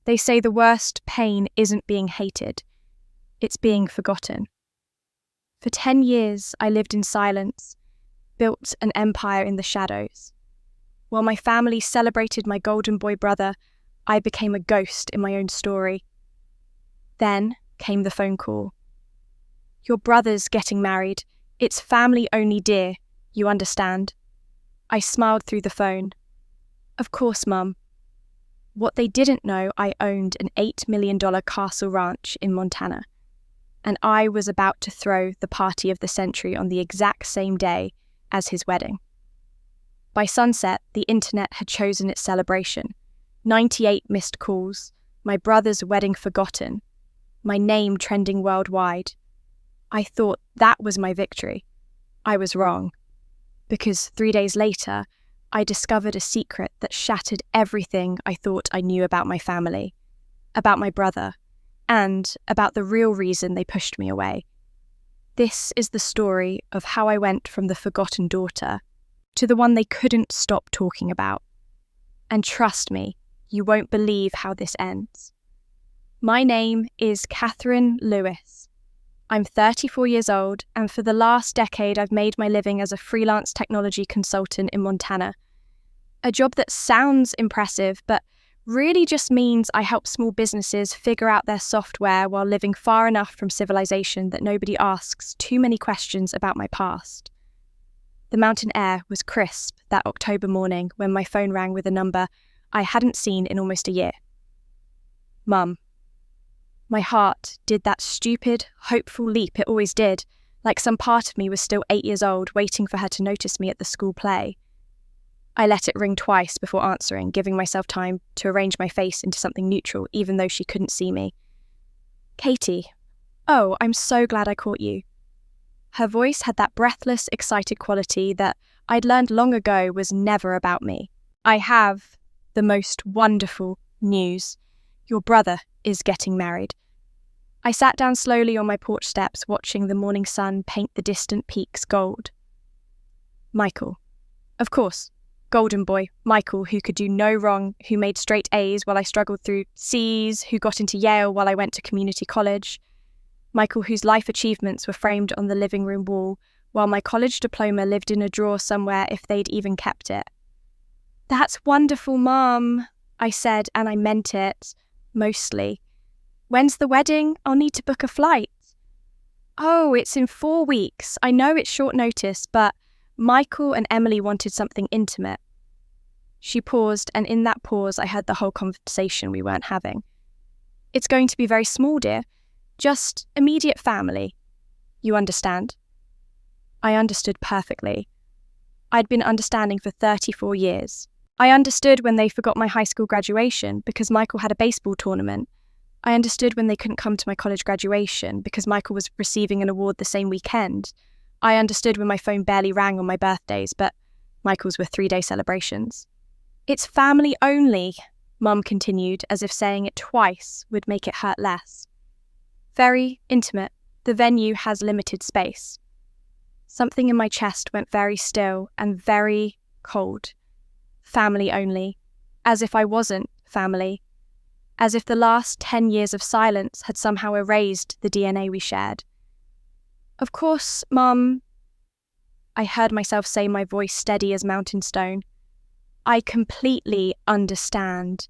They say the worst pain isn't being hated, it's being forgotten. For 10 years, I lived in silence, built an empire in the shadows. While my family celebrated my golden boy brother, I became a ghost in my own story. Then came the phone call. Your brother's getting married. It's family only, dear. You understand? I smiled through the phone. Of course, Mum. What they didn't know, I owned an $8 million castle ranch in Montana, and I was about to throw the party of the century on the exact same day as his wedding. By sunset, the internet had chosen its celebration. 98 missed calls, my brother's wedding forgotten, my name trending worldwide. I thought that was my victory. I was wrong, because 3 days later, I discovered a secret that shattered everything I thought I knew about my family, about my brother, and about the real reason they pushed me away. This is the story of how I went from the forgotten daughter to the one they couldn't stop talking about. And trust me, you won't believe how this ends. My name is Catherine Lewis. I'm 34 years old, and for the last decade I've made my living as a freelance technology consultant in Montana. A job that sounds impressive, but really just means I help small businesses figure out their software while living far enough from civilization that nobody asks too many questions about my past. The mountain air was crisp that October morning when my phone rang with a number I hadn't seen in almost a year. Mum. My heart did that stupid, hopeful leap it always did, like some part of me was still 8 years old waiting for her to notice me at the school play. I let it ring twice before answering, giving myself time to arrange my face into something neutral, even though she couldn't see me. Katie. Oh, I'm so glad I caught you. Her voice had that breathless, excited quality that I'd learned long ago was never about me. I have the most wonderful news. Your brother is getting married. I sat down slowly on my porch steps, watching the morning sun paint the distant peaks gold. Michael. Of course. Golden boy, Michael, who could do no wrong, who made straight A's while I struggled through C's, who got into Yale while I went to community college. Michael, whose life achievements were framed on the living room wall, while my college diploma lived in a drawer somewhere if they'd even kept it. That's wonderful, Mum, I said, and I meant it, mostly. When's the wedding? I'll need to book a flight. Oh, it's in 4 weeks. I know it's short notice, but Michael and Emily wanted something intimate. She paused, and in that pause I heard the whole conversation we weren't having. It's going to be very small, dear. Just immediate family. You understand? I understood perfectly. I'd been understanding for 34 years. I understood when they forgot my high school graduation because Michael had a baseball tournament. I understood when they couldn't come to my college graduation because Michael was receiving an award the same weekend. I understood when my phone barely rang on my birthdays, but Michael's were 3-day celebrations. It's family only, Mum continued, as if saying it twice would make it hurt less. Very intimate. The venue has limited space. Something in my chest went very still and very cold. Family only. As if I wasn't family. As if the last 10 years of silence had somehow erased the DNA we shared. Of course, Mum, I heard myself say, my voice steady as mountain stone. I completely understand.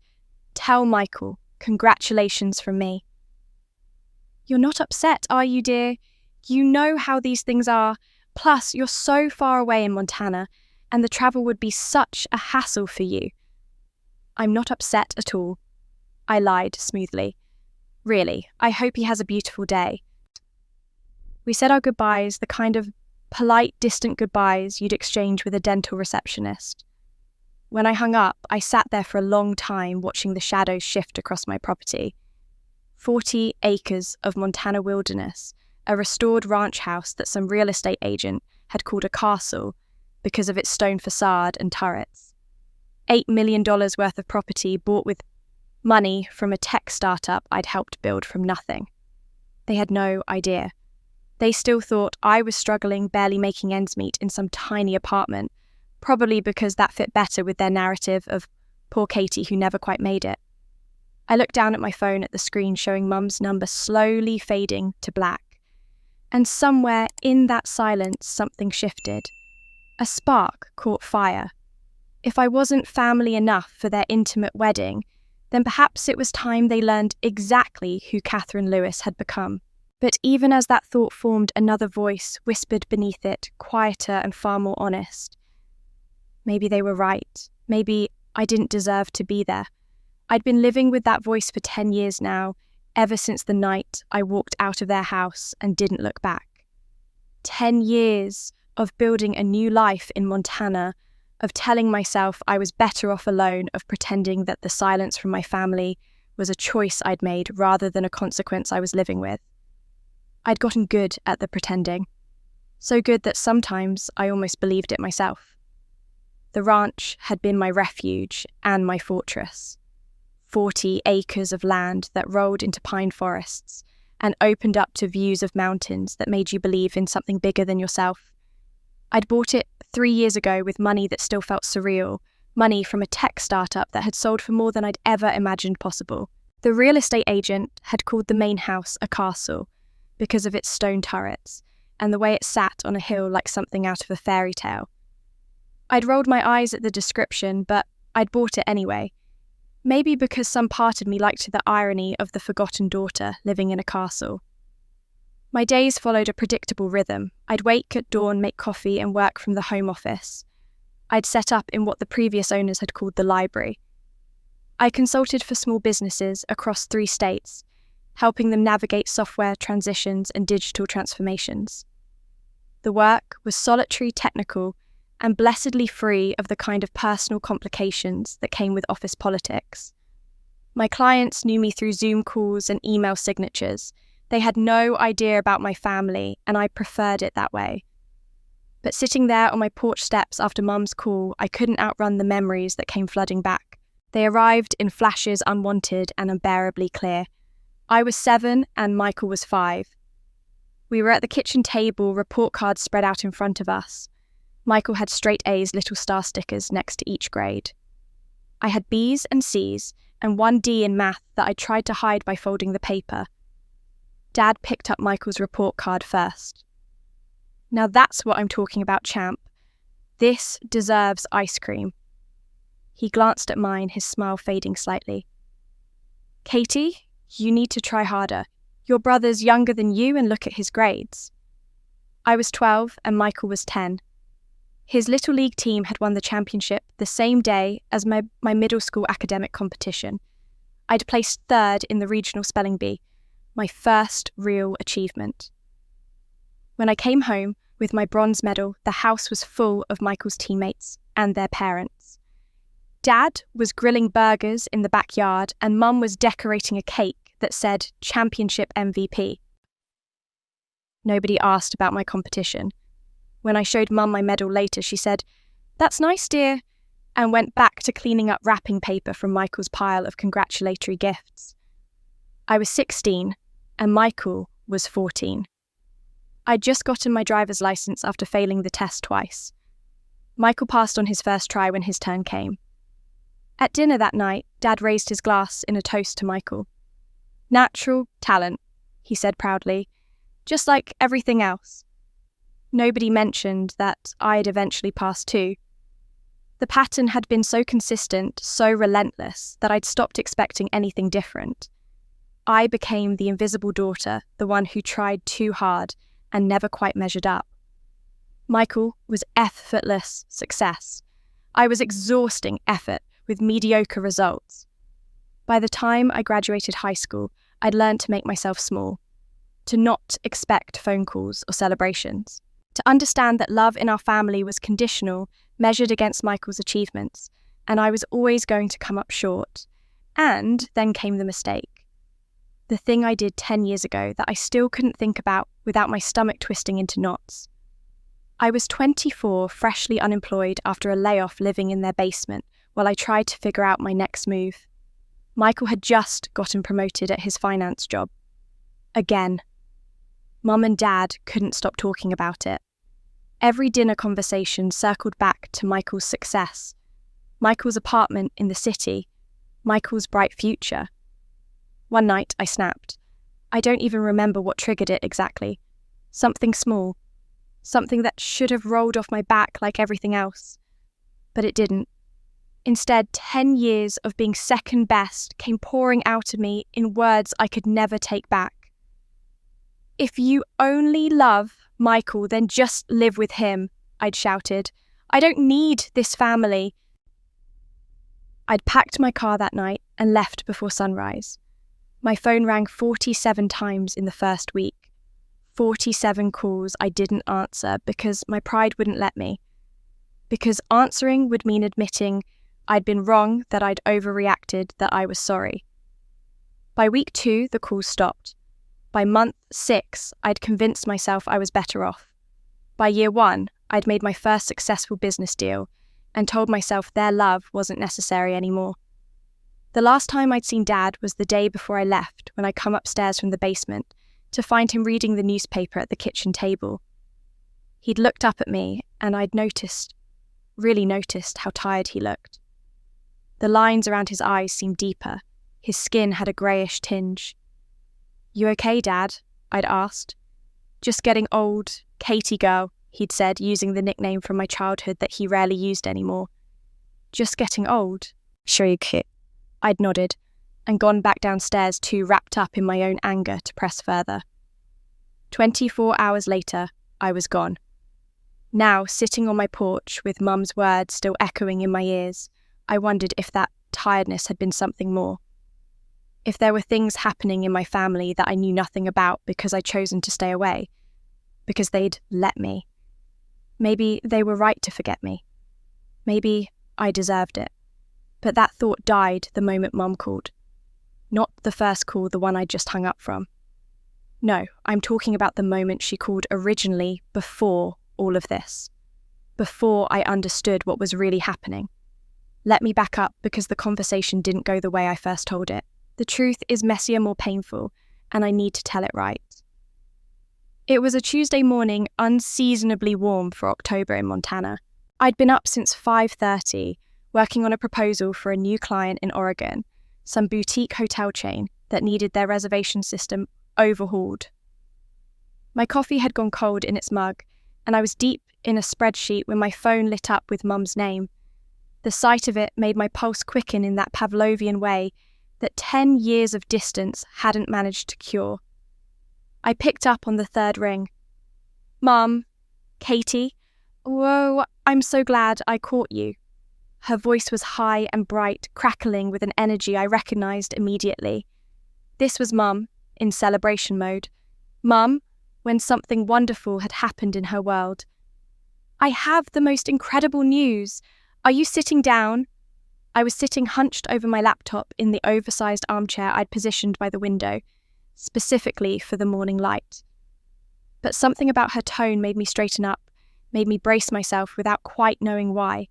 Tell Michael, congratulations from me. You're not upset, are you, dear? You know how these things are. Plus, you're so far away in Montana, and the travel would be such a hassle for you. I'm not upset at all. I lied smoothly. Really, I hope he has a beautiful day. We said our goodbyes, the kind of polite, distant goodbyes you'd exchange with a dental receptionist. When I hung up, I sat there for a long time watching the shadows shift across my property. 40 acres of Montana wilderness, a restored ranch house that some real estate agent had called a castle because of its stone facade and turrets. $8 million worth of property bought with money from a tech startup I'd helped build from nothing. They had no idea. They still thought I was struggling, barely making ends meet in some tiny apartment, probably because that fit better with their narrative of poor Katie who never quite made it. I looked down at my phone at the screen showing Mum's number slowly fading to black. And somewhere in that silence, something shifted. A spark caught fire. If I wasn't family enough for their intimate wedding, then perhaps it was time they learned exactly who Catherine Lewis had become. But even as that thought formed, another voice whispered beneath it, quieter and far more honest. Maybe they were right. Maybe I didn't deserve to be there. I'd been living with that voice for 10 years now, ever since the night I walked out of their house and didn't look back. 10 years of building a new life in Montana, of telling myself I was better off alone, of pretending that the silence from my family was a choice I'd made rather than a consequence I was living with. I'd gotten good at the pretending, so good that sometimes I almost believed it myself. The ranch had been my refuge and my fortress. 40 acres of land that rolled into pine forests and opened up to views of mountains that made you believe in something bigger than yourself. I'd bought it 3 years ago with money that still felt surreal, money from a tech startup that had sold for more than I'd ever imagined possible. The real estate agent had called the main house a castle because of its stone turrets and the way it sat on a hill like something out of a fairy tale. I'd rolled my eyes at the description, but I'd bought it anyway. Maybe because some part of me liked the irony of the forgotten daughter living in a castle. My days followed a predictable rhythm. I'd wake at dawn, make coffee, and work from the home office. I'd set up in what the previous owners had called the library. I consulted for small businesses across 3 states, helping them navigate software transitions and digital transformations. The work was solitary, technical, and blessedly free of the kind of personal complications that came with office politics. My clients knew me through Zoom calls and email signatures. They had no idea about my family, and I preferred it that way. But sitting there on my porch steps after Mum's call, I couldn't outrun the memories that came flooding back. They arrived in flashes unwanted and unbearably clear. I was 7 and Michael was 5. We were at the kitchen table, report cards spread out in front of us. Michael had straight A's, little star stickers next to each grade. I had B's and C's and 1 D in math that I tried to hide by folding the paper. Dad picked up Michael's report card first. Now that's what I'm talking about, champ. This deserves ice cream. He glanced at mine, his smile fading slightly. Katie, you need to try harder. Your brother's younger than you and look at his grades. I was 12 and Michael was 10. His little league team had won the championship the same day as my middle school academic competition. I'd placed 3rd in the regional spelling bee, my first real achievement. When I came home with my bronze medal, the house was full of Michael's teammates and their parents. Dad was grilling burgers in the backyard and Mum was decorating a cake that said Championship MVP. Nobody asked about my competition. When I showed Mum my medal later, she said, "That's nice, dear," and went back to cleaning up wrapping paper from Michael's pile of congratulatory gifts. I was 16 and Michael was 14. I'd just gotten my driver's license after failing the test twice. Michael passed on his first try when his turn came. At dinner that night, Dad raised his glass in a toast to Michael. "Natural talent," he said proudly, "just like everything else." Nobody mentioned that I'd eventually passed too. The pattern had been so consistent, so relentless, that I'd stopped expecting anything different. I became the invisible daughter, the one who tried too hard and never quite measured up. Michael was effortless success. I was exhausting effort with mediocre results. By the time I graduated high school, I'd learned to make myself small, to not expect phone calls or celebrations, to understand that love in our family was conditional, measured against Michael's achievements, and I was always going to come up short. And then came the mistake. The thing I did 10 years ago that I still couldn't think about without my stomach twisting into knots. I was 24, freshly unemployed after a layoff, living in their basement while I tried to figure out my next move. Michael had just gotten promoted at his finance job. Again. Mum and Dad couldn't stop talking about it. Every dinner conversation circled back to Michael's success, Michael's apartment in the city, Michael's bright future. One night, I snapped. I don't even remember what triggered it exactly. Something small. Something that should have rolled off my back like everything else. But it didn't. Instead, 10 years of being second best came pouring out of me in words I could never take back. "If you only love Michael, then just live with him," I'd shouted. "I don't need this family." I'd packed my car that night and left before sunrise. My phone rang 47 times in the first week. 47 calls I didn't answer because my pride wouldn't let me. Because answering would mean admitting I'd been wrong, that I'd overreacted, that I was sorry. By week 2, the calls stopped. By month 6, I'd convinced myself I was better off. By year 1, I'd made my first successful business deal and told myself their love wasn't necessary anymore. The last time I'd seen Dad was the day before I left, when I come upstairs from the basement to find him reading the newspaper at the kitchen table. He'd looked up at me and I'd really noticed how tired he looked. The lines around his eyes seemed deeper. His skin had a greyish tinge. "You okay, Dad?" I'd asked. "Just getting old, Katie girl," he'd said, using the nickname from my childhood that he rarely used anymore. "Just getting old?" "Sure you could." I'd nodded and gone back downstairs, too wrapped up in my own anger to press further. 24 hours later, I was gone. Now, sitting on my porch with Mum's words still echoing in my ears, I wondered if that tiredness had been something more. If there were things happening in my family that I knew nothing about because I'd chosen to stay away, because they'd let me. Maybe they were right to forget me. Maybe I deserved it. But that thought died the moment Mum called. Not the first call, the one I'd just hung up from. No, I'm talking about the moment she called originally, before all of this. Before I understood what was really happening. Let me back up, because the conversation didn't go the way I first told it. The truth is messier, more painful, and I need to tell it right. It was a Tuesday morning, unseasonably warm for October in Montana. I'd been up since 5:30, working on a proposal for a new client in Oregon, some boutique hotel chain that needed their reservation system overhauled. My coffee had gone cold in its mug, and I was deep in a spreadsheet when my phone lit up with Mum's name. The sight of it made my pulse quicken in that Pavlovian way that 10 years of distance hadn't managed to cure. I picked up on the third ring. "Mum, Katie, whoa, I'm so glad I caught you." Her voice was high and bright, crackling with an energy I recognised immediately. This was Mum, in celebration mode. Mum, when something wonderful had happened in her world. "I have the most incredible news. Are you sitting down?" I was sitting hunched over my laptop in the oversized armchair I'd positioned by the window, specifically for the morning light. But something about her tone made me straighten up, made me brace myself without quite knowing why.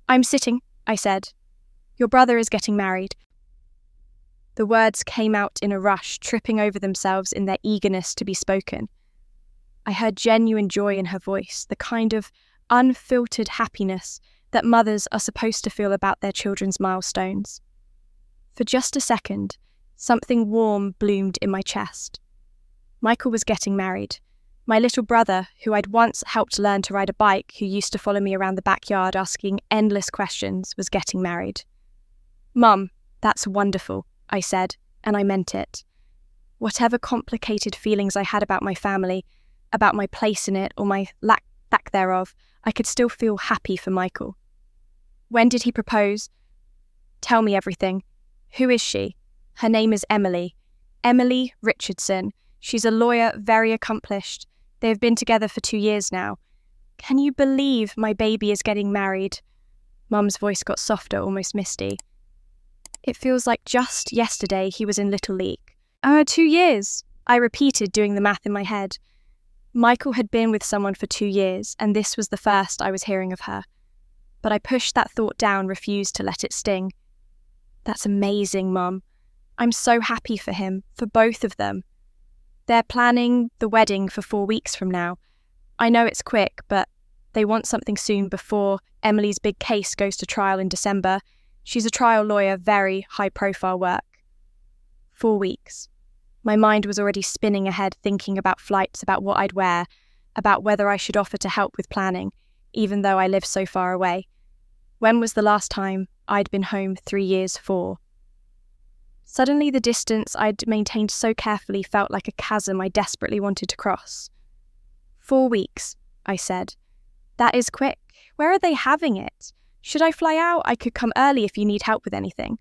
"I'm sitting," I said. "Your brother is getting married." The words came out in a rush, tripping over themselves in their eagerness to be spoken. I heard genuine joy in her voice, the kind of unfiltered happiness that mothers are supposed to feel about their children's milestones. For just a second, something warm bloomed in my chest. Michael was getting married. My little brother, who I'd once helped learn to ride a bike, who used to follow me around the backyard asking endless questions, was getting married. "Mum, that's wonderful," I said, and I meant it. Whatever complicated feelings I had about my family, about my place in it or my lack thereof, I could still feel happy for Michael. "When did he propose?" "Tell me everything. Who is she?" "Her name is Emily. Emily Richardson. She's a lawyer, very accomplished. They have been together for 2 years now. Can you believe my baby is getting married?" Mum's voice got softer, almost misty. "It feels like just yesterday he was in Little League." 2 years," I repeated, doing the math in my head. Michael had been with someone for 2 years, and this was the first I was hearing of her. But I pushed that thought down, refused to let it sting. "That's amazing, Mum. I'm so happy for him, for both of them. They're planning the wedding for 4 weeks from now. I know it's quick, but they want something soon before Emily's big case goes to trial in December. She's a trial lawyer, very high-profile work." 4 weeks. My mind was already spinning ahead, thinking about flights, about what I'd wear, about whether I should offer to help with planning, even though I live so far away. When was the last time I'd been home 3 years for? Suddenly, the distance I'd maintained so carefully felt like a chasm I desperately wanted to cross. 4 weeks, I said. That is quick. Where are they having it? Should I fly out? I could come early if you need help with anything.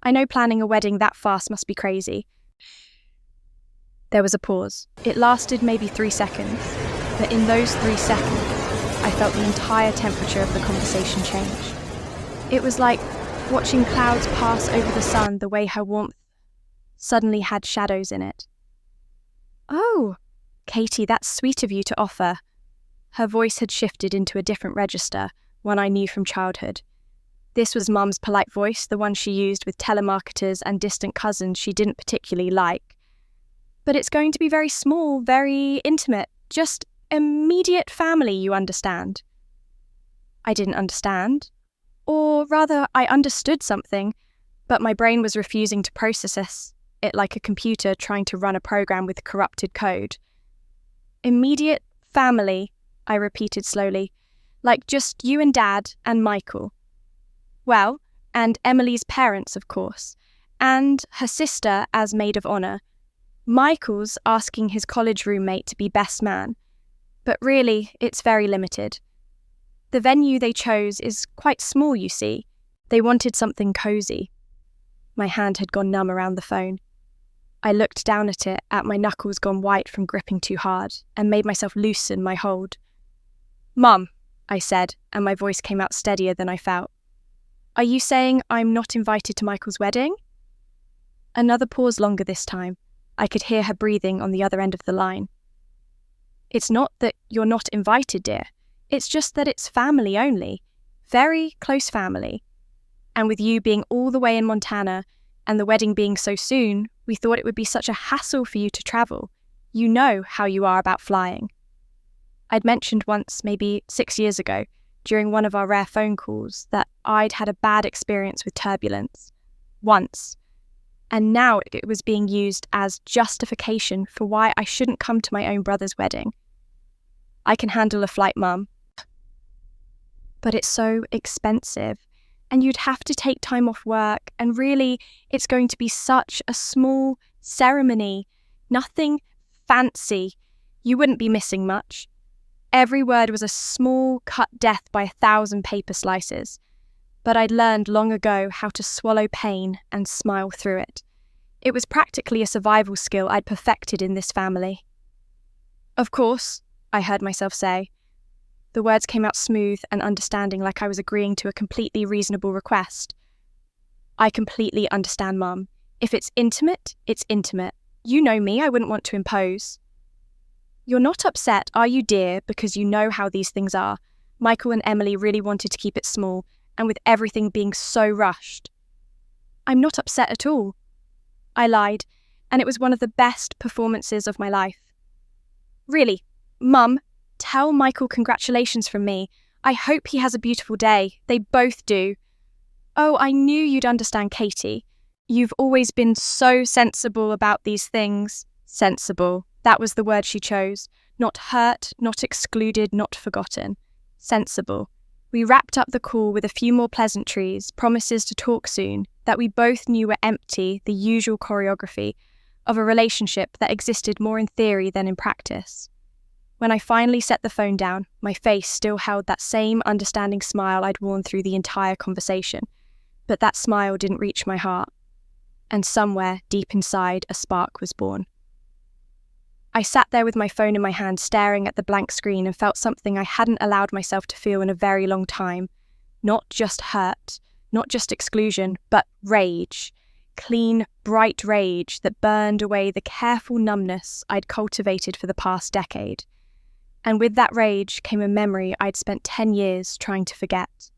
I know planning a wedding that fast must be crazy. There was a pause. It lasted maybe 3 seconds, but in those 3 seconds, I felt the entire temperature of the conversation change. It was like watching clouds pass over the sun, the way her warmth suddenly had shadows in it. Oh, Katie, that's sweet of you to offer. Her voice had shifted into a different register, one I knew from childhood. This was Mum's polite voice, the one she used with telemarketers and distant cousins she didn't particularly like. But it's going to be very small, very intimate, just immediate family, you understand. I didn't understand. Or rather, I understood something, but my brain was refusing to process it like a computer trying to run a program with corrupted code. Immediate family, I repeated slowly, like just you and Dad and Michael. Well, and Emily's parents, of course, and her sister as maid of honour. Michael's asking his college roommate to be best man, but really, it's very limited. The venue they chose is quite small, you see. They wanted something cosy. My hand had gone numb around the phone. I looked down at it, at my knuckles gone white from gripping too hard, and made myself loosen my hold. Mum, I said, and my voice came out steadier than I felt. Are you saying I'm not invited to Michael's wedding? Another pause longer this time. I could hear her breathing on the other end of the line. It's not that you're not invited, dear. It's just that it's family only. Very close family. And with you being all the way in Montana and the wedding being so soon, we thought it would be such a hassle for you to travel. You know how you are about flying. I'd mentioned once, maybe 6 years ago, during one of our rare phone calls, that I'd had a bad experience with turbulence. Once. And now it was being used as justification for why I shouldn't come to my own brother's wedding. I can handle a flight, Mum. But it's so expensive, and you'd have to take time off work, and really, it's going to be such a small ceremony. Nothing fancy. You wouldn't be missing much. Every word was a small cut death by 1,000 paper slices. But I'd learned long ago how to swallow pain and smile through it. It was practically a survival skill I'd perfected in this family. Of course, I heard myself say. The words came out smooth and understanding, like I was agreeing to a completely reasonable request. I completely understand, Mum. If it's intimate, it's intimate. You know me, I wouldn't want to impose. You're not upset, are you, dear, because you know how these things are? Michael and Emily really wanted to keep it small, and with everything being so rushed. I'm not upset at all. I lied, and it was one of the best performances of my life. Really, Mum, tell Michael congratulations from me. I hope he has a beautiful day. They both do. Oh, I knew you'd understand, Katie. You've always been so sensible about these things. Sensible. That was the word she chose. Not hurt, not excluded, not forgotten. Sensible. We wrapped up the call with a few more pleasantries, promises to talk soon, that we both knew were empty, the usual choreography of a relationship that existed more in theory than in practice. When I finally set the phone down, my face still held that same understanding smile I'd worn through the entire conversation, but that smile didn't reach my heart, and somewhere deep inside a spark was born. I sat there with my phone in my hand, staring at the blank screen, and felt something I hadn't allowed myself to feel in a very long time. Not just hurt, not just exclusion, but rage. Clean, bright rage that burned away the careful numbness I'd cultivated for the past decade. And with that rage came a memory I'd spent 10 years trying to forget.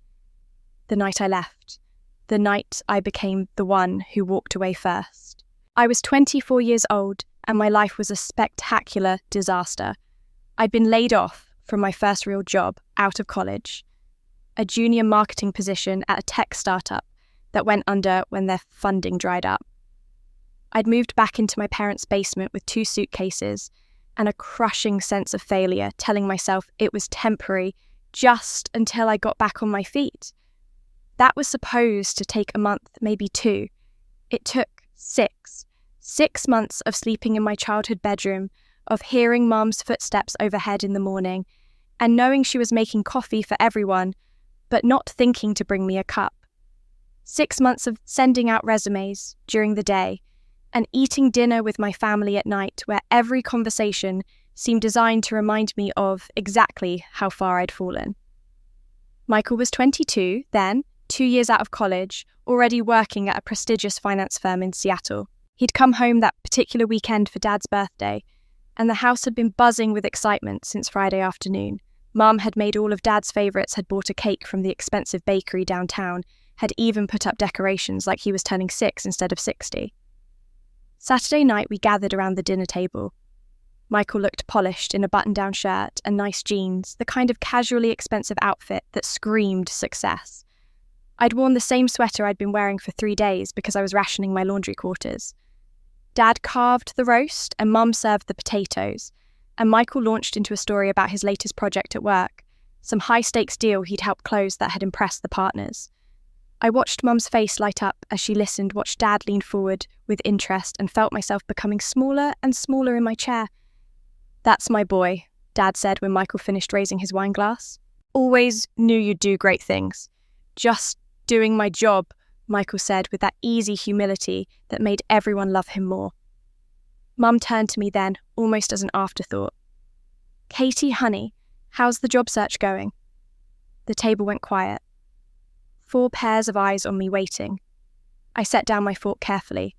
The night I left. The night I became the one who walked away first. I was 24 years old, and my life was a spectacular disaster. I'd been laid off from my first real job out of college, a junior marketing position at a tech startup that went under when their funding dried up. I'd moved back into my parents' basement with 2 suitcases and a crushing sense of failure, telling myself it was temporary just until I got back on my feet. That was supposed to take a month, maybe 2. It took 6. 6 months of sleeping in my childhood bedroom, of hearing Mum's footsteps overhead in the morning, and knowing she was making coffee for everyone, but not thinking to bring me a cup. 6 months of sending out resumes during the day, and eating dinner with my family at night, where every conversation seemed designed to remind me of exactly how far I'd fallen. Michael was 22 then, 2 years out of college, already working at a prestigious finance firm in Seattle. He'd come home that particular weekend for Dad's birthday, and the house had been buzzing with excitement since Friday afternoon. Mum had made all of Dad's favourites, had bought a cake from the expensive bakery downtown, had even put up decorations like he was turning 6 instead of 60. Saturday night we gathered around the dinner table. Michael looked polished in a button-down shirt and nice jeans, the kind of casually expensive outfit that screamed success. I'd worn the same sweater I'd been wearing for 3 days because I was rationing my laundry quarters. Dad carved the roast and Mum served the potatoes, and Michael launched into a story about his latest project at work, some high-stakes deal he'd helped close that had impressed the partners. I watched Mum's face light up as she listened, watched Dad lean forward with interest, and felt myself becoming smaller and smaller in my chair. "That's my boy," Dad said when Michael finished raising his wine glass. "Always knew you'd do great things." "Just doing my job," Michael said with that easy humility that made everyone love him more. Mum turned to me then, almost as an afterthought. "Katie, honey, how's the job search going?" The table went quiet. 4 pairs of eyes on me waiting. I set down my fork carefully.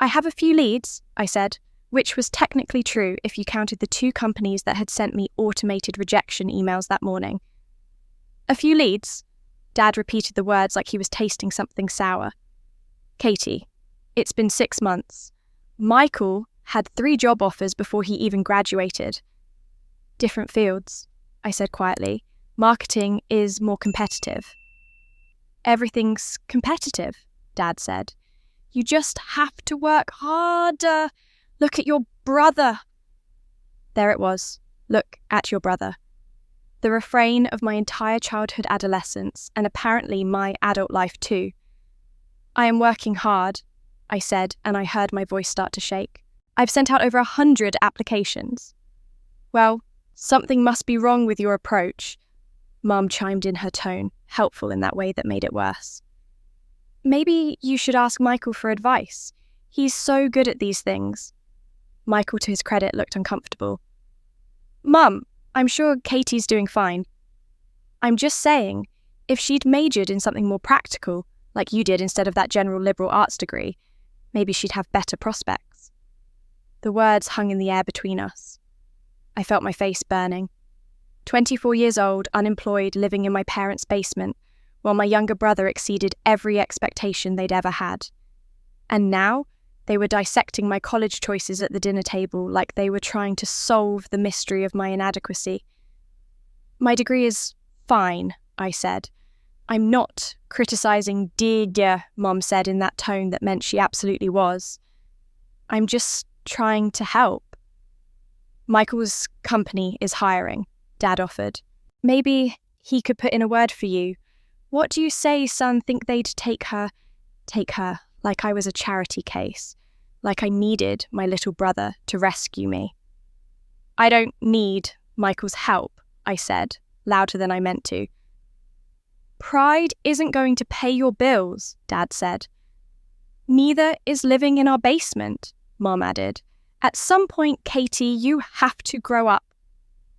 "I have a few leads," I said, which was technically true if you counted the 2 companies that had sent me automated rejection emails that morning. "A few leads?" Dad repeated the words like he was tasting something sour. "Katie, it's been 6 months. Michael had 3 job offers before he even graduated." "Different fields," I said quietly. "Marketing is more competitive." "Everything's competitive," Dad said. "You just have to work harder. Look at your brother." There it was. Look at your brother. The refrain of my entire childhood adolescence, and apparently my adult life too. "I am working hard," I said, and I heard my voice start to shake. "I've sent out over 100 applications." "Well, something must be wrong with your approach," Mum chimed in, her tone helpful in that way that made it worse. "Maybe you should ask Michael for advice. He's so good at these things." Michael, to his credit, looked uncomfortable. "Mum, I'm sure Katie's doing fine." "I'm just saying, if she'd majored in something more practical, like you did instead of that general liberal arts degree, maybe she'd have better prospects." The words hung in the air between us. I felt my face burning. 24 years old, unemployed, living in my parents' basement, while my younger brother exceeded every expectation they'd ever had. And now, they were dissecting my college choices at the dinner table like they were trying to solve the mystery of my inadequacy. "My degree is fine," I said. "I'm not criticising dear," Mum said in that tone that meant she absolutely was. "I'm just trying to help." "Michael's company is hiring," Dad offered. "Maybe he could put in a word for you. What do you say, son? Think they'd take her, like I was a charity case, like I needed my little brother to rescue me." "I don't need Michael's help," I said, louder than I meant to. "Pride isn't going to pay your bills," Dad said. "Neither is living in our basement," Mom added. "At some point, Katie, you have to grow up."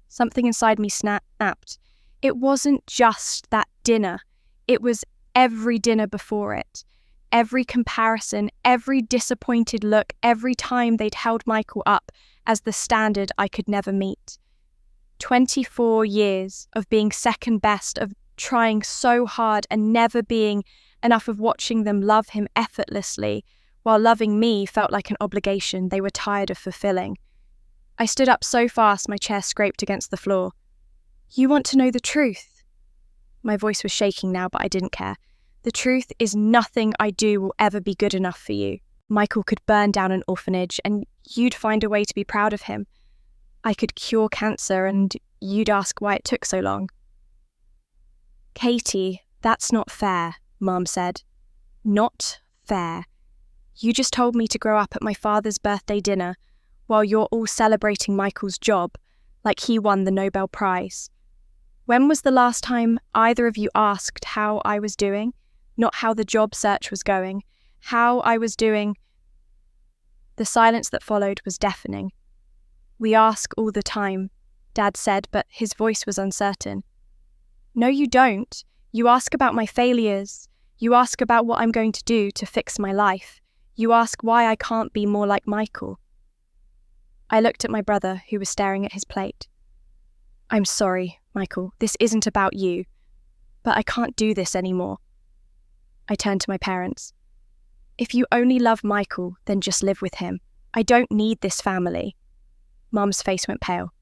Something inside me snapped. It wasn't just that dinner. It was every dinner before it. Every comparison, every disappointed look, every time they'd held Michael up as the standard I could never meet. 24 years of being second best, of trying so hard and never being enough, of watching them love him effortlessly, while loving me felt like an obligation they were tired of fulfilling. I stood up so fast my chair scraped against the floor. "You want to know the truth?" My voice was shaking now, but I didn't care. "The truth is nothing I do will ever be good enough for you." Michael could burn down an orphanage and you'd find a way to be proud of him. I could cure cancer and you'd ask why it took so long. Katie, that's not fair, Mum said. Not fair. You just told me to grow up at my father's birthday dinner while you're all celebrating Michael's job like he won the Nobel Prize. When was the last time either of you asked how I was doing? Not how the job search was going, how I was doing. The silence that followed was deafening. We ask all the time, Dad said, but his voice was uncertain. No, you don't. You ask about my failures. You ask about what I'm going to do to fix my life. You ask why I can't be more like Michael. I looked at my brother, who was staring at his plate. I'm sorry, Michael, this isn't about you, but I can't do this anymore. I turned to my parents. If you only love Michael, then just live with him. I don't need this family. Mum's face went pale.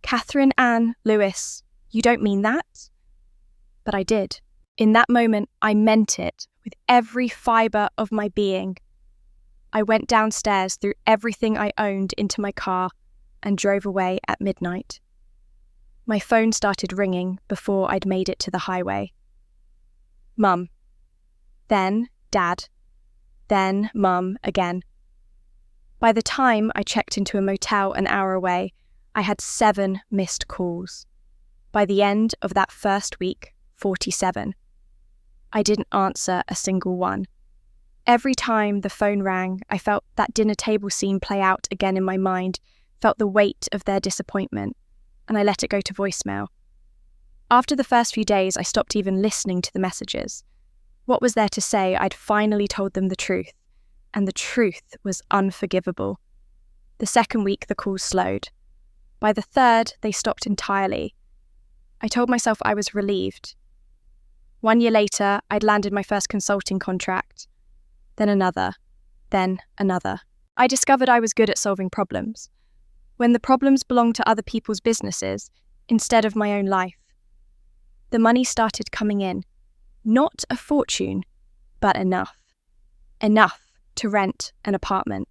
Catherine Ann Lewis, you don't mean that? But I did. In that moment, I meant it with every fibre of my being. I went downstairs, threw everything I owned into my car, and drove away at midnight. My phone started ringing before I'd made it to the highway. Mum. Then Dad. Then Mum again. By the time I checked into a motel an hour away, I had 7 missed calls. By the end of that first week, 47. I didn't answer a single one. Every time the phone rang, I felt that dinner table scene play out again in my mind, felt the weight of their disappointment, and I let it go to voicemail. After the first few days, I stopped even listening to the messages. What was there to say? I'd finally told them the truth, and the truth was unforgivable. The second week, the calls slowed. By the third, they stopped entirely. I told myself I was relieved. 1 year later, I'd landed my first consulting contract. Then another. Then another. I discovered I was good at solving problems. When the problems belonged to other people's businesses, instead of my own life. The money started coming in. Not a fortune, but enough. Enough to rent an apartment.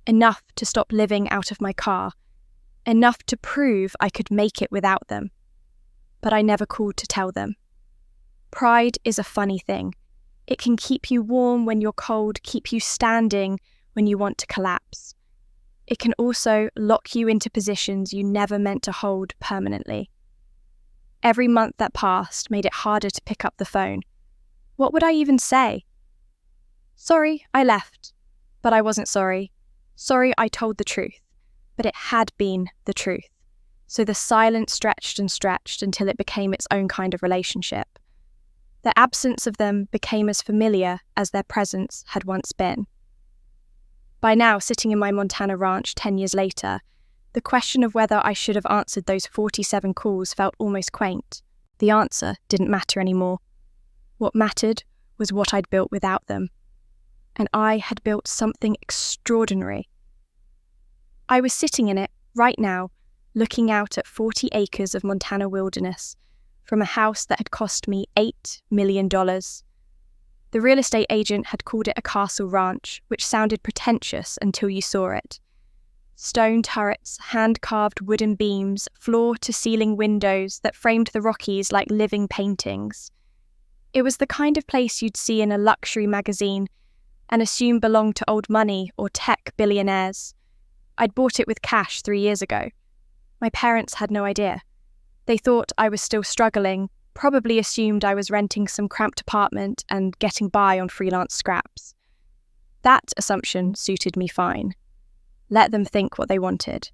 Enough to stop living out of my car. Enough to prove I could make it without them. But I never called to tell them. Pride is a funny thing. It can keep you warm when you're cold, keep you standing when you want to collapse. It can also lock you into positions you never meant to hold permanently. Every month that passed made it harder to pick up the phone. What would I even say? Sorry, I left. But I wasn't sorry. Sorry, I told the truth. But it had been the truth. So the silence stretched and stretched until it became its own kind of relationship. The absence of them became as familiar as their presence had once been. By now, sitting in my Montana ranch 10 years later, the question of whether I should have answered those 47 calls felt almost quaint. The answer didn't matter anymore. What mattered was what I'd built without them. And I had built something extraordinary. I was sitting in it right now, looking out at 40 acres of Montana wilderness, from a house that had cost me $8 million. The real estate agent had called it a castle ranch, which sounded pretentious until you saw it. Stone turrets, hand-carved wooden beams, floor-to-ceiling windows that framed the Rockies like living paintings. It was the kind of place you'd see in a luxury magazine and assume belonged to old money or tech billionaires. I'd bought it with cash 3 years ago. My parents had no idea. They thought I was still struggling, probably assumed I was renting some cramped apartment and getting by on freelance scraps. That assumption suited me fine. Let them think what they wanted.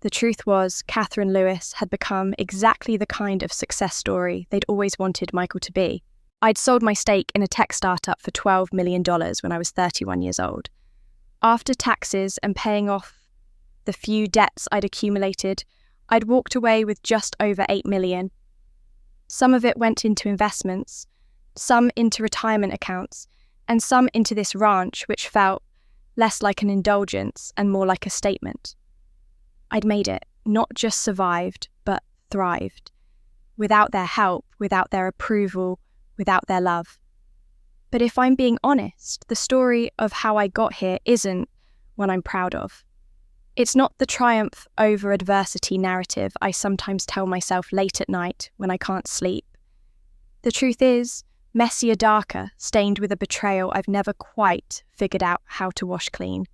The truth was, Catherine Lewis had become exactly the kind of success story they'd always wanted Michael to be. I'd sold my stake in a tech startup for $12 million when I was 31 years old. After taxes and paying off the few debts I'd accumulated, I'd walked away with just over $8 million. Some of it went into investments, some into retirement accounts, and some into this ranch, which felt less like an indulgence and more like a statement. I'd made it, not just survived, but thrived. Without their help, without their approval, without their love. But if I'm being honest, the story of how I got here isn't one I'm proud of. It's not the triumph over adversity narrative I sometimes tell myself late at night when I can't sleep. The truth is, messier, darker, stained with a betrayal I've never quite figured out how to wash clean.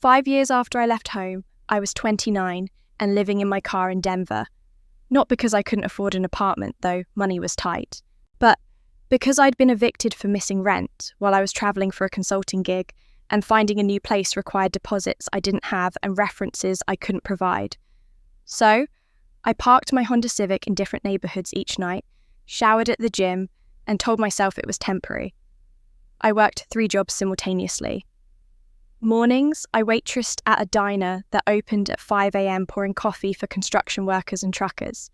5 years after I left home, I was 29 and living in my car in Denver. Not because I couldn't afford an apartment, though money was tight, but because I'd been evicted for missing rent while I was travelling for a consulting gig, and finding a new place required deposits I didn't have and references I couldn't provide. So, I parked my Honda Civic in different neighbourhoods each night, showered at the gym, and told myself it was temporary. I worked 3 jobs simultaneously. Mornings, I waitressed at a diner that opened at 5 a.m. pouring coffee for construction workers and truckers.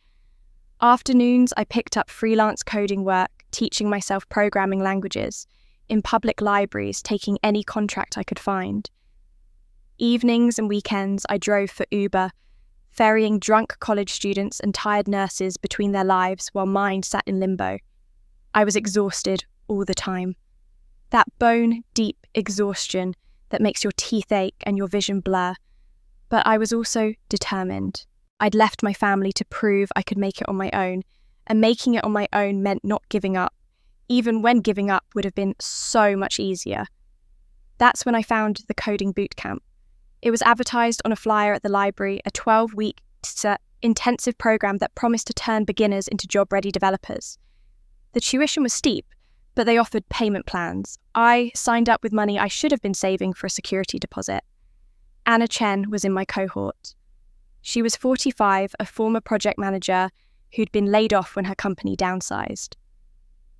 Afternoons, I picked up freelance coding work, teaching myself programming languages, in public libraries, taking any contract I could find. Evenings and weekends, I drove for Uber, ferrying drunk college students and tired nurses between their lives while mine sat in limbo. I was exhausted all the time. That bone-deep exhaustion that makes your teeth ache and your vision blur. But I was also determined. I'd left my family to prove I could make it on my own, and making it on my own meant not giving up, even when giving up would have been so much easier. That's when I found the coding bootcamp. It was advertised on a flyer at the library, a 12-week intensive program that promised to turn beginners into job-ready developers. The tuition was steep, but they offered payment plans. I signed up with money I should have been saving for a security deposit. Anna Chen was in my cohort. She was 45, a former project manager who'd been laid off when her company downsized.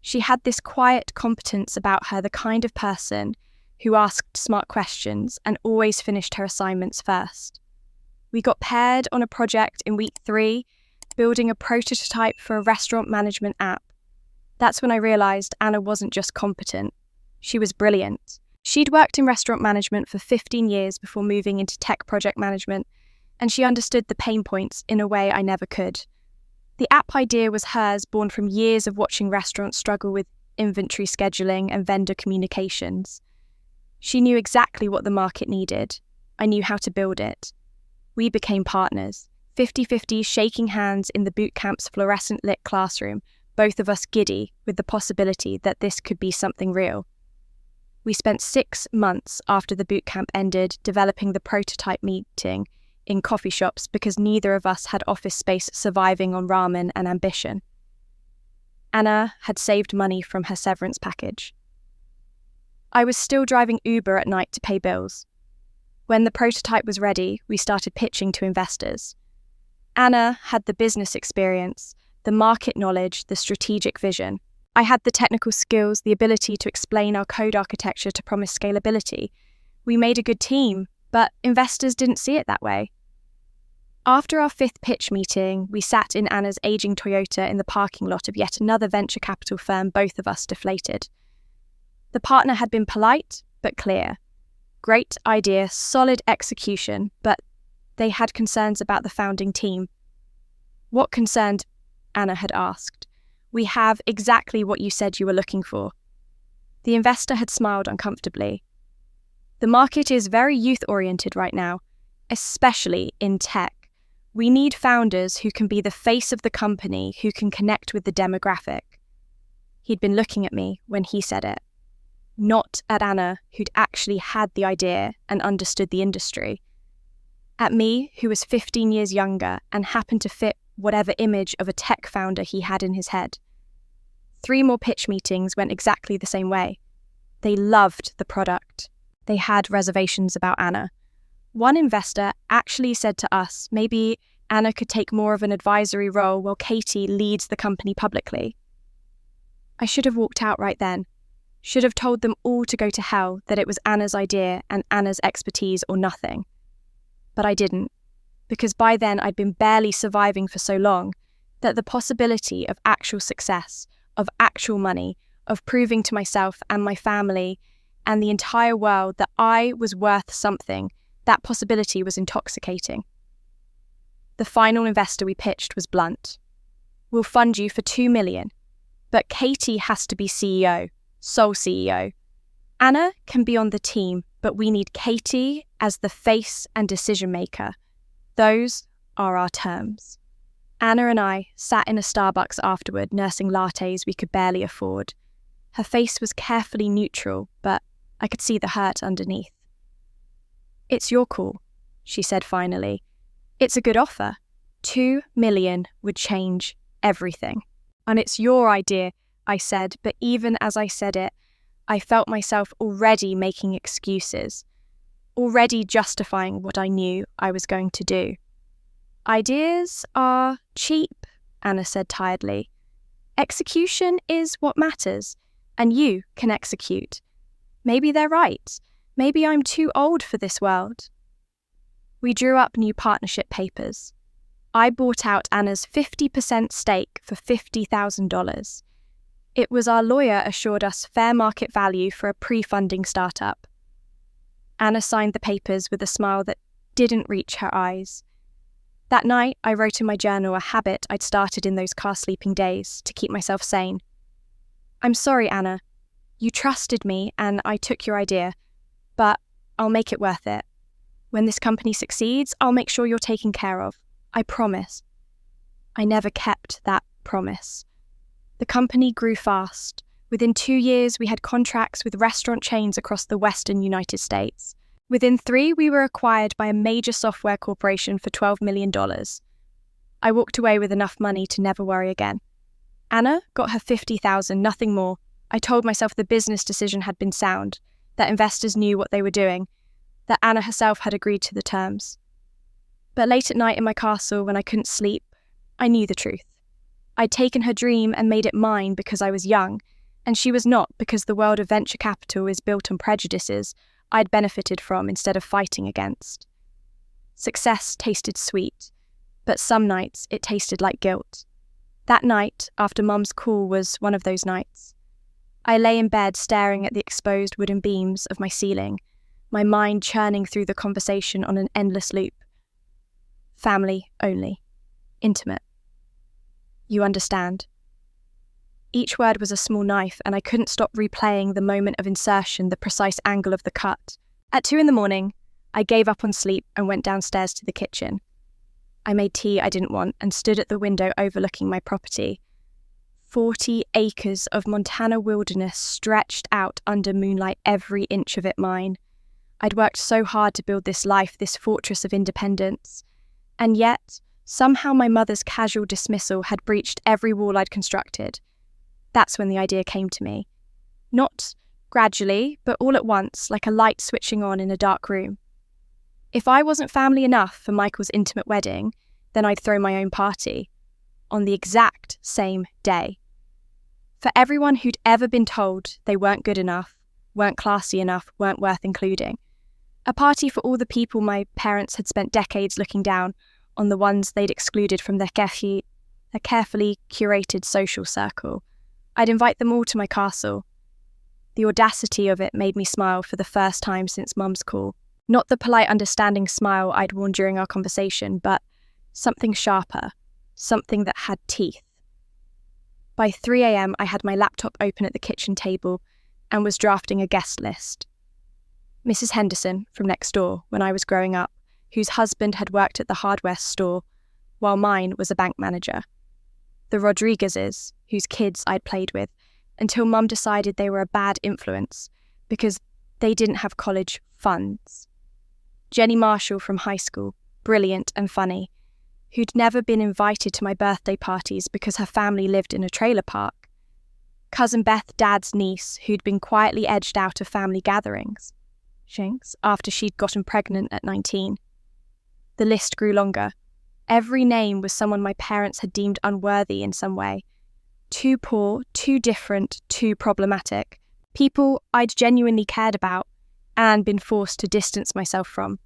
She had this quiet competence about her, the kind of person who asked smart questions and always finished her assignments first. We got paired on a project in week 3, building a prototype for a restaurant management app. That's when I realised Anna wasn't just competent, she was brilliant. She'd worked in restaurant management for 15 years before moving into tech project management, and she understood the pain points in a way I never could. The app idea was hers, born from years of watching restaurants struggle with inventory scheduling and vendor communications. She knew exactly what the market needed. I knew how to build it. We became partners, 50-50, shaking hands in the bootcamp's fluorescent-lit classroom, both of us giddy with the possibility that this could be something real. We spent 6 months after the bootcamp ended developing the prototype meeting in coffee shops because neither of us had office space surviving on ramen and ambition. Anna had saved money from her severance package. I was still driving Uber at night to pay bills. When the prototype was ready, we started pitching to investors. Anna had the business experience, the market knowledge, the strategic vision. I had the technical skills, the ability to explain our code architecture to promise scalability. We made a good team, but investors didn't see it that way. After our 5th pitch meeting, we sat in Anna's aging Toyota in the parking lot of yet another venture capital firm, both of us deflated. The partner had been polite, but clear. Great idea, solid execution, but they had concerns about the founding team. What concerned? Anna had asked. We have exactly what you said you were looking for. The investor had smiled uncomfortably. The market is very youth-oriented right now, especially in tech. We need founders who can be the face of the company, who can connect with the demographic. He'd been looking at me when he said it, not at Anna, who'd actually had the idea and understood the industry. At me, who was 15 years younger and happened to fit whatever image of a tech founder he had in his head. 3 more pitch meetings went exactly the same way. They loved the product. They had reservations about Anna. One investor actually said to us, maybe Anna could take more of an advisory role while Katie leads the company publicly. I should have walked out right then. Should have told them all to go to hell, that it was Anna's idea and Anna's expertise or nothing. But I didn't, because by then I'd been barely surviving for so long that the possibility of actual success, of actual money, of proving to myself and my family and the entire world that I was worth something, that possibility was intoxicating. The final investor we pitched was blunt. We'll fund you for $2 million, but Katie has to be CEO, sole CEO. Anna can be on the team, but we need Katie as the face and decision maker. Those are our terms. Anna and I sat in a Starbucks afterward, nursing lattes we could barely afford. Her face was carefully neutral, but I could see the hurt underneath. "It's your call," she said finally. "It's a good offer. 2 million would change everything." "And it's your idea," I said, but even as I said it, I felt myself already making excuses, already justifying what I knew I was going to do. "Ideas are cheap," Anna said tiredly. "Execution is what matters, and you can execute. Maybe they're right. Maybe I'm too old for this world." We drew up new partnership papers. I bought out Anna's 50% stake for $50,000. It was our lawyer assured us fair market value for a pre-funding startup. Anna signed the papers with a smile that didn't reach her eyes. That night, I wrote in my journal a habit I'd started in those car-sleeping days to keep myself sane. "I'm sorry, Anna. You trusted me and I took your idea, but I'll make it worth it. When this company succeeds, I'll make sure you're taken care of. I promise." I never kept that promise. The company grew fast. Within 2 years, we had contracts with restaurant chains across the western United States. Within 3, we were acquired by a major software corporation for $12 million. I walked away with enough money to never worry again. Anna got her $50,000, nothing more. I told myself the business decision had been sound, that investors knew what they were doing, that Anna herself had agreed to the terms. But late at night in my castle, when I couldn't sleep, I knew the truth. I'd taken her dream and made it mine because I was young, and she was not, because the world of venture capital is built on prejudices I'd benefited from instead of fighting against. Success tasted sweet, but some nights it tasted like guilt. That night, after Mum's call, was one of those nights. I lay in bed staring at the exposed wooden beams of my ceiling, my mind churning through the conversation on an endless loop. Family only. Intimate. You understand. Each word was a small knife, and I couldn't stop replaying the moment of insertion, the precise angle of the cut. At 2 a.m, I gave up on sleep and went downstairs to the kitchen. I made tea I didn't want and stood at the window overlooking my property. 40 acres of Montana wilderness stretched out under moonlight, every inch of it mine. I'd worked so hard to build this life, this fortress of independence. And yet, somehow my mother's casual dismissal had breached every wall I'd constructed. That's when the idea came to me. Not gradually, but all at once, like a light switching on in a dark room. If I wasn't family enough for Michael's intimate wedding, then I'd throw my own party. On the exact same day. For everyone who'd ever been told they weren't good enough, weren't classy enough, weren't worth including. A party for all the people my parents had spent decades looking down on, the ones they'd excluded from their carefully curated social circle. I'd invite them all to my castle. The audacity of it made me smile for the first time since Mum's call. Not the polite, understanding smile I'd worn during our conversation, but something sharper, something that had teeth. By 3 a.m, I had my laptop open at the kitchen table and was drafting a guest list. Mrs. Henderson, from next door, when I was growing up, whose husband had worked at the hardware store, while mine was a bank manager. The Rodriguezes, whose kids I'd played with, until Mum decided they were a bad influence, because they didn't have college funds. Jenny Marshall from high school, brilliant and funny, who'd never been invited to my birthday parties because her family lived in a trailer park. Cousin Beth, Dad's niece, who'd been quietly edged out of family gatherings, Shanks, after she'd gotten pregnant at 19. The list grew longer. Every name was someone my parents had deemed unworthy in some way. Too poor, too different, too problematic. People I'd genuinely cared about and been forced to distance myself from.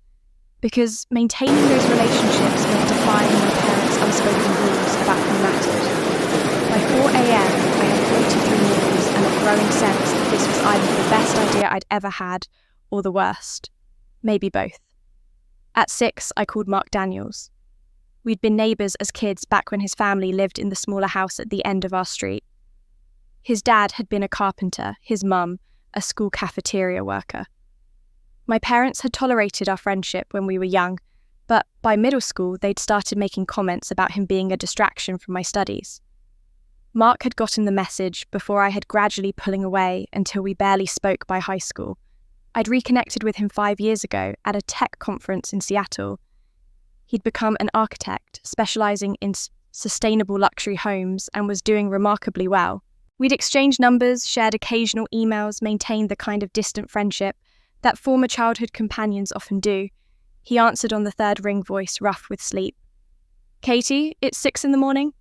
Because maintaining those relationships meant defying my parents' unspoken rules about who mattered. By 4 a.m, I had 43 meals and a growing sense that this was either the best idea I'd ever had or the worst. Maybe both. At 6, I called Mark Daniels. We'd been neighbours as kids back when his family lived in the smaller house at the end of our street. His dad had been a carpenter, his mum, a school cafeteria worker. My parents had tolerated our friendship when we were young, but by middle school they'd started making comments about him being a distraction from my studies. Mark had gotten the message before I had gradually pulling away until we barely spoke by high school. I'd reconnected with him 5 years ago at a tech conference in Seattle. He'd become an architect, specializing in sustainable luxury homes, and was doing remarkably well. We'd exchanged numbers, shared occasional emails, maintained the kind of distant friendship that former childhood companions often do. He answered on the third ring, voice rough with sleep. "Katie, it's 6 a.m.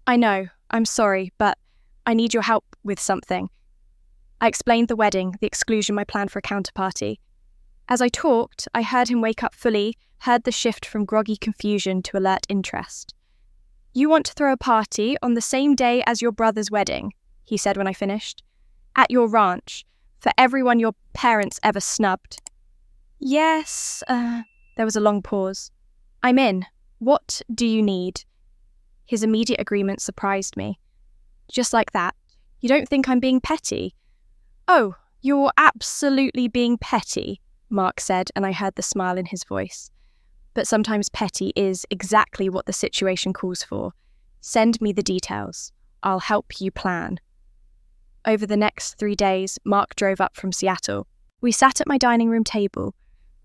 I know, I'm sorry, but I need your help with something." I explained the wedding, the exclusion, my plan for a counterparty. As I talked, I heard him wake up fully, heard the shift from groggy confusion to alert interest. "You want to throw a party on the same day as your brother's wedding," he said when I finished. "At your ranch, for everyone your parents ever snubbed." "Yes," there was a long pause. "I'm in. What do you need?" His immediate agreement surprised me. Just like that. "You don't think I'm being petty?" "Oh, you're absolutely being petty," Mark said, and I heard the smile in his voice. "But sometimes petty is exactly what the situation calls for. Send me the details. I'll help you plan." Over the next 3 days, Mark drove up from Seattle. We sat at my dining room table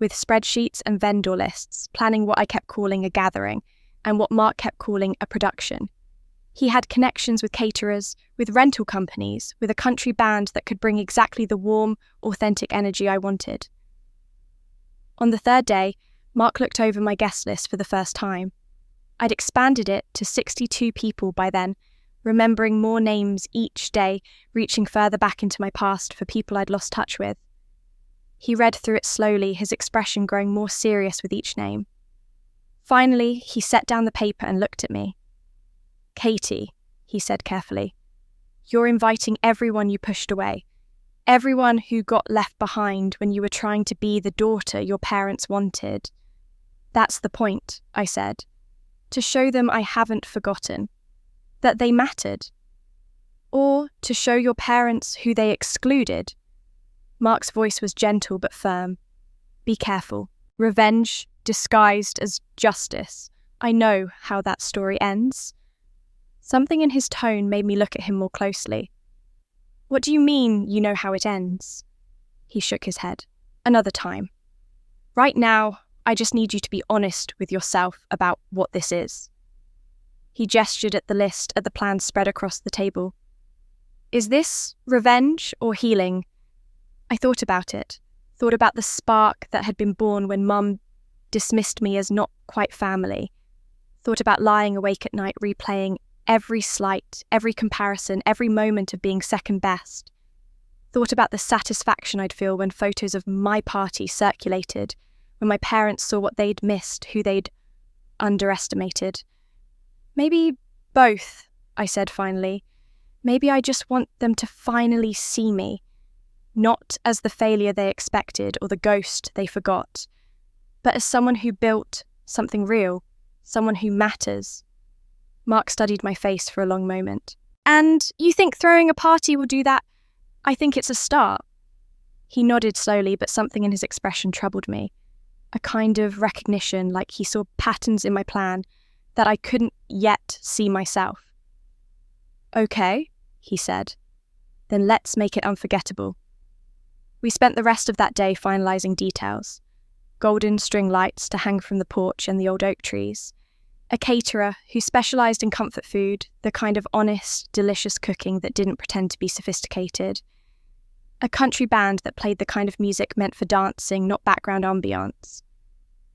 with spreadsheets and vendor lists, planning what I kept calling a gathering and what Mark kept calling a production. He had connections with caterers, with rental companies, with a country band that could bring exactly the warm, authentic energy I wanted. On the third day, Mark looked over my guest list for the first time. I'd expanded it to 62 people by then, remembering more names each day, reaching further back into my past for people I'd lost touch with. He read through it slowly, his expression growing more serious with each name. Finally, he set down the paper and looked at me. "Katie," he said carefully, "you're inviting everyone you pushed away, everyone who got left behind when you were trying to be the daughter your parents wanted." "That's the point," I said, "to show them I haven't forgotten, that they mattered. Or to show your parents who they excluded." Mark's voice was gentle but firm. "Be careful. Revenge disguised as justice. I know how that story ends." Something in his tone made me look at him more closely. "What do you mean you know how it ends?" He shook his head. "Another time. Right now, I just need you to be honest with yourself about what this is." He gestured at the list, at the plans spread across the table. "Is this revenge or healing?" I thought about it, thought about the spark that had been born when Mum dismissed me as not quite family, thought about lying awake at night replaying every slight, every comparison, every moment of being second best, thought about the satisfaction I'd feel when photos of my party circulated, when my parents saw what they'd missed, who they'd underestimated. "Maybe both," I said finally. "Maybe I just want them to finally see me, not as the failure they expected or the ghost they forgot, but as someone who built something real, someone who matters." Mark studied my face for a long moment. "And you think throwing a party will do that?" "I think it's a start." He nodded slowly, but something in his expression troubled me. A kind of recognition, like he saw patterns in my plan that I couldn't yet see myself. "Okay," he said. "Then let's make it unforgettable." We spent the rest of that day finalising details. Golden string lights to hang from the porch and the old oak trees. A caterer who specialised in comfort food, the kind of honest, delicious cooking that didn't pretend to be sophisticated. A country band that played the kind of music meant for dancing, not background ambiance.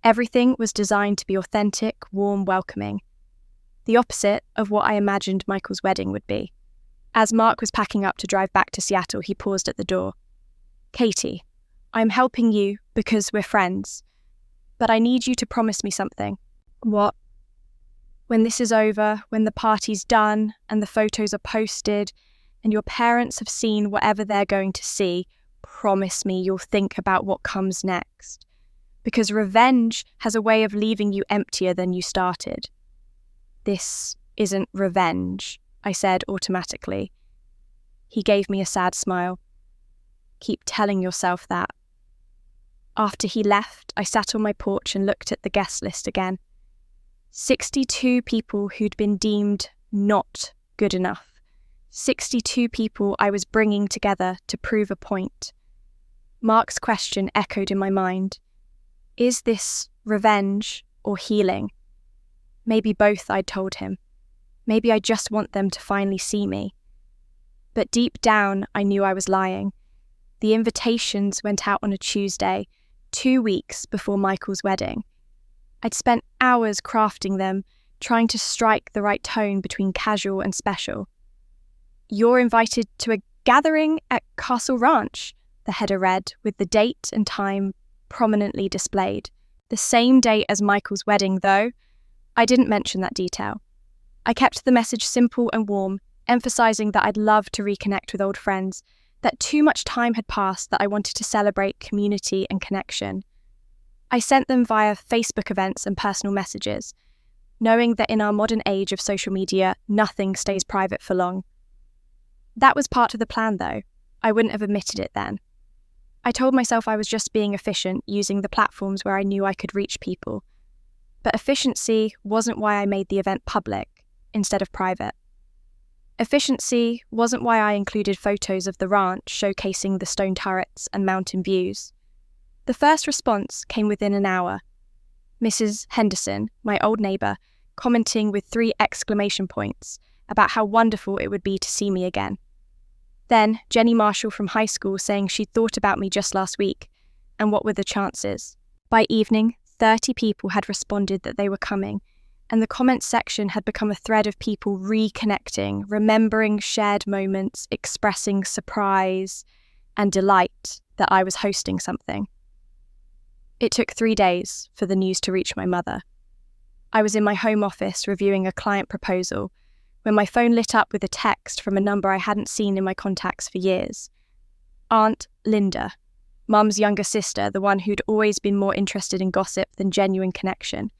Everything was designed to be authentic, warm, welcoming. The opposite of what I imagined Michael's wedding would be. As Mark was packing up to drive back to Seattle, he paused at the door. "Katie, I'm helping you because we're friends, but I need you to promise me something." "What?" "When this is over, when the party's done and the photos are posted and your parents have seen whatever they're going to see, promise me you'll think about what comes next. Because revenge has a way of leaving you emptier than you started." "This isn't revenge," I said automatically. He gave me a sad smile. Keep telling yourself that. After he left, I sat on my porch and looked at the guest list again. 62 people who'd been deemed not good enough. 62 people I was bringing together to prove a point. Mark's question echoed in my mind. Is this revenge or healing? Maybe both, I'd told him. Maybe I just want them to finally see me. But deep down, I knew I was lying. The invitations went out on a Tuesday, 2 weeks before Michael's wedding. I'd spent hours crafting them, trying to strike the right tone between casual and special. You're invited to a gathering at Castle Ranch, the header read, with the date and time prominently displayed. The same date as Michael's wedding, though. I didn't mention that detail. I kept the message simple and warm, emphasizing that I'd love to reconnect with old friends, that too much time had passed that I wanted to celebrate community and connection. I sent them via Facebook events and personal messages, knowing that in our modern age of social media, nothing stays private for long. That was part of the plan, though. I wouldn't have admitted it then. I told myself I was just being efficient, using the platforms where I knew I could reach people. But efficiency wasn't why I made the event public, instead of private. Efficiency wasn't why I included photos of the ranch showcasing the stone turrets and mountain views. The first response came within an hour. Mrs. Henderson, my old neighbour, commenting with 3 exclamation points about how wonderful it would be to see me again. Then Jenny Marshall from high school saying she'd thought about me just last week, and what were the chances? By evening, 30 people had responded that they were coming, and the comments section had become a thread of people reconnecting, remembering shared moments, expressing surprise and delight that I was hosting something. It took 3 days for the news to reach my mother. I was in my home office reviewing a client proposal when my phone lit up with a text from a number I hadn't seen in my contacts for years. Aunt Linda, Mum's younger sister, the one who'd always been more interested in gossip than genuine connection.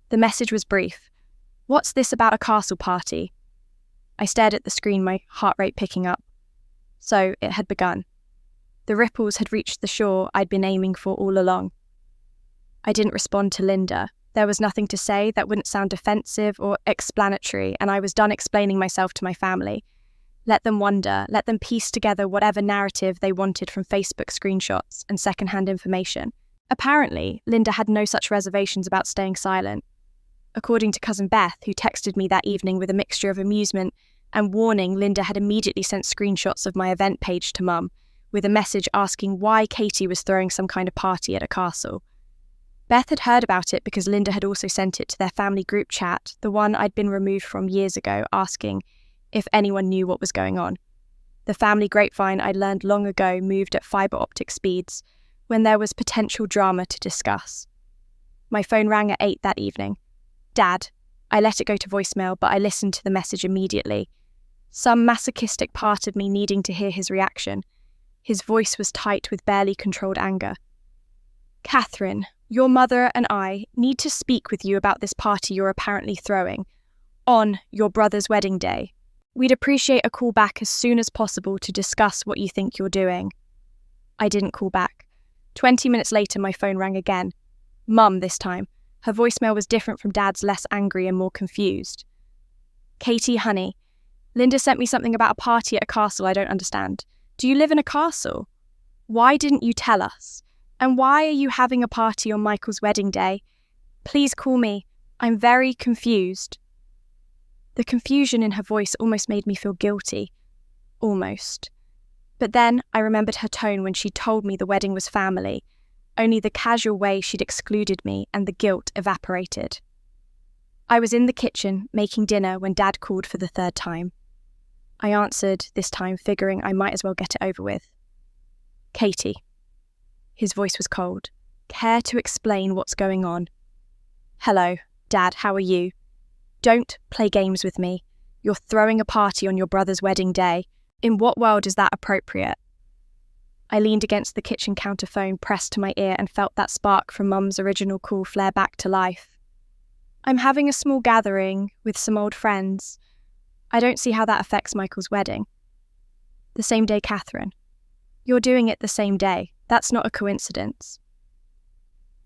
The message was brief. What's this about a castle party? I stared at the screen, my heart rate picking up. So it had begun. The ripples had reached the shore I'd been aiming for all along. I didn't respond to Linda. There was nothing to say that wouldn't sound defensive or explanatory, and I was done explaining myself to my family. Let them wonder, let them piece together whatever narrative they wanted from Facebook screenshots and secondhand information. Apparently, Linda had no such reservations about staying silent. According to cousin Beth, who texted me that evening with a mixture of amusement and warning, Linda had immediately sent screenshots of my event page to Mum, with a message asking why Katie was throwing some kind of party at a castle. Beth had heard about it because Linda had also sent it to their family group chat, the one I'd been removed from years ago, asking if anyone knew what was going on. The family grapevine I'd learned long ago moved at fibre optic speeds when there was potential drama to discuss. My phone rang at 8 that evening. Dad. I let it go to voicemail, but I listened to the message immediately. Some masochistic part of me needing to hear his reaction. His voice was tight with barely controlled anger. Catherine, your mother and I need to speak with you about this party you're apparently throwing on your brother's wedding day. We'd appreciate a call back as soon as possible to discuss what you think you're doing. I didn't call back. 20 minutes later, my phone rang again. Mum this time. Her voicemail was different from Dad's, less angry and more confused. Katie, honey, Linda sent me something about a party at a castle I don't understand. Do you live in a castle? Why didn't you tell us? And why are you having a party on Michael's wedding day? Please call me. I'm very confused. The confusion in her voice almost made me feel guilty. Almost. But then I remembered her tone when she told me the wedding was family, only the casual way she'd excluded me, and the guilt evaporated. I was in the kitchen making dinner when Dad called for the 3rd time. I answered, this time figuring I might as well get it over with. Katie. His voice was cold. Care to explain what's going on? Hello, Dad, how are you? Don't play games with me. You're throwing a party on your brother's wedding day. In what world is that appropriate? I leaned against the kitchen counter phone pressed to my ear and felt that spark from Mum's original call flare back to life. I'm having a small gathering with some old friends. I don't see how that affects Michael's wedding. The same day, Catherine. You're doing it the same day. That's not a coincidence.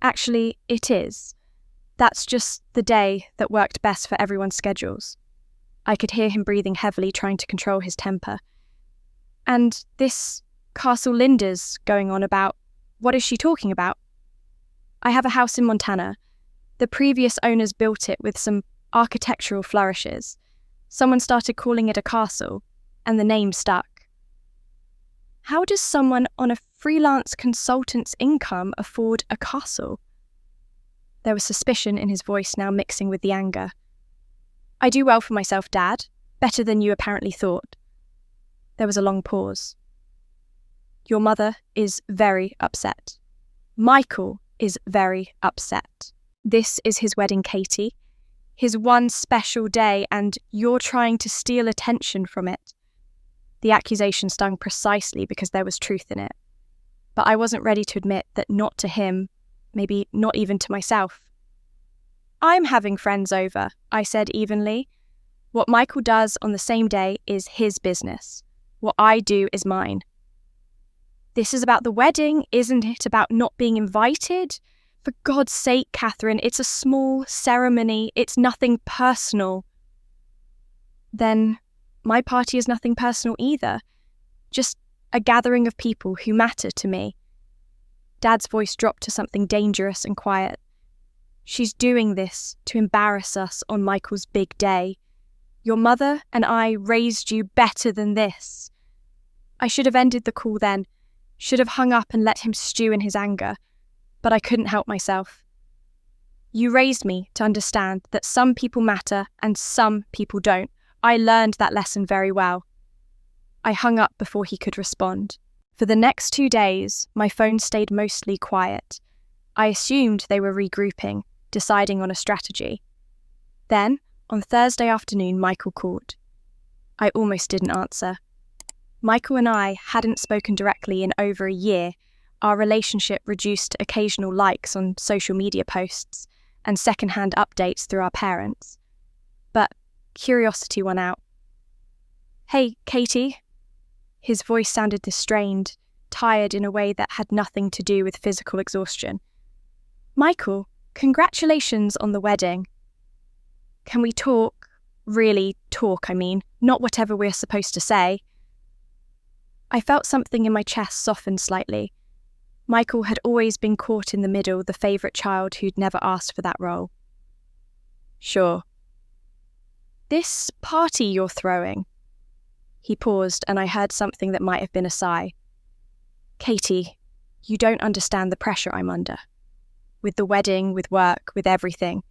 Actually, it is. That's just the day that worked best for everyone's schedules. I could hear him breathing heavily, trying to control his temper. And this Castle Linda's going on about, what is she talking about? I have a house in Montana. The previous owners built it with some architectural flourishes. Someone started calling it a castle, and the name stuck. How does someone on a freelance consultant's income afford a castle? There was suspicion in his voice, now mixing with the anger. I do well for myself, Dad. Better than you apparently thought. There was a long pause. Your mother is very upset. Michael is very upset. This is his wedding, Katie. His one special day, and you're trying to steal attention from it. The accusation stung precisely because there was truth in it. But I wasn't ready to admit that not to him, maybe not even to myself. I'm having friends over, I said evenly. What Michael does on the same day is his business. What I do is mine. This is about the wedding, isn't it? About not being invited? For God's sake, Catherine, it's a small ceremony. It's nothing personal. Then my party is nothing personal either. Just a gathering of people who matter to me. Dad's voice dropped to something dangerous and quiet. She's doing this to embarrass us on Michael's big day. Your mother and I raised you better than this. I should have ended the call then, should have hung up and let him stew in his anger, but I couldn't help myself. You raised me to understand that some people matter and some people don't. I learned that lesson very well. I hung up before he could respond. For the next 2 days, my phone stayed mostly quiet. I assumed they were regrouping, deciding on a strategy. Then, on Thursday afternoon, Michael called. I almost didn't answer. Michael and I hadn't spoken directly in over a year. Our relationship reduced to occasional likes on social media posts and second-hand updates through our parents. But curiosity won out. Hey, Katie. His voice sounded strained, tired in a way that had nothing to do with physical exhaustion. Michael, congratulations on the wedding. Can we talk? Really talk, I mean, not whatever we're supposed to say. I felt something in my chest soften slightly. Michael had always been caught in the middle, the favourite child who'd never asked for that role. Sure. This party you're throwing. He paused, and I heard something that might have been a sigh. Katie, you don't understand the pressure I'm under. With the wedding, with work, with everything.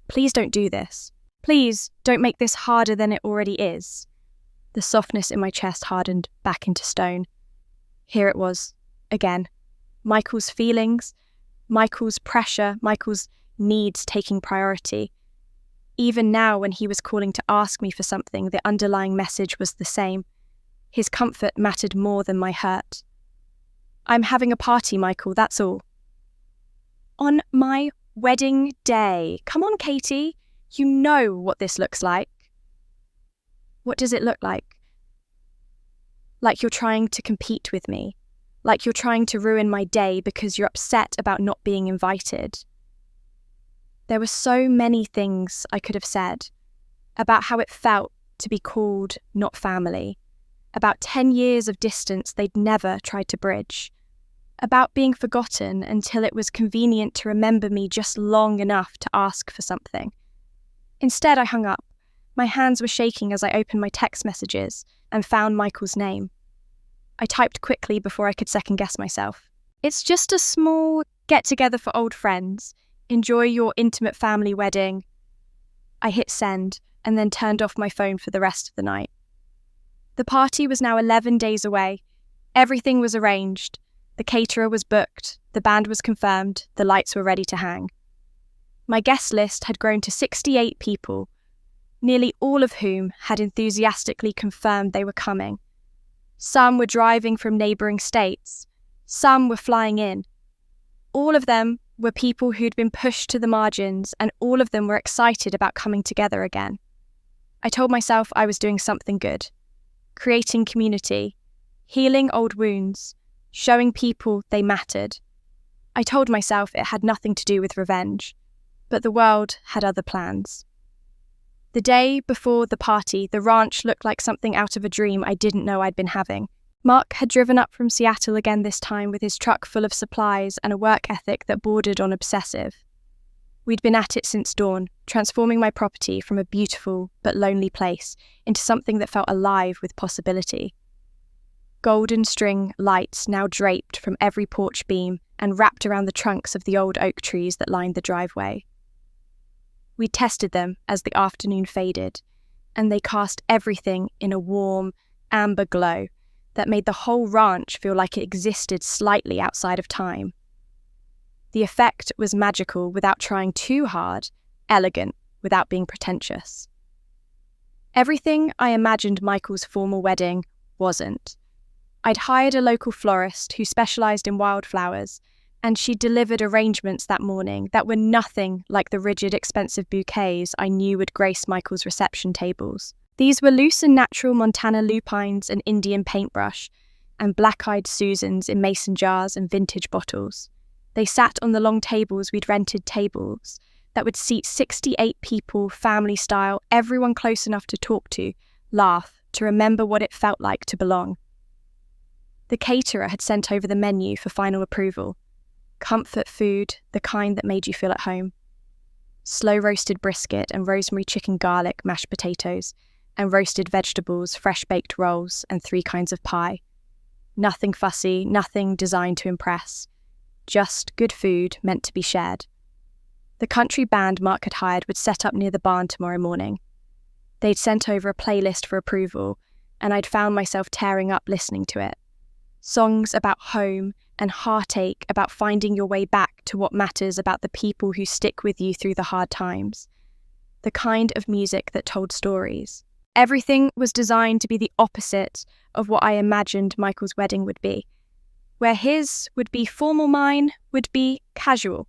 Please don't do this. Please don't make this harder than it already is. The softness in my chest hardened back into stone. Here it was, again. Michael's feelings, Michael's pressure, Michael's needs taking priority. Even now, when he was calling to ask me for something, the underlying message was the same. His comfort mattered more than my hurt. I'm having a party, Michael, that's all. On my wedding day. Come on, Katie. You know what this looks like. What does it look like? Like you're trying to compete with me. Like you're trying to ruin my day because you're upset about not being invited. There were so many things I could have said about how it felt to be called not family, about 10 years of distance they'd never tried to bridge, about being forgotten until it was convenient to remember me just long enough to ask for something. Instead, I hung up. My hands were shaking as I opened my text messages and found Michael's name. I typed quickly before I could second-guess myself. It's just a small get-together for old friends. Enjoy your intimate family wedding. I hit send and then turned off my phone for the rest of the night. The party was now 11 days away. Everything was arranged. The caterer was booked, the band was confirmed, the lights were ready to hang. My guest list had grown to 68 people, nearly all of whom had enthusiastically confirmed they were coming. Some were driving from neighbouring states. Some were flying in. All of them were people who'd been pushed to the margins, and all of them were excited about coming together again. I told myself I was doing something good, creating community, healing old wounds, showing people they mattered. I told myself it had nothing to do with revenge, but the world had other plans. The day before the party, the ranch looked like something out of a dream I didn't know I'd been having. Mark had driven up from Seattle again this time with his truck full of supplies and a work ethic that bordered on obsessive. We'd been at it since dawn, transforming my property from a beautiful but lonely place into something that felt alive with possibility. Golden string lights now draped from every porch beam and wrapped around the trunks of the old oak trees that lined the driveway. We tested them as the afternoon faded, and they cast everything in a warm, amber glow that made the whole ranch feel like it existed slightly outside of time. The effect was magical without trying too hard, elegant without being pretentious. Everything I imagined Michael's formal wedding wasn't. I'd hired a local florist who specialised in wildflowers, and she delivered arrangements that morning that were nothing like the rigid, expensive bouquets I knew would grace Michael's reception tables. These were loose and natural Montana lupines and Indian paintbrush, and black-eyed Susans in mason jars and vintage bottles. They sat on the long tables we'd rented, tables that would seat 68 people, family style, everyone close enough to talk to, laugh, to remember what it felt like to belong. The caterer had sent over the menu for final approval. Comfort food, the kind that made you feel at home. Slow-roasted brisket and rosemary chicken garlic mashed potatoes, and roasted vegetables, fresh-baked rolls, and 3 kinds of pie. Nothing fussy, nothing designed to impress. Just good food meant to be shared. The country band Mark had hired would set up near the barn tomorrow morning. They'd sent over a playlist for approval, and I'd found myself tearing up listening to it. Songs about home and heartache, about finding your way back to what matters, about the people who stick with you through the hard times. The kind of music that told stories. Everything was designed to be the opposite of what I imagined Michael's wedding would be. Where his would be formal, mine would be casual.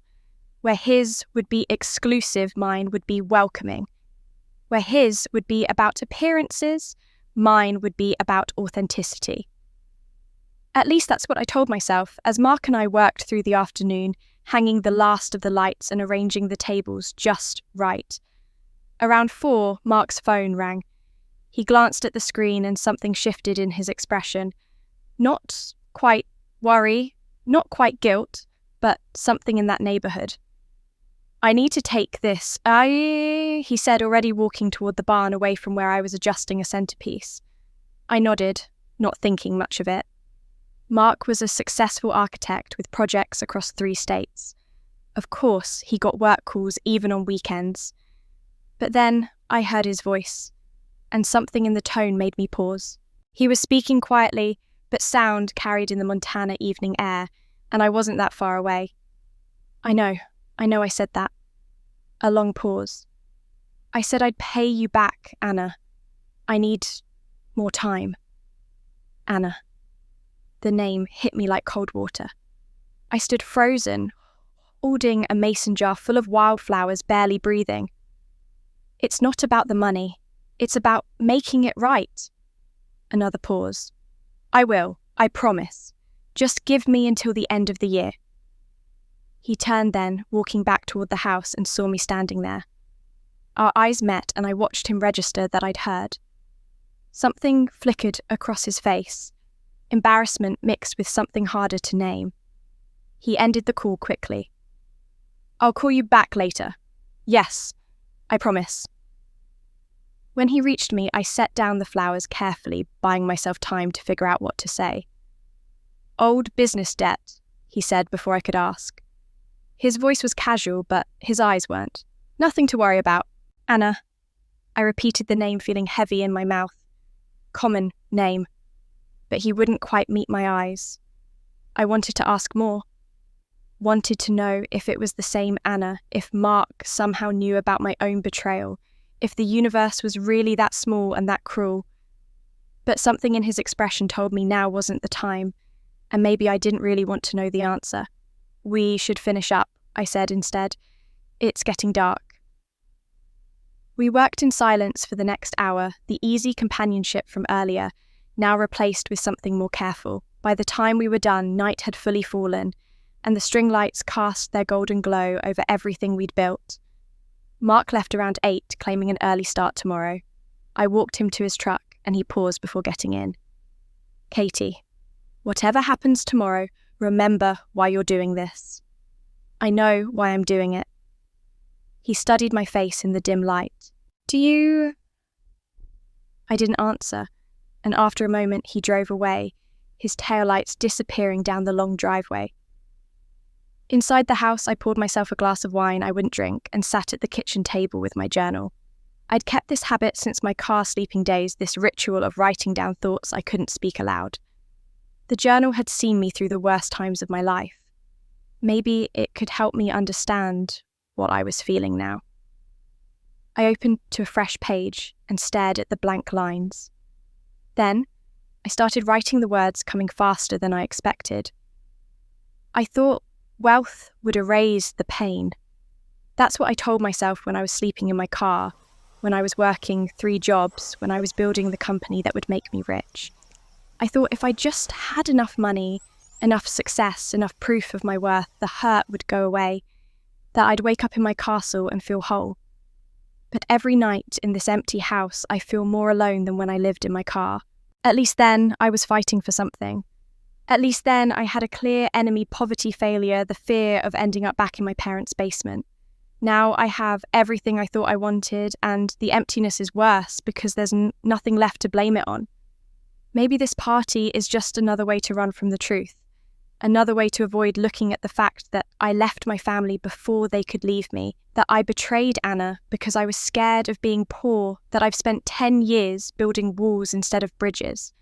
Where his would be exclusive, mine would be welcoming. Where his would be about appearances, mine would be about authenticity. At least that's what I told myself as Mark and I worked through the afternoon, hanging the last of the lights and arranging the tables just right. Around 4, Mark's phone rang. He glanced at the screen and something shifted in his expression. Not quite worry, not quite guilt, but something in that neighbourhood. "I need to take this. He said, already walking toward the barn away from where I was adjusting a centrepiece. I nodded, not thinking much of it. Mark was a successful architect with projects across 3 states. Of course, he got work calls even on weekends. But then I heard his voice, and something in the tone made me pause. He was speaking quietly, but sound carried in the Montana evening air, and I wasn't that far away. I know I said that. A long pause. I said I'd pay you back, Anna. I need more time. Anna. The name hit me like cold water. I stood frozen, holding a mason jar full of wildflowers, barely breathing. It's not about the money. It's about making it right. Another pause. I will, I promise. Just give me until the end of the year. He turned then, walking back toward the house, and saw me standing there. Our eyes met, and I watched him register that I'd heard. Something flickered across his face, embarrassment mixed with something harder to name. He ended the call quickly. I'll call you back later. Yes, I promise. When he reached me, I set down the flowers carefully, buying myself time to figure out what to say. Old business debt, he said before I could ask. His voice was casual, but his eyes weren't. Nothing to worry about. Anna. I repeated the name, feeling heavy in my mouth. Common name. But he wouldn't quite meet my eyes. I wanted to ask more. Wanted to know if it was the same Anna, if Mark somehow knew about my own betrayal, if the universe was really that small and that cruel. But something in his expression told me now wasn't the time, and maybe I didn't really want to know the answer. We should finish up, I said instead. It's getting dark. We worked in silence for the next hour, the easy companionship from earlier, now replaced with something more careful. By the time we were done, night had fully fallen, and the string lights cast their golden glow over everything we'd built. Mark left around 8, claiming an early start tomorrow. I walked him to his truck, and he paused before getting in. Katie, whatever happens tomorrow, remember why you're doing this. I know why I'm doing it. He studied my face in the dim light. Do you... I didn't answer, and after a moment he drove away, his taillights disappearing down the long driveway. Inside the house, I poured myself a glass of wine I wouldn't drink and sat at the kitchen table with my journal. I'd kept this habit since my car sleeping days, this ritual of writing down thoughts I couldn't speak aloud. The journal had seen me through the worst times of my life. Maybe it could help me understand what I was feeling now. I opened to a fresh page and stared at the blank lines. Then, I started writing the words coming faster than I expected. I thought wealth would erase the pain. That's what I told myself when I was sleeping in my car, when I was working 3 jobs, when I was building the company that would make me rich. I thought if I just had enough money, enough success, enough proof of my worth, the hurt would go away, that I'd wake up in my castle and feel whole. But every night in this empty house, I feel more alone than when I lived in my car. At least then, I was fighting for something. At least then, I had a clear enemy: poverty, failure, the fear of ending up back in my parents' basement. Now I have everything I thought I wanted, and the emptiness is worse because there's nothing left to blame it on. Maybe this party is just another way to run from the truth. Another way to avoid looking at the fact that I left my family before they could leave me, that I betrayed Anna because I was scared of being poor, that I've spent 10 years building walls instead of bridges.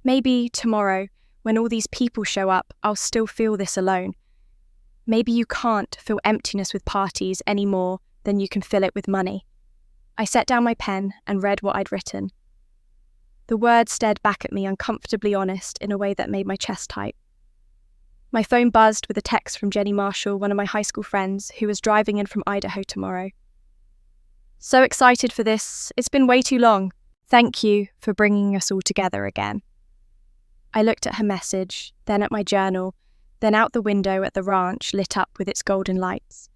Maybe tomorrow, when all these people show up, I'll still feel this alone. Maybe you can't feel emptiness with parties any more than you can fill it with money. I set down my pen and read what I'd written. The words stared back at me, uncomfortably honest, in a way that made my chest tight. My phone buzzed with a text from Jenny Marshall, one of my high school friends, who was driving in from Idaho tomorrow. So excited for this. It's been way too long. Thank you for bringing us all together again. I looked at her message, then at my journal, then out the window at the ranch lit up with its golden lights.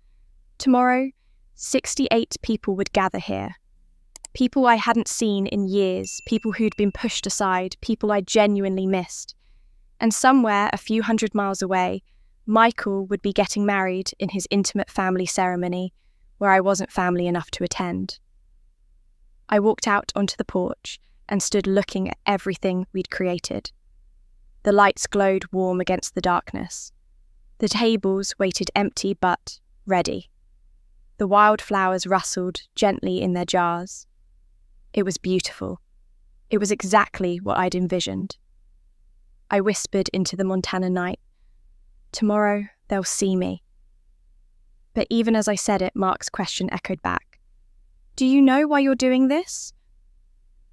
Tomorrow, 68 people would gather here. People I hadn't seen in years, people who'd been pushed aside, people I genuinely missed. And somewhere a few hundred miles away, Michael would be getting married in his intimate family ceremony, where I wasn't family enough to attend. I walked out onto the porch and stood looking at everything we'd created. The lights glowed warm against the darkness. The tables waited empty but ready. The wildflowers rustled gently in their jars. It was beautiful. It was exactly what I'd envisioned. I whispered into the Montana night, "Tomorrow they'll see me." But even as I said it, Mark's question echoed back. "Do you know why you're doing this?"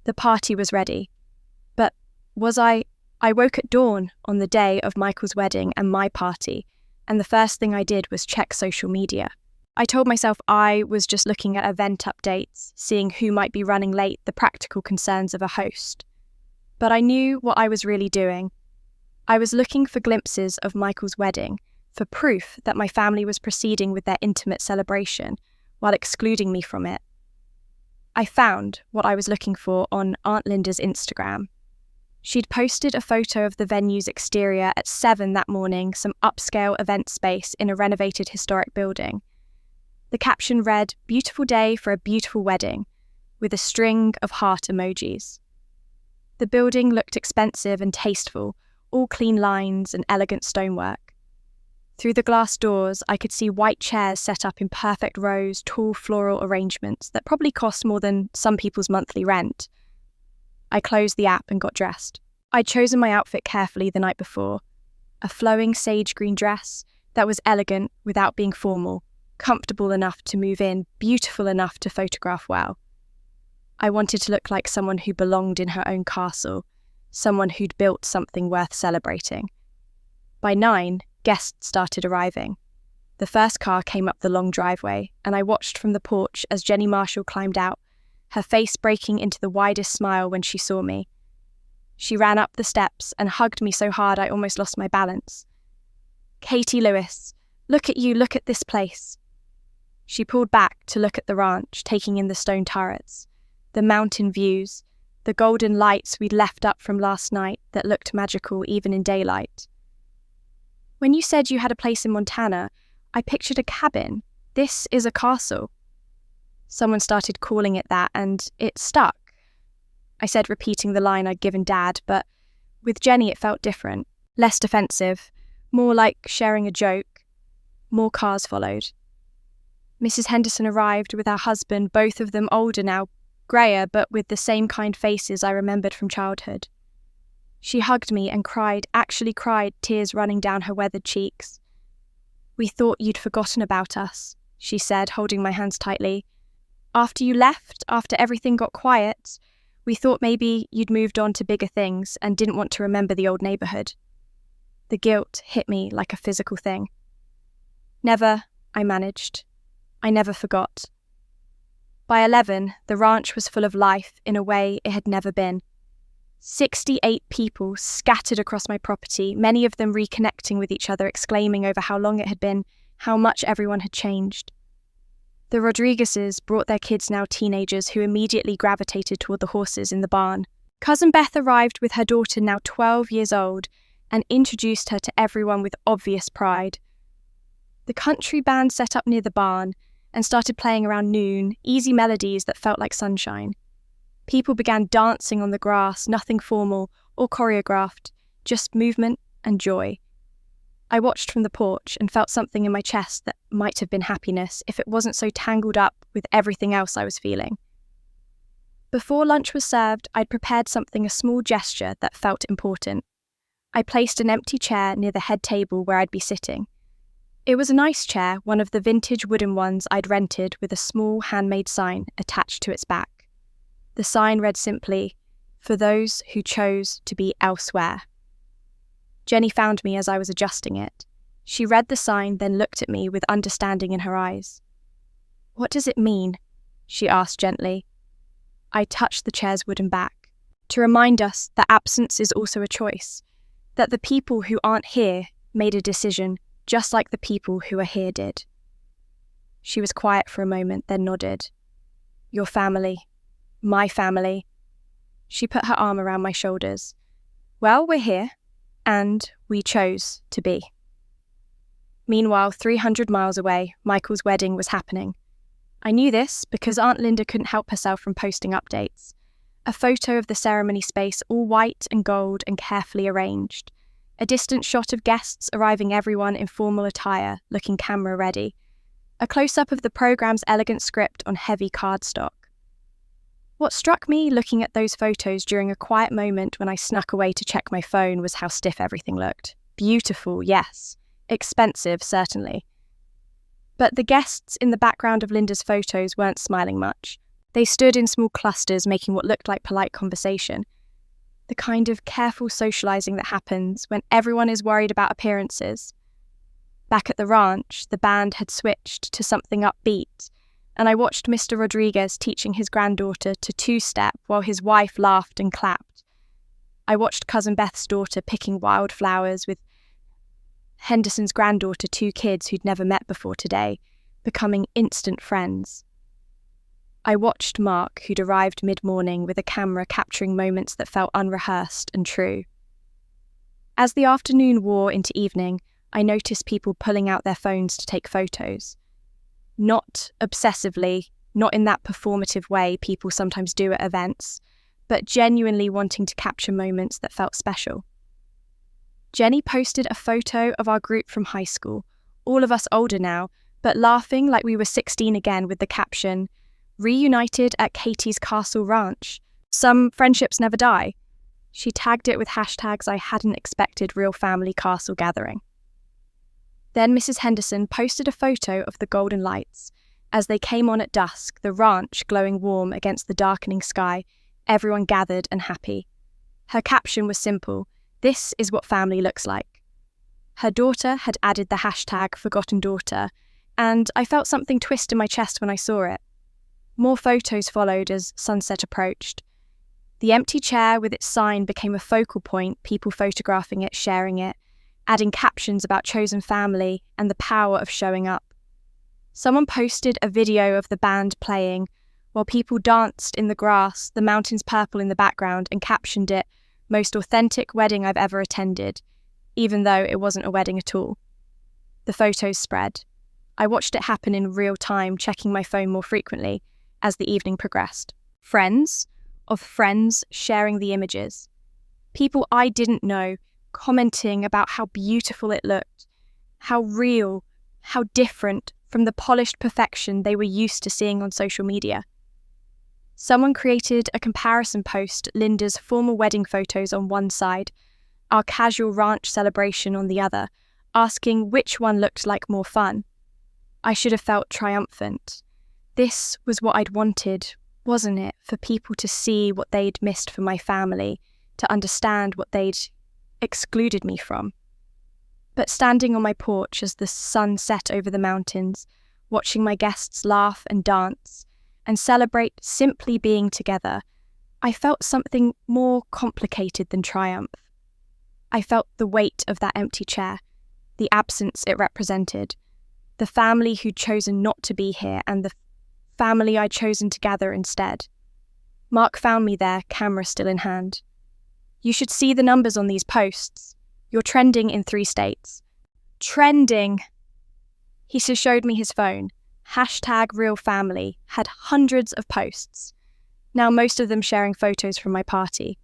The party was ready. But was I woke at dawn on the day of Michael's wedding and my party, and the first thing I did was check social media. I told myself I was just looking at event updates, seeing who might be running late, the practical concerns of a host. But I knew what I was really doing. I was looking for glimpses of Michael's wedding, for proof that my family was proceeding with their intimate celebration, while excluding me from it. I found what I was looking for on Aunt Linda's Instagram. She'd posted a photo of the venue's exterior at 7 that morning, some upscale event space in a renovated historic building. The caption read, "Beautiful day for a beautiful wedding," with a string of heart emojis. The building looked expensive and tasteful, all clean lines and elegant stonework. Through the glass doors, I could see white chairs set up in perfect rows, tall floral arrangements that probably cost more than some people's monthly rent. I closed the app and got dressed. I'd chosen my outfit carefully the night before. A flowing sage green dress that was elegant without being formal, comfortable enough to move in, beautiful enough to photograph well. I wanted to look like someone who belonged in her own castle, someone who'd built something worth celebrating. By 9, guests started arriving. The first car came up the long driveway, and I watched from the porch as Jenny Marshall climbed out, her face breaking into the widest smile when she saw me. She ran up the steps and hugged me so hard I almost lost my balance. "Katie Lewis, look at you, look at this place." She pulled back to look at the ranch, taking in the stone turrets, the mountain views, the golden lights we'd left up from last night that looked magical even in daylight. "When you said you had a place in Montana, I pictured a cabin. This is a castle." Someone started calling it that, and it stuck. I said, repeating the line I'd given Dad, but with Jenny it felt different, less defensive, more like sharing a joke. More cars followed. Mrs. Henderson arrived with her husband, both of them older now, greyer, but with the same kind faces I remembered from childhood. She hugged me and cried, actually cried, tears running down her weathered cheeks. "We thought you'd forgotten about us," she said, holding my hands tightly. "After you left, after everything got quiet, we thought maybe you'd moved on to bigger things and didn't want to remember the old neighbourhood." The guilt hit me like a physical thing. "Never," I managed. "I never forgot." By 11, the ranch was full of life in a way it had never been. 68 people scattered across my property, many of them reconnecting with each other, exclaiming over how long it had been, how much everyone had changed. The Rodriguezes brought their kids, now teenagers, who immediately gravitated toward the horses in the barn. Cousin Beth arrived with her daughter, now 12 years old, and introduced her to everyone with obvious pride. The country band set up near the barn and started playing around noon, easy melodies that felt like sunshine. People began dancing on the grass, nothing formal or choreographed, just movement and joy. I watched from the porch and felt something in my chest that might have been happiness if it wasn't so tangled up with everything else I was feeling. Before lunch was served, I'd prepared something, a small gesture that felt important. I placed an empty chair near the head table where I'd be sitting. It was a nice chair, one of the vintage wooden ones I'd rented, with a small handmade sign attached to its back. The sign read simply, "For those who chose to be elsewhere." Jenny found me as I was adjusting it. She read the sign, then looked at me with understanding in her eyes. "What does it mean?" she asked gently. I touched the chair's wooden back, to remind us that absence is also a choice, that the people who aren't here made a decision, just like the people who are here did. She was quiet for a moment, then nodded. "Your family. My family." She put her arm around my shoulders. "Well, we're here, and we chose to be." Meanwhile, 300 miles away, Michael's wedding was happening. I knew this because Aunt Linda couldn't help herself from posting updates. A photo of the ceremony space, all white and gold and carefully arranged. A distant shot of guests arriving, everyone in formal attire, looking camera ready. A close-up of the programme's elegant script on heavy cardstock. What struck me looking at those photos during a quiet moment when I snuck away to check my phone was how stiff everything looked. Beautiful, yes. Expensive, certainly. But the guests in the background of Linda's photos weren't smiling much. They stood in small clusters, making what looked like polite conversation. The kind of careful socializing that happens when everyone is worried about appearances. Back at the ranch, the band had switched to something upbeat, and I watched Mr. Rodriguez teaching his granddaughter to two-step while his wife laughed and clapped. I watched Cousin Beth's daughter picking wildflowers with Henderson's granddaughter, 2 kids who'd never met before today, becoming instant friends. I watched Mark, who'd arrived mid-morning with a camera capturing moments that felt unrehearsed and true. As the afternoon wore into evening, I noticed people pulling out their phones to take photos. Not obsessively, not in that performative way people sometimes do at events, but genuinely wanting to capture moments that felt special. Jenny posted a photo of our group from high school, all of us older now, but laughing like we were 16 again, with the caption, "Reunited at Katie's Castle Ranch. Some friendships never die." She tagged it with hashtags I hadn't expected. Real family castle gathering. Then Mrs. Henderson posted a photo of the golden lights. As they came on at dusk, the ranch glowing warm against the darkening sky, everyone gathered and happy. Her caption was simple, "This is what family looks like." Her daughter had added the hashtag Forgotten Daughter, and I felt something twist in my chest when I saw it. More photos followed as sunset approached. The empty chair with its sign became a focal point, people photographing it, sharing it, adding captions about chosen family and the power of showing up. Someone posted a video of the band playing while people danced in the grass, the mountains purple in the background, and captioned it, "Most authentic wedding I've ever attended," even though it wasn't a wedding at all. The photos spread. I watched it happen in real time, checking my phone more frequently as the evening progressed. Friends of friends sharing the images. People I didn't know commenting about how beautiful it looked, how real, how different from the polished perfection they were used to seeing on social media. Someone created a comparison post, Linda's formal wedding photos on one side, our casual ranch celebration on the other, asking which one looked like more fun. I should have felt triumphant. This was what I'd wanted, wasn't it, for people to see what they'd missed from my family, to understand what they'd excluded me from. But standing on my porch as the sun set over the mountains, watching my guests laugh and dance, and celebrate simply being together, I felt something more complicated than triumph. I felt the weight of that empty chair, the absence it represented, the family who'd chosen not to be here and the family I'd chosen to gather instead. Mark found me there, camera still in hand. "You should see the numbers on these posts. You're trending in 3 states. Trending! He showed me his phone. #RealFamily had hundreds of posts. Now most of them sharing photos from my party.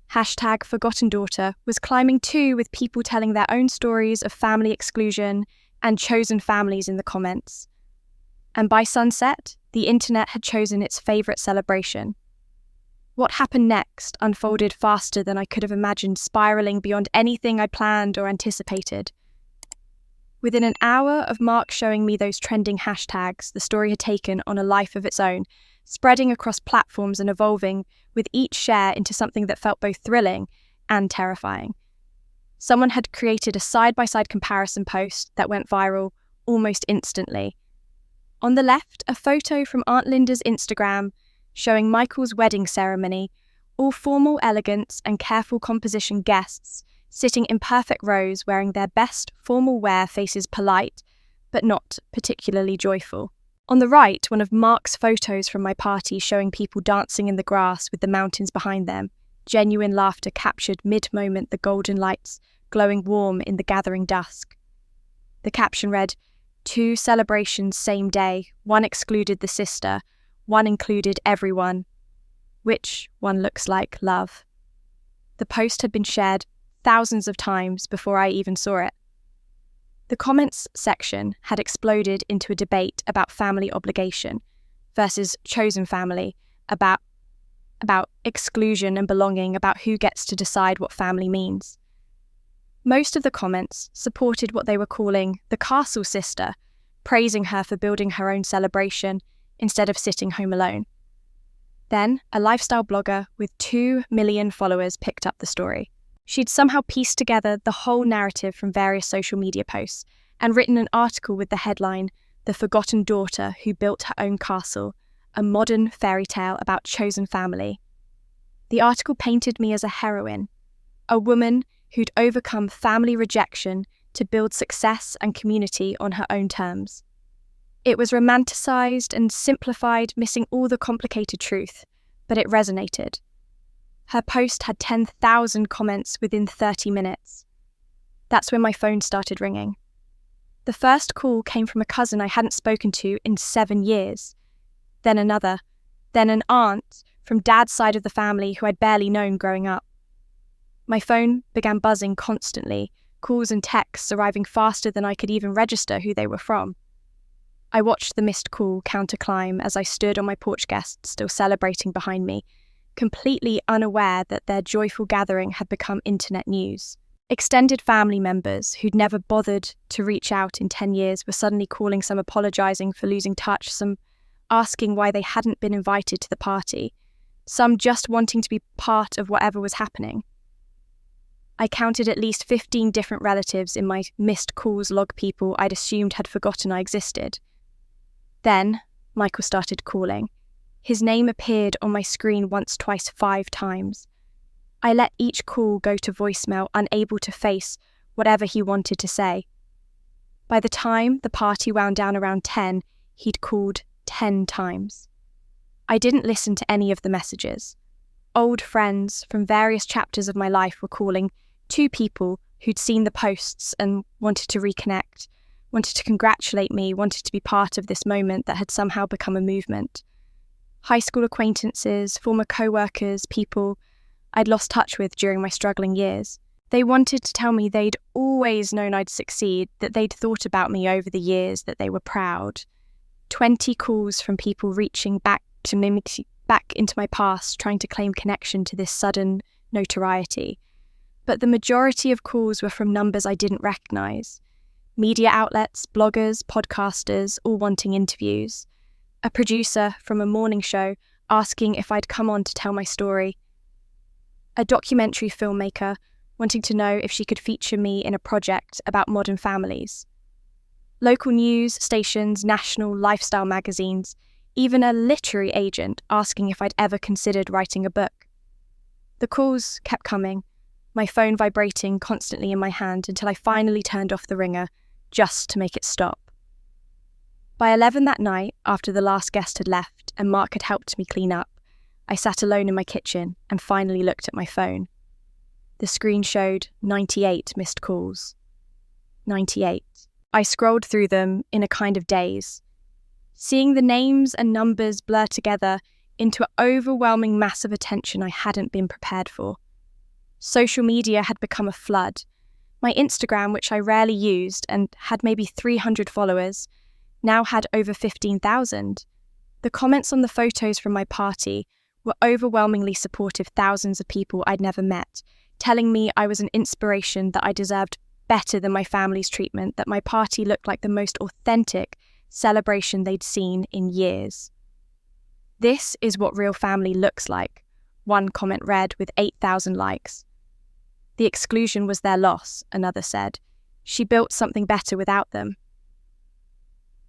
#ForgottenDaughter was climbing too, with people telling their own stories of family exclusion and chosen families in the comments. And by sunset, the internet had chosen its favourite celebration. What happened next unfolded faster than I could have imagined, spiralling beyond anything I planned or anticipated. Within an hour of Mark showing me those trending hashtags, the story had taken on a life of its own, spreading across platforms and evolving with each share into something that felt both thrilling and terrifying. Someone had created a side-by-side comparison post that went viral almost instantly. On the left, a photo from Aunt Linda's Instagram showing Michael's wedding ceremony, all formal elegance and careful composition guests sitting in perfect rows wearing their best formal wear, faces polite, but not particularly joyful. On the right, one of Mark's photos from my party showing people dancing in the grass with the mountains behind them, genuine laughter captured mid-moment, the golden lights glowing warm in the gathering dusk. The caption read, "2 celebrations same day, one excluded the sister, one included everyone. Which one looks like love?" The post had been shared thousands of times before I even saw it. The comments section had exploded into a debate about family obligation versus chosen family, about exclusion and belonging, about who gets to decide what family means. Most of the comments supported what they were calling the castle sister, praising her for building her own celebration instead of sitting home alone. Then, a lifestyle blogger with 2 million followers picked up the story. She'd somehow pieced together the whole narrative from various social media posts and written an article with the headline, "The Forgotten Daughter Who Built Her Own Castle, a modern fairy tale about chosen family." The article painted me as a heroine, a woman who'd overcome family rejection to build success and community on her own terms. It was romanticised and simplified, missing all the complicated truth, but it resonated. Her post had 10,000 comments within 30 minutes. That's when my phone started ringing. The first call came from a cousin I hadn't spoken to in 7 years. Then another, then an aunt from Dad's side of the family who I'd barely known growing up. My phone began buzzing constantly, calls and texts arriving faster than I could even register who they were from. I watched the missed call counter climb as I stood on my porch, guests still celebrating behind me, completely unaware that their joyful gathering had become internet news. Extended family members who'd never bothered to reach out in 10 years were suddenly calling, some apologising for losing touch, some asking why they hadn't been invited to the party, some just wanting to be part of whatever was happening. I counted at least 15 different relatives in my missed calls log, people I'd assumed had forgotten I existed. Then Michael started calling. His name appeared on my screen once, twice, 5 times. I let each call go to voicemail, unable to face whatever he wanted to say. By the time the party wound down around 10, he'd called 10 times. I didn't listen to any of the messages. Old friends from various chapters of my life were calling, 2 people who'd seen the posts and wanted to reconnect, wanted to congratulate me, wanted to be part of this moment that had somehow become a movement. High school acquaintances, former co-workers, people I'd lost touch with during my struggling years. They wanted to tell me they'd always known I'd succeed, that they'd thought about me over the years, that they were proud. 20 calls from people reaching back into my past, trying to claim connection to this sudden notoriety. But the majority of calls were from numbers I didn't recognise. Media outlets, bloggers, podcasters, all wanting interviews. A producer from a morning show asking if I'd come on to tell my story. A documentary filmmaker wanting to know if she could feature me in a project about modern families. Local news stations, national lifestyle magazines, even a literary agent asking if I'd ever considered writing a book. The calls kept coming, my phone vibrating constantly in my hand until I finally turned off the ringer, just to make it stop. By 11 that night, after the last guest had left and Mark had helped me clean up, I sat alone in my kitchen and finally looked at my phone. The screen showed 98 missed calls. 98. I scrolled through them in a kind of daze, seeing the names and numbers blur together into an overwhelming mass of attention I hadn't been prepared for. Social media had become a flood. My Instagram, which I rarely used and had maybe 300 followers, now had over 15,000. The comments on the photos from my party were overwhelmingly supportive, thousands of people I'd never met, telling me I was an inspiration, that I deserved better than my family's treatment, that my party looked like the most authentic celebration they'd seen in years. "This is what real family looks like," one comment read with 8,000 likes. "The exclusion was their loss," another said. "She built something better without them."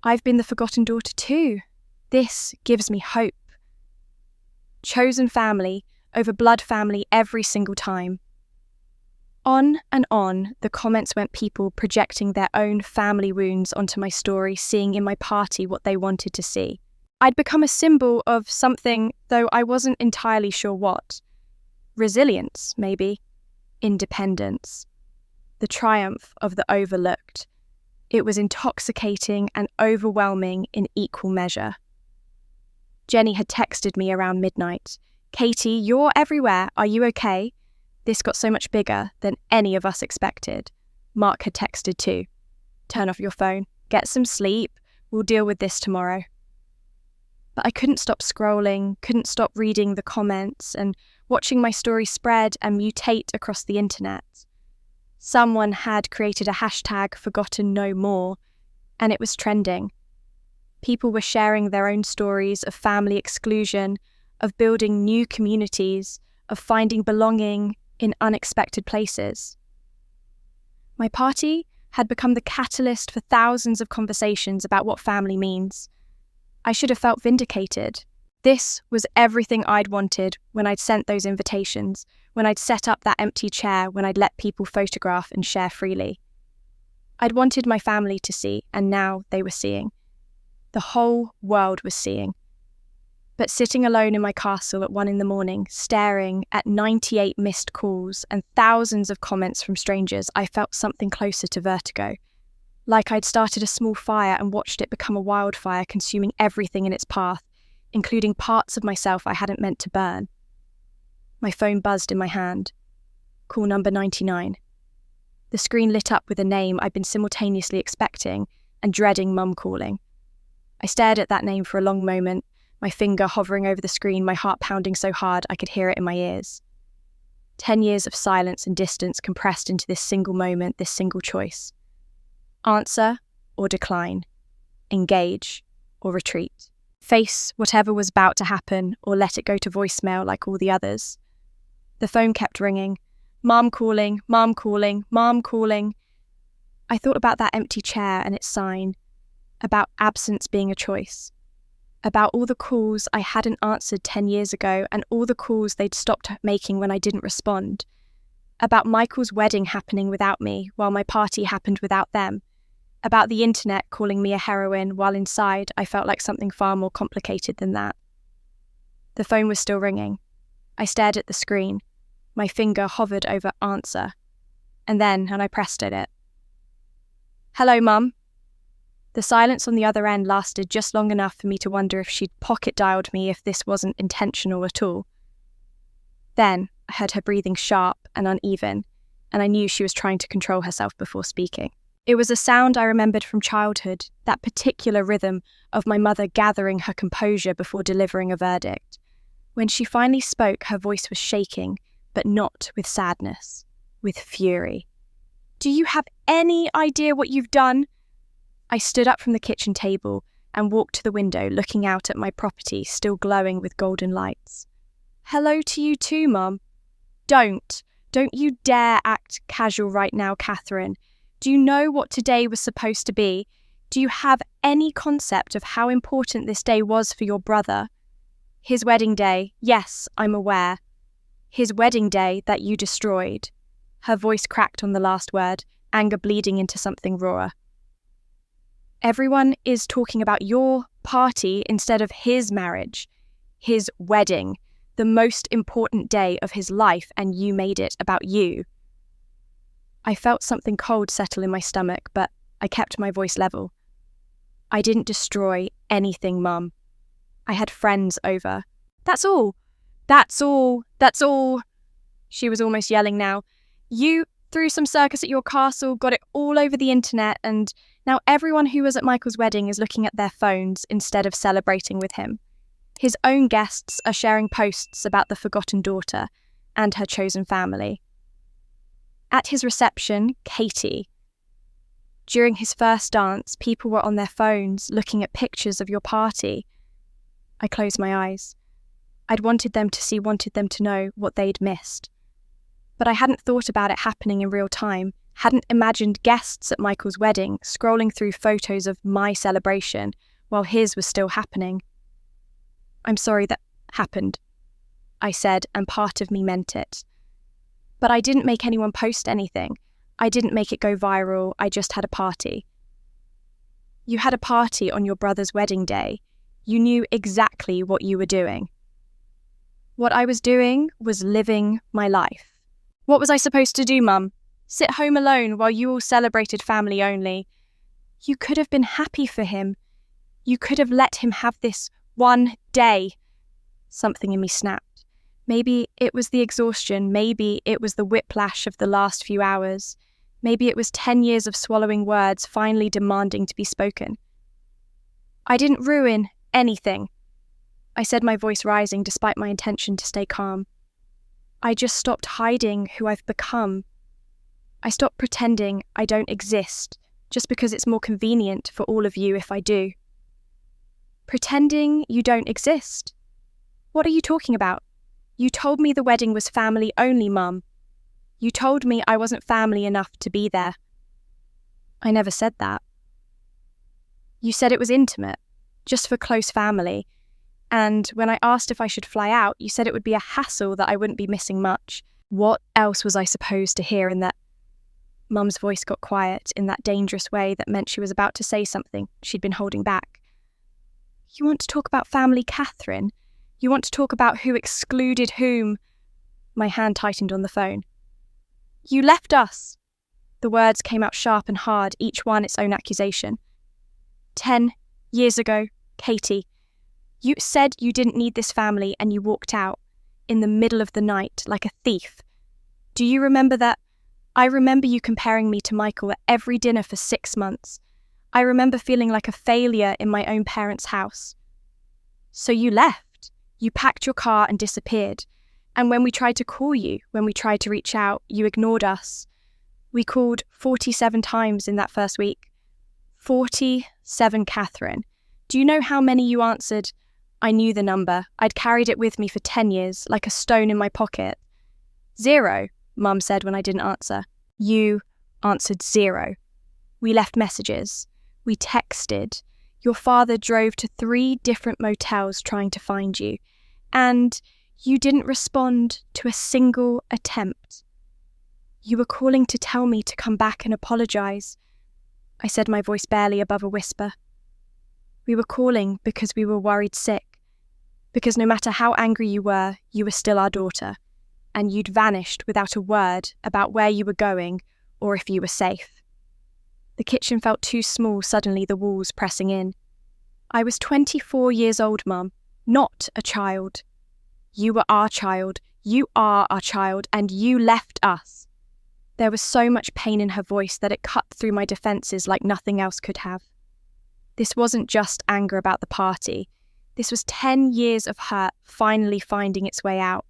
I've been the forgotten daughter too. This gives me hope. Chosen family over blood family every single time. On and on, the comments went, people projecting their own family wounds onto my story, seeing in my party what they wanted to see. I'd become a symbol of something, though I wasn't entirely sure what. Resilience, maybe. Independence. The triumph of the overlooked. It was intoxicating and overwhelming in equal measure. Jenny had texted me around midnight. "Katie, you're everywhere. Are you okay?" This got so much bigger than any of us expected. Mark had texted too. "Turn off your phone. Get some sleep. We'll deal with this tomorrow." But I couldn't stop scrolling, couldn't stop reading the comments and watching my story spread and mutate across the internet. Someone had created a hashtag forgotten no more, and it was trending. People were sharing their own stories of family exclusion, of building new communities, of finding belonging in unexpected places. My party had become the catalyst for thousands of conversations about what family means. I should have felt vindicated. This was everything I'd wanted when I'd sent those invitations, when I'd set up that empty chair, when I'd let people photograph and share freely. I'd wanted my family to see, and now they were seeing. The whole world was seeing. But sitting alone in my castle at 1 a.m, staring at 98 missed calls and thousands of comments from strangers, I felt something closer to vertigo. Like I'd started a small fire and watched it become a wildfire, consuming everything in its path, including parts of myself I hadn't meant to burn. My phone buzzed in my hand. Call number 99. The screen lit up with a name I'd been simultaneously expecting and dreading mum calling. I stared at that name for a long moment, my finger hovering over the screen, my heart pounding so hard I could hear it in my ears. 10 years of silence and distance compressed into this single moment, this single choice. Answer or decline. Engage or retreat. Face whatever was about to happen or let it go to voicemail like all the others. The phone kept ringing. Mom calling, mom calling, mom calling. I thought about that empty chair and its sign, about absence being a choice. about all the calls I hadn't answered 10 years ago and all the calls they'd stopped making when I didn't respond. About Michael's wedding happening without me while my party happened without them. About the internet calling me a heroine while inside I felt like something far more complicated than that. The phone was still ringing. I stared at the screen. My finger hovered over answer. And I pressed at it. "Hello, Mum." The silence on the other end lasted just long enough for me to wonder if she'd pocket-dialed me if this wasn't intentional at all. Then I heard her breathing sharp and uneven, and I knew she was trying to control herself before speaking. It was a sound I remembered from childhood, that particular rhythm of my mother gathering her composure before delivering a verdict. When she finally spoke, her voice was shaking, but not with sadness, with fury. "Do you have any idea what you've done?" I stood up from the kitchen table and walked to the window, looking out at my property still glowing with golden lights. "Hello to you too, Mum." Don't you dare act casual right now, Catherine. Do you know what today was supposed to be? Do you have any concept of how important this day was for your brother? His wedding day, yes, I'm aware. His wedding day that you destroyed. Her voice cracked on the last word, anger bleeding into something rawer. Everyone is talking about your party instead of his marriage, his wedding, the most important day of his life, and you made it about you. I felt something cold settle in my stomach, but I kept my voice level. I didn't destroy anything, Mum. I had friends over. That's all. That's all. That's all. She was almost yelling now. You threw some circus at your castle, got it all over the internet, and now everyone who was at Michael's wedding is looking at their phones instead of celebrating with him. His own guests are sharing posts about the forgotten daughter and her chosen family. At his reception, Katie. During his first dance, people were on their phones looking at pictures of your party. I closed my eyes. I'd wanted them to see, wanted them to know what they'd missed. But I hadn't thought about it happening in real time, hadn't imagined guests at Michael's wedding scrolling through photos of my celebration while his was still happening. "I'm sorry that happened," I said, and part of me meant it. But I didn't make anyone post anything. I didn't make it go viral, I just had a party. You had a party on your brother's wedding day. You knew exactly what you were doing. What I was doing was living my life. What was I supposed to do, Mum? Sit home alone while you all celebrated family only? You could have been happy for him. You could have let him have this one day. Something in me snapped. Maybe it was the exhaustion. Maybe it was the whiplash of the last few hours. Maybe it was 10 years of swallowing words finally demanding to be spoken. I didn't ruin anything, I said, my voice rising despite my intention to stay calm. I just stopped hiding who I've become. I stopped pretending I don't exist just because it's more convenient for all of you if I do. Pretending you don't exist? What are you talking about? You told me the wedding was family only, Mum. You told me I wasn't family enough to be there. I never said that. You said it was intimate, just for close family. And when I asked if I should fly out, you said it would be a hassle, that I wouldn't be missing much. What else was I supposed to hear in that? Mum's voice got quiet in that dangerous way that meant she was about to say something she'd been holding back. You want to talk about family, Catherine? You want to talk about who excluded whom? My hand tightened on the phone. You left us. The words came out sharp and hard, each one its own accusation. 10 years ago, Katie, you said you didn't need this family and you walked out in the middle of the night like a thief. Do you remember that? I remember you comparing me to Michael at every dinner for 6 months. I remember feeling like a failure in my own parents' house. So you left. You packed your car and disappeared. And when we tried to call you, when we tried to reach out, you ignored us. We called 47 times in that first week. 47, Catherine. Do you know how many you answered? I knew the number. I'd carried it with me for 10 years, like a stone in my pocket. 0, Mum said when I didn't answer. You answered 0. We left messages. We texted. Your father drove to 3 different motels trying to find you, and you didn't respond to a single attempt. You were calling to tell me to come back and apologize. I said, my voice barely above a whisper. We were calling because we were worried sick, because no matter how angry you were still our daughter, and you'd vanished without a word about where you were going or if you were safe. The kitchen felt too small, suddenly the walls pressing in. I was 24 years old, Mum, not a child. You were our child, you are our child, and you left us. There was so much pain in her voice that it cut through my defences like nothing else could have. This wasn't just anger about the party. This was 10 years of hurt finally finding its way out.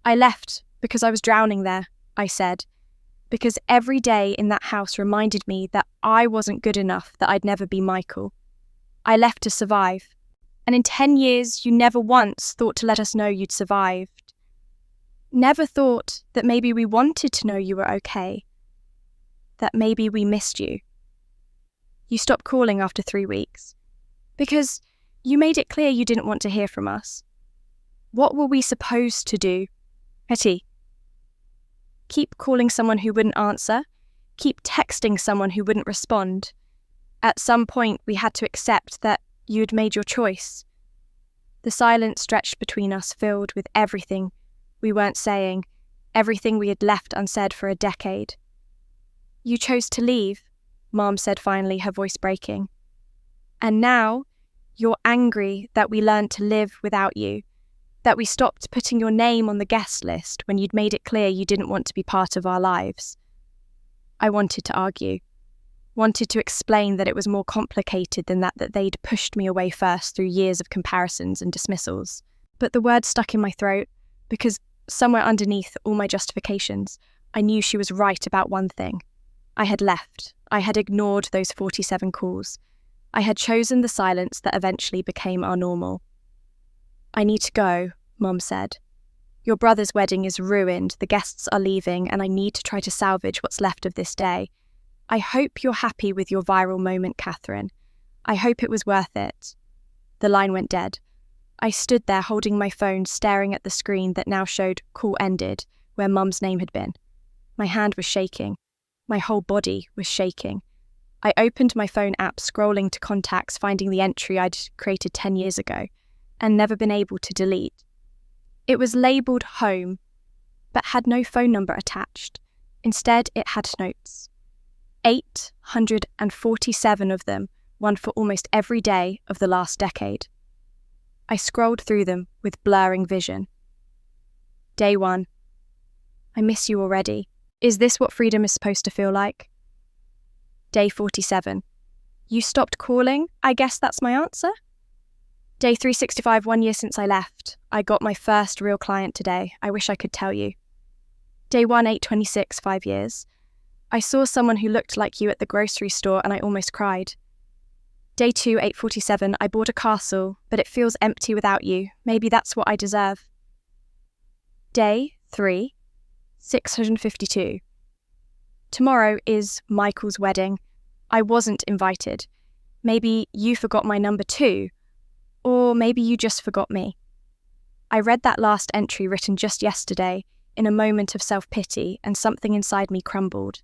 I left because I was drowning there, I said, because every day in that house reminded me that I wasn't good enough, that I'd never be Michael. I left to survive. And in 10 years, you never once thought to let us know you'd survived. Never thought that maybe we wanted to know you were okay. That maybe we missed you. You stopped calling after 3 weeks. Because you made it clear you didn't want to hear from us. What were we supposed to do? Hetty. Keep calling someone who wouldn't answer. Keep texting someone who wouldn't respond. At some point, we had to accept that you had made your choice. The silence stretched between us, filled with everything we weren't saying, everything we had left unsaid for a decade. You chose to leave, Mom said finally, her voice breaking. And now, you're angry that we learned to live without you, that we stopped putting your name on the guest list when you'd made it clear you didn't want to be part of our lives. I wanted to argue. Wanted to explain that it was more complicated than that they'd pushed me away first through years of comparisons and dismissals. But the words stuck in my throat because somewhere underneath all my justifications, I knew she was right about one thing. I had left. I had ignored those 47 calls. I had chosen the silence that eventually became our normal. I need to go, Mom said. Your brother's wedding is ruined, the guests are leaving, and I need to try to salvage what's left of this day. I hope you're happy with your viral moment, Catherine. I hope it was worth it. The line went dead. I stood there holding my phone, staring at the screen that now showed call ended, where Mum's name had been. My hand was shaking. My whole body was shaking. I opened my phone app, scrolling to contacts, finding the entry I'd created 10 years ago, and never been able to delete. It was labelled home, but had no phone number attached. Instead, it had notes. 847 of them, one for almost every day of the last decade. I scrolled through them with blurring vision. Day 1. I miss you already. Is this what freedom is supposed to feel like? Day 47. You stopped calling? I guess that's my answer? Day 365, 1 year since I left. I got my first real client today. I wish I could tell you. Day 1, 826, 5 years. I saw someone who looked like you at the grocery store and I almost cried. Day 2, 847, I bought a castle, but it feels empty without you. Maybe that's what I deserve. Day 3, 652. Tomorrow is Michael's wedding. I wasn't invited. Maybe you forgot my number too. Or maybe you just forgot me. I read that last entry written just yesterday in a moment of self-pity, and something inside me crumbled.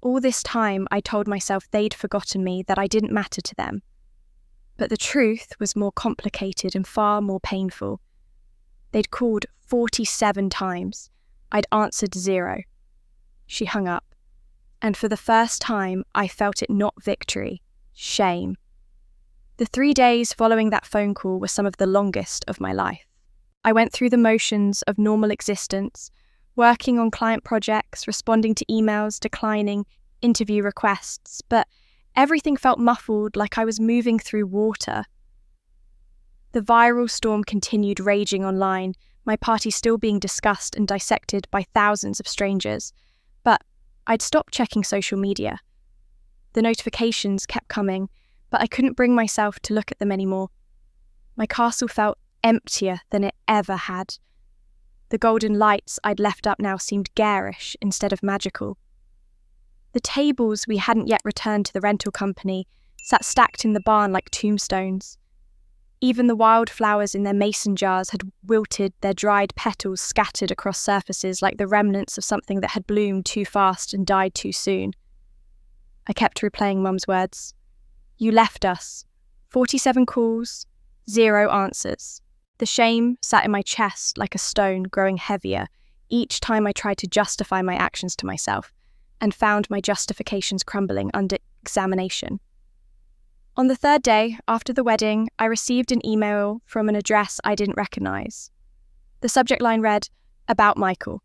All this time I told myself they'd forgotten me, that I didn't matter to them. But the truth was more complicated and far more painful. They'd called 47 times. I'd answered 0. She hung up. And for the first time, I felt it not victory, shame. The 3 days following that phone call were some of the longest of my life. I went through the motions of normal existence, working on client projects, responding to emails, declining interview requests, but everything felt muffled, like I was moving through water. The viral storm continued raging online, my party still being discussed and dissected by thousands of strangers, but I'd stopped checking social media. The notifications kept coming, but I couldn't bring myself to look at them anymore. My castle felt emptier than it ever had. The golden lights I'd left up now seemed garish instead of magical. The tables we hadn't yet returned to the rental company sat stacked in the barn like tombstones. Even the wildflowers in their mason jars had wilted, their dried petals scattered across surfaces like the remnants of something that had bloomed too fast and died too soon. I kept replaying Mum's words. You left us. 47 calls, 0 answers. The shame sat in my chest like a stone, growing heavier each time I tried to justify my actions to myself, and found my justifications crumbling under examination. On the 3rd day, after the wedding, I received an email from an address I didn't recognise. The subject line read, "About Michael."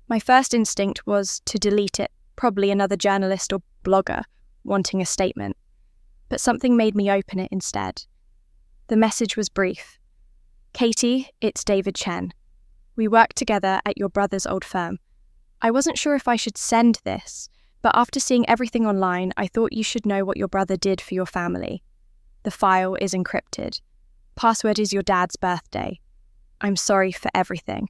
My first instinct was to delete it, probably another journalist or blogger wanting a statement. But something made me open it instead. The message was brief. "Katie, it's David Chen. We work together at your brother's old firm. I wasn't sure if I should send this, but after seeing everything online, I thought you should know what your brother did for your family. The file is encrypted. Password is your dad's birthday. I'm sorry for everything."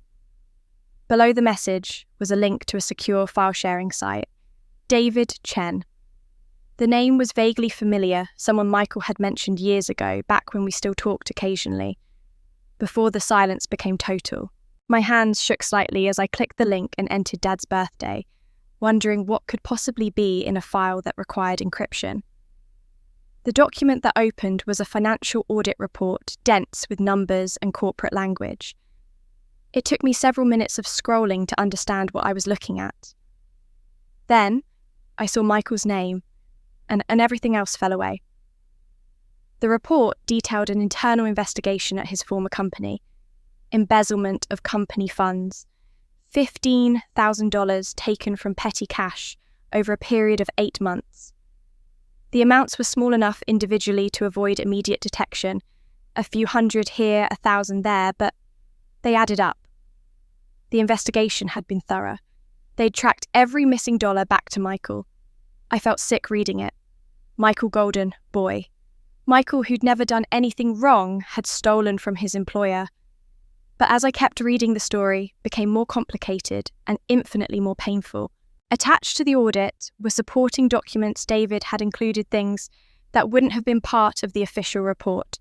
Below the message was a link to a secure file-sharing site. David Chen. The name was vaguely familiar, someone Michael had mentioned years ago, back when we still talked occasionally, before the silence became total. My hands shook slightly as I clicked the link and entered Dad's birthday, wondering what could possibly be in a file that required encryption. The document that opened was a financial audit report, dense with numbers and corporate language. It took me several minutes of scrolling to understand what I was looking at. Then, I saw Michael's name, and everything else fell away. The report detailed an internal investigation at his former company, embezzlement of company funds, $15,000 taken from petty cash over a period of 8 months. The amounts were small enough individually to avoid immediate detection, a few hundred here, 1,000 there, but they added up. The investigation had been thorough. They'd tracked every missing dollar back to Michael. I felt sick reading it. Michael Golden, boy. Michael, who'd never done anything wrong, had stolen from his employer. But as I kept reading, the story became more complicated and infinitely more painful. Attached to the audit were supporting documents. David had included things that wouldn't have been part of the official report.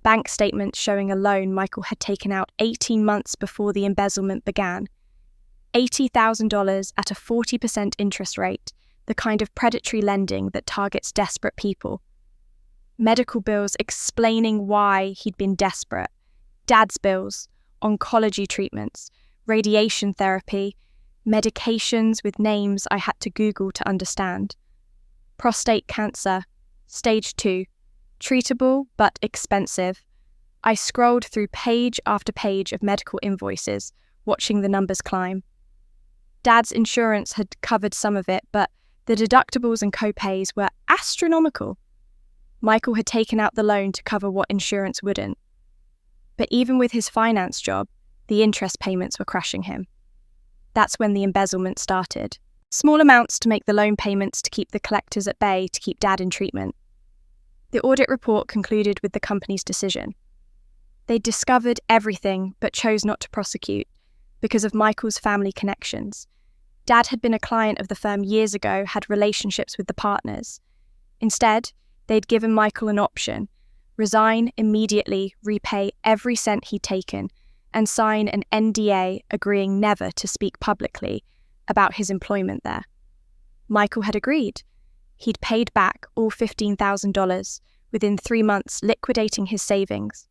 Bank statements showing a loan Michael had taken out 18 months before the embezzlement began. $80,000 at a 40% interest rate, the kind of predatory lending that targets desperate people. Medical bills explaining why he'd been desperate. Dad's bills, oncology treatments, radiation therapy, medications with names I had to Google to understand. Prostate cancer, stage 2, treatable but expensive. I scrolled through page after page of medical invoices, watching the numbers climb. Dad's insurance had covered some of it, but the deductibles and co-pays were astronomical. Michael had taken out the loan to cover what insurance wouldn't. But even with his finance job, the interest payments were crushing him. That's when the embezzlement started. Small amounts to make the loan payments to keep the collectors at bay, to keep Dad in treatment. The audit report concluded with the company's decision. They'd discovered everything but chose not to prosecute because of Michael's family connections. Dad had been a client of the firm years ago, had relationships with the partners. Instead, they'd given Michael an option: resign immediately, repay every cent he'd taken, and sign an NDA agreeing never to speak publicly about his employment there. Michael had agreed. He'd paid back all $15,000 within 3 months, liquidating his savings,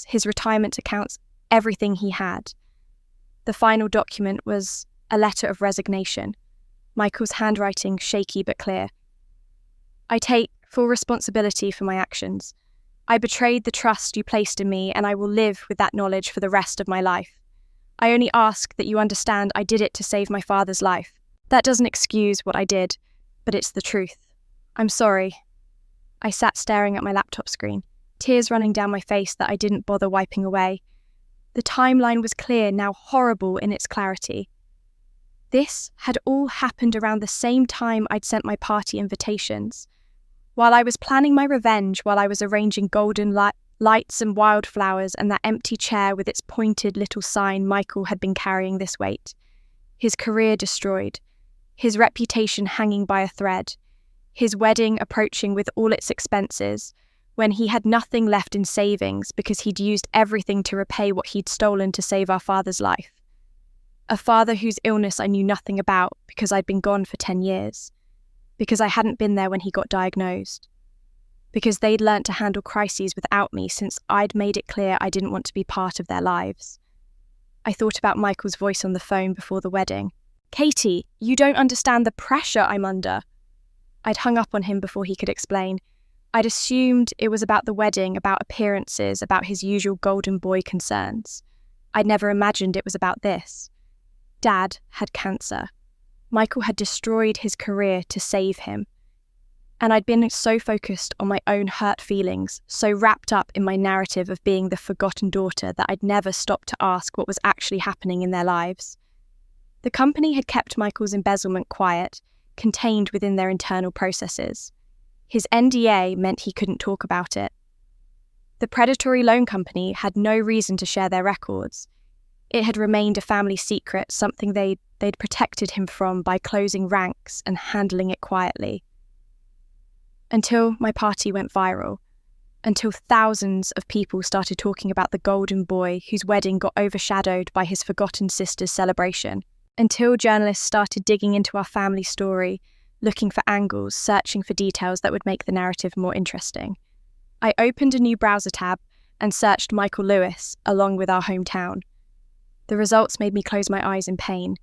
his retirement accounts, everything he had. The final document was a letter of resignation, Michael's handwriting shaky but clear. I take full responsibility for my actions. I betrayed the trust you placed in me, and I will live with that knowledge for the rest of my life. I only ask that you understand I did it to save my father's life. That doesn't excuse what I did, but it's the truth. I'm sorry. I sat staring at my laptop screen, tears running down my face that I didn't bother wiping away. The timeline was clear, now horrible in its clarity. This had all happened around the same time I'd sent my party invitations. While I was planning my revenge, while I was arranging golden lights and wildflowers and that empty chair with its pointed little sign Michael had been carrying this weight. His career destroyed, his reputation hanging by a thread, his wedding approaching with all its expenses, when he had nothing left in savings because he'd used everything to repay what he'd stolen to save our father's life. A father whose illness I knew nothing about because I'd been gone for 10 years, because I hadn't been there when he got diagnosed, because they'd learnt to handle crises without me since I'd made it clear I didn't want to be part of their lives. I thought about Michael's voice on the phone before the wedding. "Katie, you don't understand the pressure I'm under." I'd hung up on him before he could explain. I'd assumed it was about the wedding, about appearances, about his usual golden boy concerns. I'd never imagined it was about this. Dad had cancer. Michael had destroyed his career to save him. And I'd been so focused on my own hurt feelings, so wrapped up in my narrative of being the forgotten daughter that I'd never stopped to ask what was actually happening in their lives. The company had kept Michael's embezzlement quiet, contained within their internal processes. His NDA meant he couldn't talk about it. The predatory loan company had no reason to share their records. It had remained a family secret, something they'd protected him from by closing ranks and handling it quietly. Until my party went viral. Until thousands of people started talking about the golden boy whose wedding got overshadowed by his forgotten sister's celebration. Until journalists started digging into our family story, looking for angles, searching for details that would make the narrative more interesting. I opened a new browser tab and searched Michael Lewis along with our hometown. The results made me close my eyes in pain.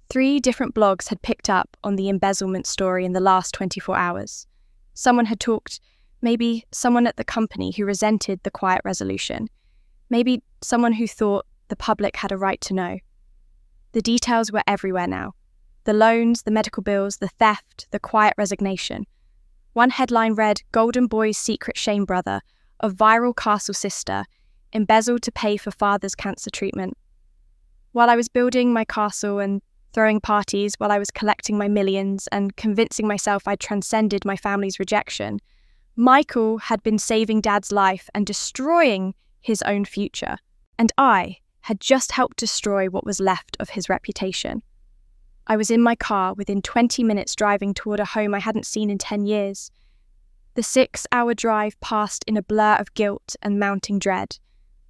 3 different blogs had picked up on the embezzlement story in the last 24 hours. Someone had talked, maybe someone at the company who resented the quiet resolution. Maybe someone who thought the public had a right to know. The details were everywhere now. The loans, the medical bills, the theft, the quiet resignation. One headline read, "Golden Boy's secret shame brother, a viral castle sister, embezzled to pay for father's cancer treatment." While I was building my castle and throwing parties, while I was collecting my millions and convincing myself I'd transcended my family's rejection, Michael had been saving Dad's life and destroying his own future. And I had just helped destroy what was left of his reputation. I was in my car within 20 minutes driving toward a home I hadn't seen in 10 years. The 6-hour drive passed in a blur of guilt and mounting dread.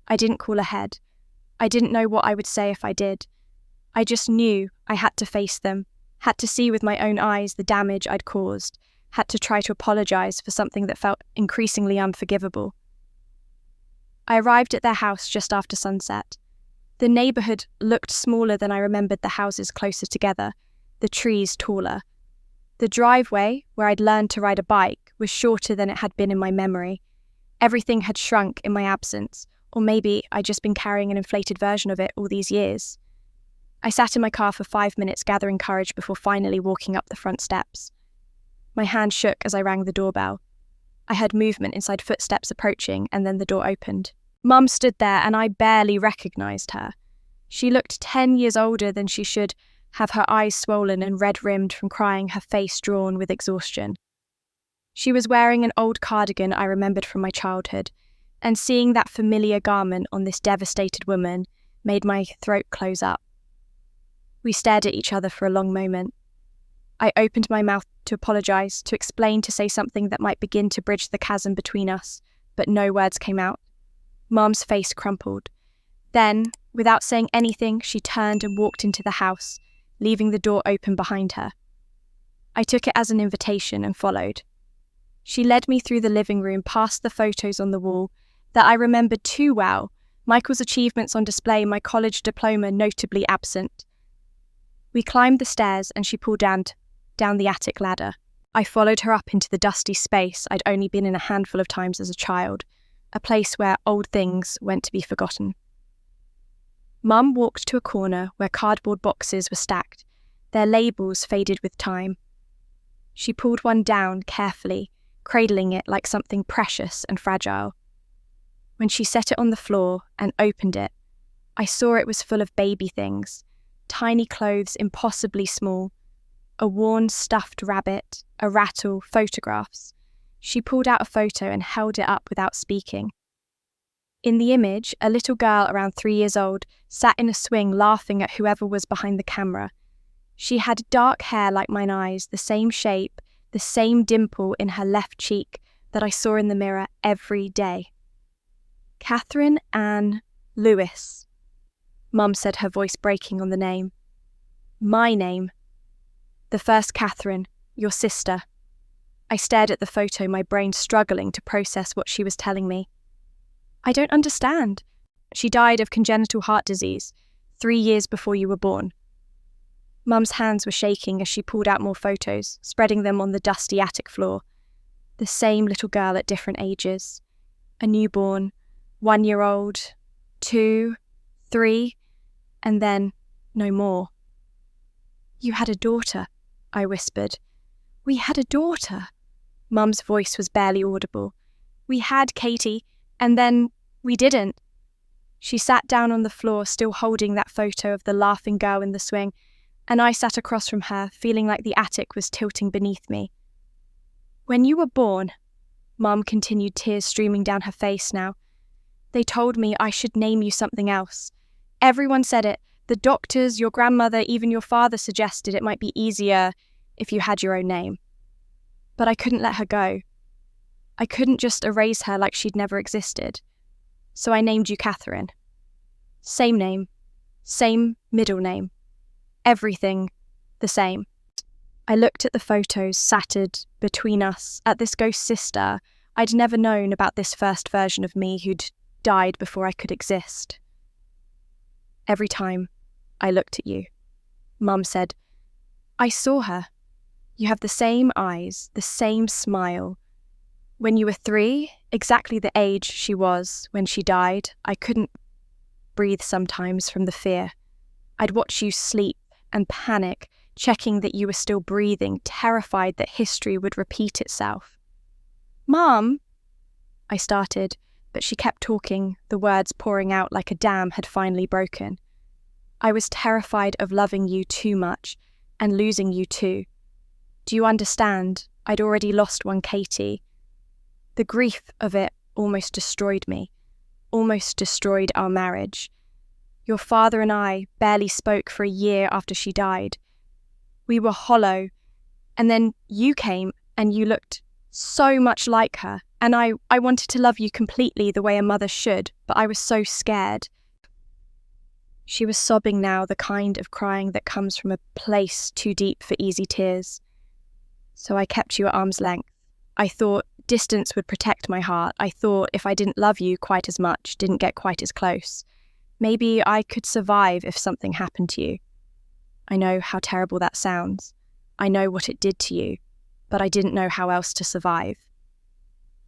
I didn't call ahead. I didn't know what I would say if I did. I just knew I had to face them, had to see with my own eyes the damage I'd caused, had to try to apologize for something that felt increasingly unforgivable. I arrived at their house just after sunset. The neighborhood looked smaller than I remembered the houses closer together, the trees taller. The driveway, where I'd learned to ride a bike, was shorter than it had been in my memory. Everything had shrunk in my absence, or maybe I'd just been carrying an inflated version of it all these years. I sat in my car for 5 minutes gathering courage before finally walking up the front steps. My hand shook as I rang the doorbell. I heard movement inside, footsteps approaching, and then the door opened. Mum stood there and I barely recognised her. She looked 10 years older than she should have, her eyes swollen and red-rimmed from crying, her face drawn with exhaustion. She was wearing an old cardigan I remembered from my childhood, and seeing that familiar garment on this devastated woman made my throat close up. We stared at each other for a long moment. I opened my mouth to apologise, to explain, to say something that might begin to bridge the chasm between us, but no words came out. Mum's face crumpled. Then, without saying anything, she turned and walked into the house, leaving the door open behind her. I took it as an invitation and followed. She led me through the living room, past the photos on the wall that I remembered too well, Michael's achievements on display, my college diploma notably absent. We climbed the stairs and she pulled down the attic ladder. I followed her up into the dusty space I'd only been in a handful of times as a child, a place where old things went to be forgotten. Mum walked to a corner where cardboard boxes were stacked, their labels faded with time. She pulled one down carefully, cradling it like something precious and fragile. When she set it on the floor and opened it, I saw it was full of baby things, tiny clothes impossibly small, a worn stuffed rabbit, a rattle, photographs. She pulled out a photo and held it up without speaking. In the image, a little girl around 3 years old sat in a swing laughing at whoever was behind the camera. She had dark hair like mine eyes, the same shape, the same dimple in her left cheek that I saw in the mirror every day. Catherine Ann Lewis, Mum said, her voice breaking on the name. My name. The first Catherine, your sister. I stared at the photo, my brain struggling to process what she was telling me. I don't understand. She died of congenital heart disease 3 years before you were born. Mum's hands were shaking as she pulled out more photos, spreading them on the dusty attic floor. The same little girl at different ages. A newborn, 1-year-old, 2, 3, and then no more. You had a daughter, I whispered. We had a daughter. Mum's voice was barely audible. We had Katie, and then we didn't. She sat down on the floor, still holding that photo of the laughing girl in the swing, and I sat across from her, feeling like the attic was tilting beneath me. When you were born, Mum continued, tears streaming down her face now, they told me I should name you something else. Everyone said it. The doctors, your grandmother, even your father suggested it might be easier if you had your own name. But I couldn't let her go. I couldn't just erase her like she'd never existed. So I named you Catherine. Same name, same middle name. Everything the same. I looked at the photos sattered between us, at this ghost sister. I'd never known about this first version of me who'd died before I could exist. Every time I looked at you, Mum said, I saw her. You have the same eyes, the same smile. When you were 3, exactly the age she was when she died, I couldn't breathe sometimes from the fear. I'd watch you sleep and panic, checking that you were still breathing, terrified that history would repeat itself. Mum, I started, but she kept talking, the words pouring out like a dam had finally broken. I was terrified of loving you too much and losing you too. Do you understand? I'd already lost one Katie. The grief of it almost destroyed me, almost destroyed our marriage. Your father and I barely spoke for a year after she died. We were hollow, and then you came and you looked so much like her, and I wanted to love you completely the way a mother should, but I was so scared. She was sobbing now, the kind of crying that comes from a place too deep for easy tears. So I kept you at arm's length. I thought distance would protect my heart. I thought if I didn't love you quite as much, didn't get quite as close, maybe I could survive if something happened to you. I know how terrible that sounds. I know what it did to you, but I didn't know how else to survive.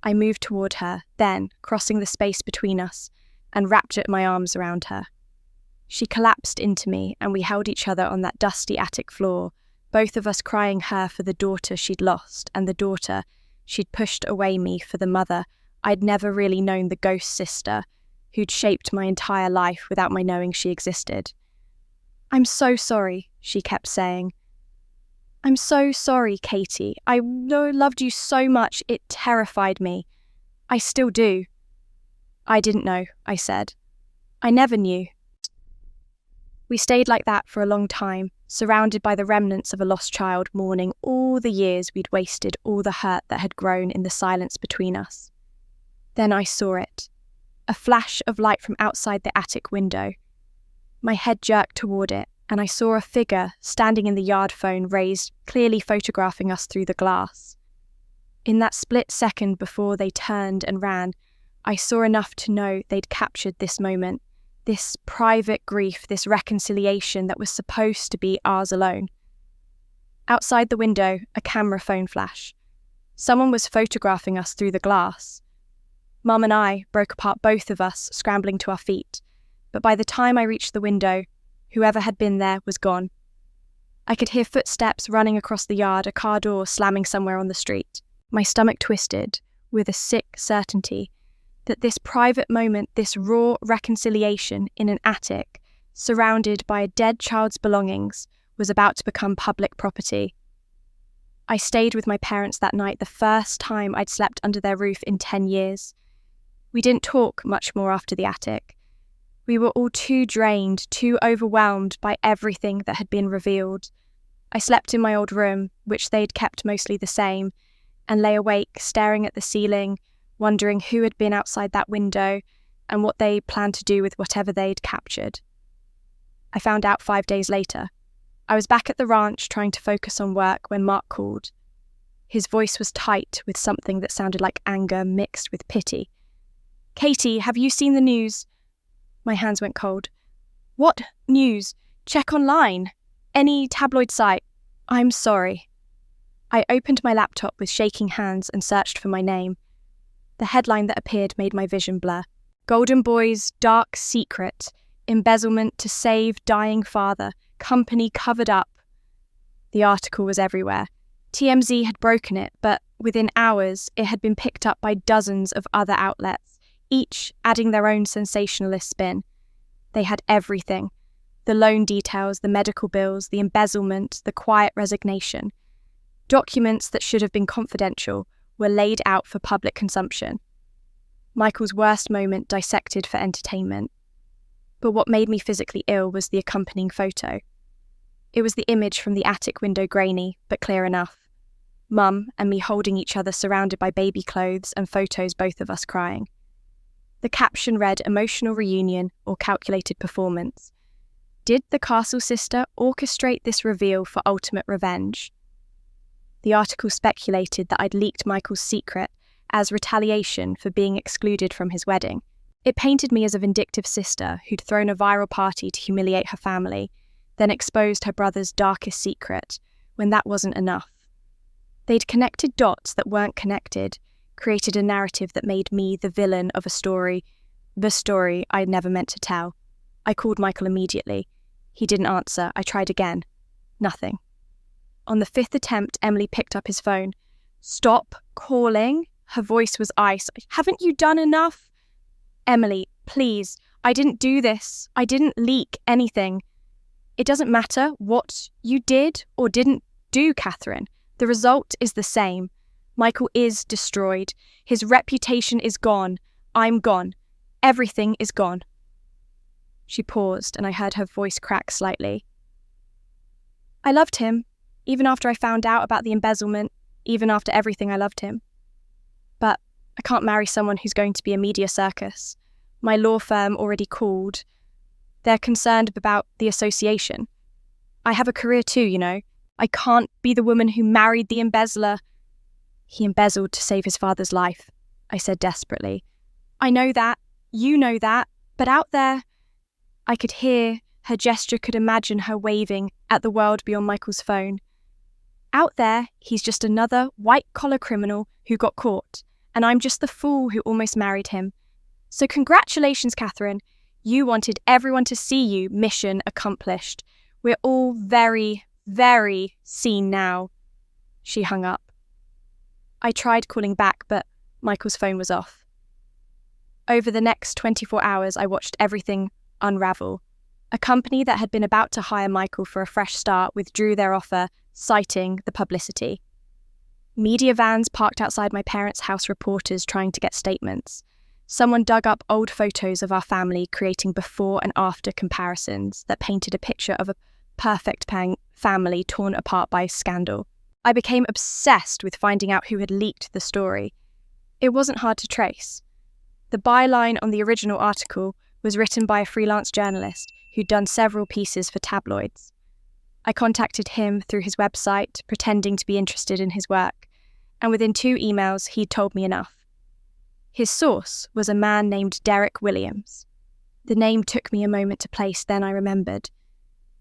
I moved toward her, then, crossing the space between us, and wrapped my arms around her. She collapsed into me, and we held each other on that dusty attic floor, both of us crying her for the daughter she'd lost, and the daughter she'd pushed away me for the mother I'd never really known, the ghost sister who'd shaped my entire life without my knowing she existed. I'm so sorry, she kept saying. I'm so sorry, Katie. I loved you so much, it terrified me. I still do. I didn't know, I said. I never knew. We stayed like that for a long time, surrounded by the remnants of a lost child, mourning all the years we'd wasted, all the hurt that had grown in the silence between us. Then I saw it. A flash of light from outside the attic window. My head jerked toward it, and I saw a figure standing in the yard phone raised, clearly photographing us through the glass. In that split second before they turned and ran, I saw enough to know they'd captured this moment, this private grief, this reconciliation that was supposed to be ours alone. Outside the window, a camera phone flash. Someone was photographing us through the glass. Mum and I broke apart, both of us scrambling to our feet, but by the time I reached the window, whoever had been there was gone. I could hear footsteps running across the yard, a car door slamming somewhere on the street. My stomach twisted with a sick certainty that this private moment, this raw reconciliation in an attic, surrounded by a dead child's belongings, was about to become public property. I stayed with my parents that night, the first time I'd slept under their roof in 10 years. We didn't talk much more after the attic. We were all too drained, too overwhelmed by everything that had been revealed. I slept in my old room, which they'd kept mostly the same, and lay awake, staring at the ceiling, wondering who had been outside that window and what they planned to do with whatever they'd captured. I found out 5 days later. I was back at the ranch trying to focus on work when Mark called. His voice was tight with something that sounded like anger mixed with pity. "Katie, have you seen the news?" My hands went cold. "What news? Check online. Any tabloid site. I'm sorry." I opened my laptop with shaking hands and searched for my name. The headline that appeared made my vision blur. "Golden Boy's Dark Secret. Embezzlement to Save Dying Father. Company Covered Up." The article was everywhere. TMZ had broken it, but within hours it had been picked up by dozens of other outlets, each adding their own sensationalist spin. They had everything. The loan details, the medical bills, the embezzlement, the quiet resignation. Documents that should have been confidential were laid out for public consumption. Michael's worst moment dissected for entertainment. But what made me physically ill was the accompanying photo. It was the image from the attic window, grainy, but clear enough. Mum and me holding each other surrounded by baby clothes and photos, both of us crying. The caption read, "Emotional reunion or calculated performance." Did the Castle sister orchestrate this reveal for ultimate revenge? The article speculated that I'd leaked Michael's secret as retaliation for being excluded from his wedding. It painted me as a vindictive sister who'd thrown a viral party to humiliate her family, then exposed her brother's darkest secret, when that wasn't enough. They'd connected dots that weren't connected, created a narrative that made me the villain of a story, the story I'd never meant to tell. I called Michael immediately. He didn't answer. I tried again. Nothing. On the 5th attempt, Emily picked up his phone. "Stop calling." Her voice was ice. "Haven't you done enough?" "Emily, please. I didn't do this. I didn't leak anything." "It doesn't matter what you did or didn't do, Catherine. The result is the same. Michael is destroyed. His reputation is gone. I'm gone. Everything is gone." She paused, and I heard her voice crack slightly. "I loved him, even after I found out about the embezzlement, even after everything I loved him. But I can't marry someone who's going to be a media circus. My law firm already called. They're concerned about the association. I have a career too, you know. I can't be the woman who married the embezzler." "He embezzled to save his father's life," I said desperately. "I know that. You know that. But out there..." I could hear her gesture, could imagine her waving at the world beyond Michael's phone. "Out there, he's just another white-collar criminal who got caught, and I'm just the fool who almost married him. So congratulations, Catherine. You wanted everyone to see you. Mission accomplished. We're all very, very seen now." She hung up. I tried calling back, but Michael's phone was off. Over the next 24 hours, I watched everything unravel. A company that had been about to hire Michael for a fresh start withdrew their offer, citing the publicity. Media vans parked outside my parents' house, reporters trying to get statements. Someone dug up old photos of our family, creating before and after comparisons that painted a picture of a perfect family torn apart by scandal. I became obsessed with finding out who had leaked the story. It wasn't hard to trace. The byline on the original article was written by a freelance journalist who'd done several pieces for tabloids. I contacted him through his website, pretending to be interested in his work, and within 2 emails, he'd told me enough. His source was a man named Derek Williams. The name took me a moment to place, then I remembered.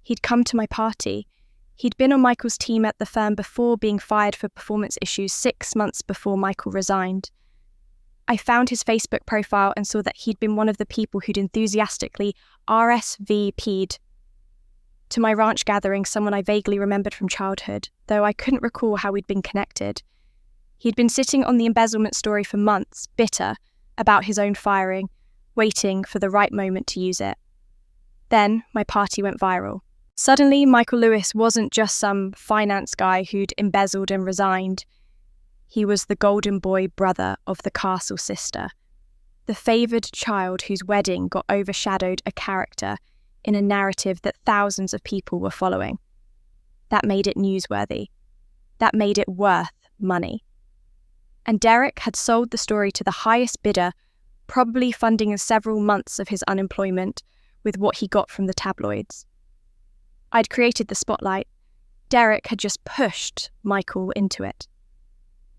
He'd come to my party. He'd been on Michael's team at the firm before being fired for performance issues 6 months before Michael resigned. I found his Facebook profile and saw that he'd been one of the people who'd enthusiastically RSVP'd to my ranch gathering, someone I vaguely remembered from childhood, though I couldn't recall how we'd been connected. He'd been sitting on the embezzlement story for months, bitter about his own firing, waiting for the right moment to use it. Then my party went viral. Suddenly, Michael Lewis wasn't just some finance guy who'd embezzled and resigned. He was the golden boy brother of the Castle sister, the favoured child whose wedding got overshadowed a character in a narrative that thousands of people were following. That made it newsworthy. That made it worth money. And Derek had sold the story to the highest bidder, probably funding several months of his unemployment with what he got from the tabloids. I'd created the spotlight. Derek had just pushed Michael into it.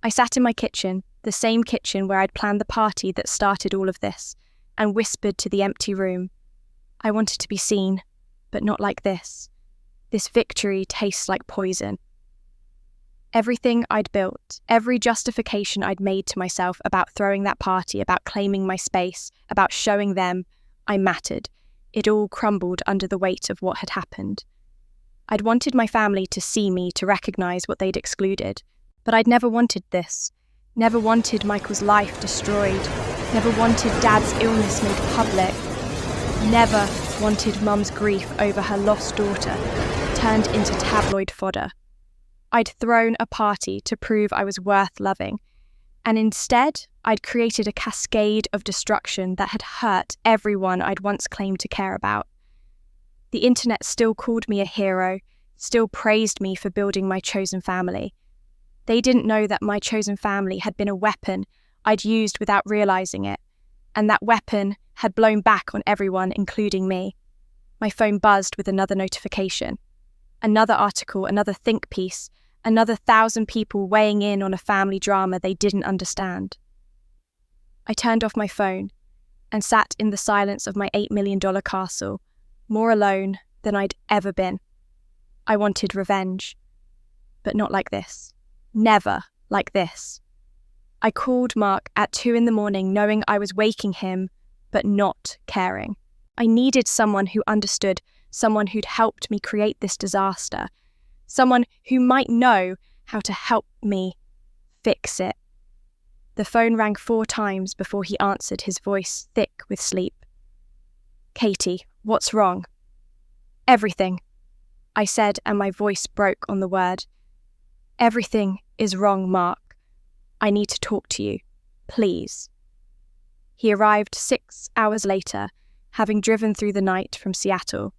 I sat in my kitchen, the same kitchen where I'd planned the party that started all of this, and whispered to the empty room. I wanted to be seen, but not like this. This victory tastes like poison. Everything I'd built, every justification I'd made to myself about throwing that party, about claiming my space, about showing them I mattered, it all crumbled under the weight of what had happened. I'd wanted my family to see me, to recognise what they'd excluded, but I'd never wanted this. Never wanted Michael's life destroyed. Never wanted Dad's illness made public. Never wanted Mum's grief over her lost daughter turned into tabloid fodder. I'd thrown a party to prove I was worth loving, and instead I'd created a cascade of destruction that had hurt everyone I'd once claimed to care about. The internet still called me a hero, still praised me for building my chosen family. They didn't know that my chosen family had been a weapon I'd used without realising it, and that weapon had blown back on everyone, including me. My phone buzzed with another notification. Another article, another think piece, another 1,000 people weighing in on a family drama they didn't understand. I turned off my phone and sat in the silence of my $8 million castle, more alone than I'd ever been. I wanted revenge, but not like this. Never like this. I called Mark at 2 a.m, knowing I was waking him, but not caring. I needed someone who understood, someone who'd helped me create this disaster, someone who might know how to help me fix it. The phone rang 4 times before he answered, his voice thick with sleep. Katie, what's wrong? Everything, I said, and my voice broke on the word. Everything is wrong, Mark. I need to talk to you, please. He arrived 6 hours later, having driven through the night from Seattle.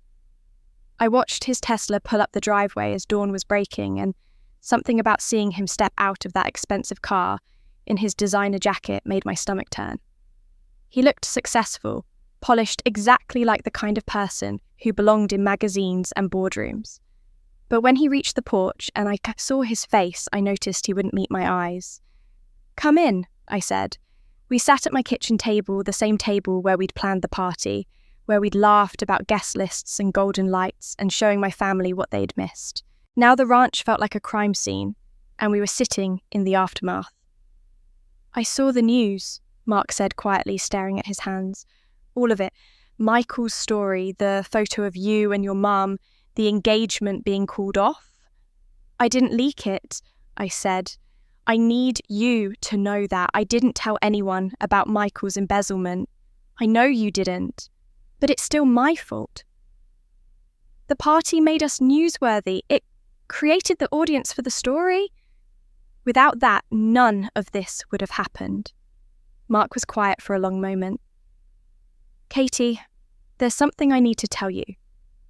I watched his Tesla pull up the driveway as dawn was breaking, and something about seeing him step out of that expensive car in his designer jacket made my stomach turn. He looked successful, polished exactly like the kind of person who belonged in magazines and boardrooms. But when he reached the porch and I saw his face, I noticed he wouldn't meet my eyes. Come in, I said. We sat at my kitchen table, the same table where we'd planned the party, where we'd laughed about guest lists and golden lights and showing my family what they'd missed. Now the ranch felt like a crime scene, and we were sitting in the aftermath. I saw the news, Mark said quietly, staring at his hands. All of it. Michael's story, the photo of you and your mum, the engagement being called off. I didn't leak it, I said. I need you to know that. I didn't tell anyone about Michael's embezzlement. I know you didn't, but it's still my fault. The party made us newsworthy. It created the audience for the story. Without that, none of this would have happened. Mark was quiet for a long moment. Katie, there's something I need to tell you.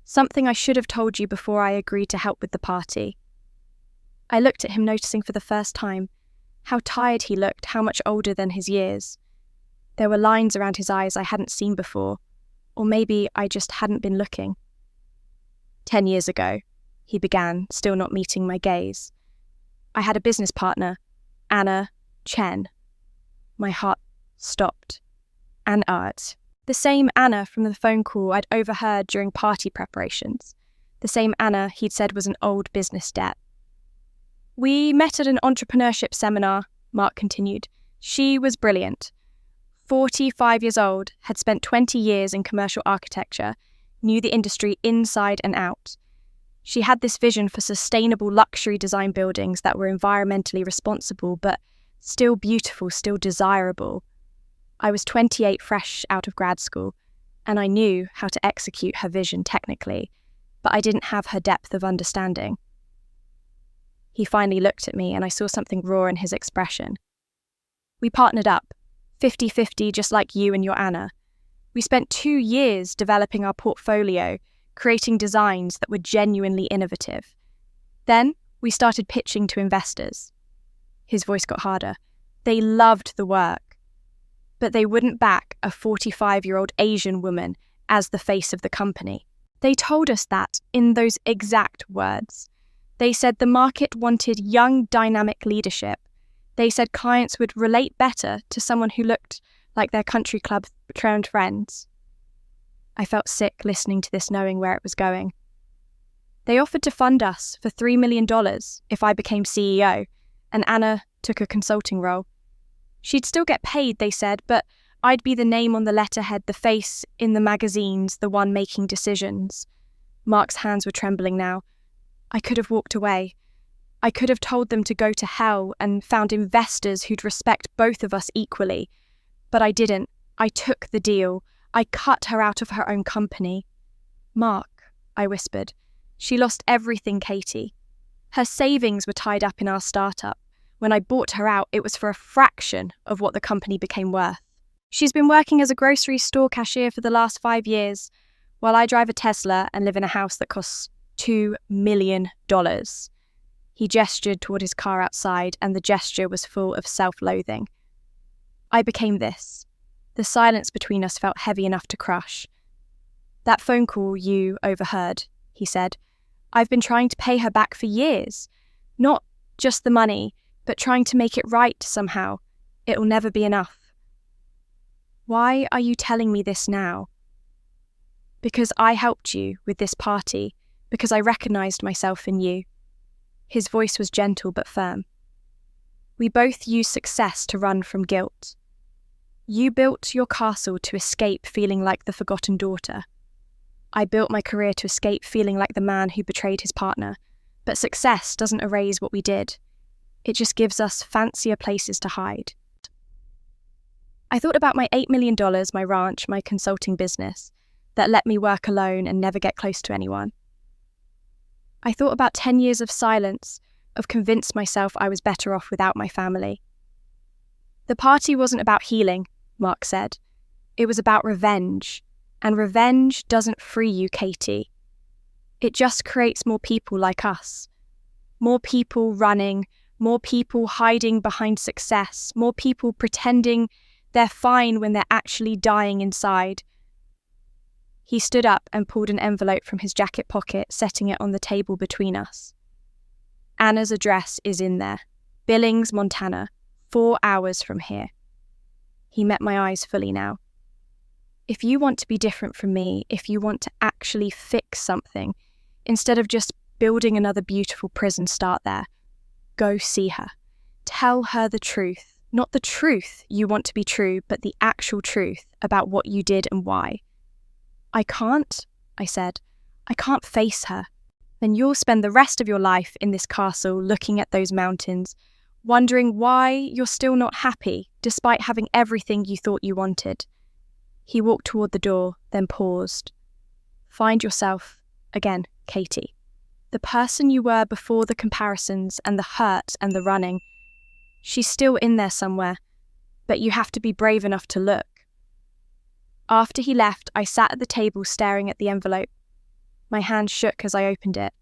Something I should have told you before I agreed to help with the party. I looked at him, noticing for the first time how tired he looked, how much older than his years. There were lines around his eyes I hadn't seen before, or maybe I just hadn't been looking. 10 years ago, he began, still not meeting my gaze. I had a business partner, Anna Chen. My heart stopped. An art. The same Anna from the phone call I'd overheard during party preparations. The same Anna he'd said was an old business debt. We met at an entrepreneurship seminar, Mark continued. She was brilliant. 45 years old, had spent 20 years in commercial architecture, knew the industry inside and out. She had this vision for sustainable luxury design buildings that were environmentally responsible, but still beautiful, still desirable. I was 28, fresh out of grad school, and I knew how to execute her vision technically, but I didn't have her depth of understanding. He finally looked at me, and I saw something raw in his expression. We partnered up, 50-50, just like you and your Anna. We spent 2 years developing our portfolio, creating designs that were genuinely innovative. Then we started pitching to investors. His voice got harder. They loved the work, but they wouldn't back a 45-year-old Asian woman as the face of the company. They told us that in those exact words. They said the market wanted young, dynamic leadership. They said clients would relate better to someone who looked like their country club turned friends. I felt sick listening to this, knowing where it was going. They offered to fund us for $3 million if I became CEO, and Anna took a consulting role. She'd still get paid, they said, but I'd be the name on the letterhead, the face in the magazines, the one making decisions. Mark's hands were trembling now. I could have walked away. I could have told them to go to hell and found investors who'd respect both of us equally. But I didn't. I took the deal. I cut her out of her own company. Mark, I whispered. She lost everything, Katie. Her savings were tied up in our startup. When I bought her out, it was for a fraction of what the company became worth. She's been working as a grocery store cashier for the last 5 years, while I drive a Tesla and live in a house that costs $2 million. He gestured toward his car outside, and the gesture was full of self-loathing. I became this. The silence between us felt heavy enough to crush. That phone call you overheard, he said. I've been trying to pay her back for years. Not just the money, but trying to make it right somehow. It'll never be enough. Why are you telling me this now? Because I helped you with this party, because I recognized myself in you. His voice was gentle but firm. We both used success to run from guilt. You built your castle to escape feeling like the forgotten daughter. I built my career to escape feeling like the man who betrayed his partner, but success doesn't erase what we did. It just gives us fancier places to hide. I thought about my $8 million, my ranch, my consulting business, that let me work alone and never get close to anyone. I thought about 10 years of silence, of convinced myself I was better off without my family. The party wasn't about healing, Mark said. It was about revenge. And revenge doesn't free you, Katie. It just creates more people like us. More people running, more people hiding behind success, more people pretending they're fine when they're actually dying inside. He stood up and pulled an envelope from his jacket pocket, setting it on the table between us. Anna's address is in there. Billings, Montana, 4 hours from here. He met my eyes fully now. If you want to be different from me, if you want to actually fix something, instead of just building another beautiful prison, start there. Go see her. Tell her the truth. Not the truth you want to be true, but the actual truth about what you did and why. I can't, I said. I can't face her. Then you'll spend the rest of your life in this castle looking at those mountains, wondering why you're still not happy, despite having everything you thought you wanted. He walked toward the door, then paused. Find yourself again, Katie. The person you were before the comparisons and the hurt and the running. She's still in there somewhere, but you have to be brave enough to look. After he left, I sat at the table staring at the envelope. My hand shook as I opened it.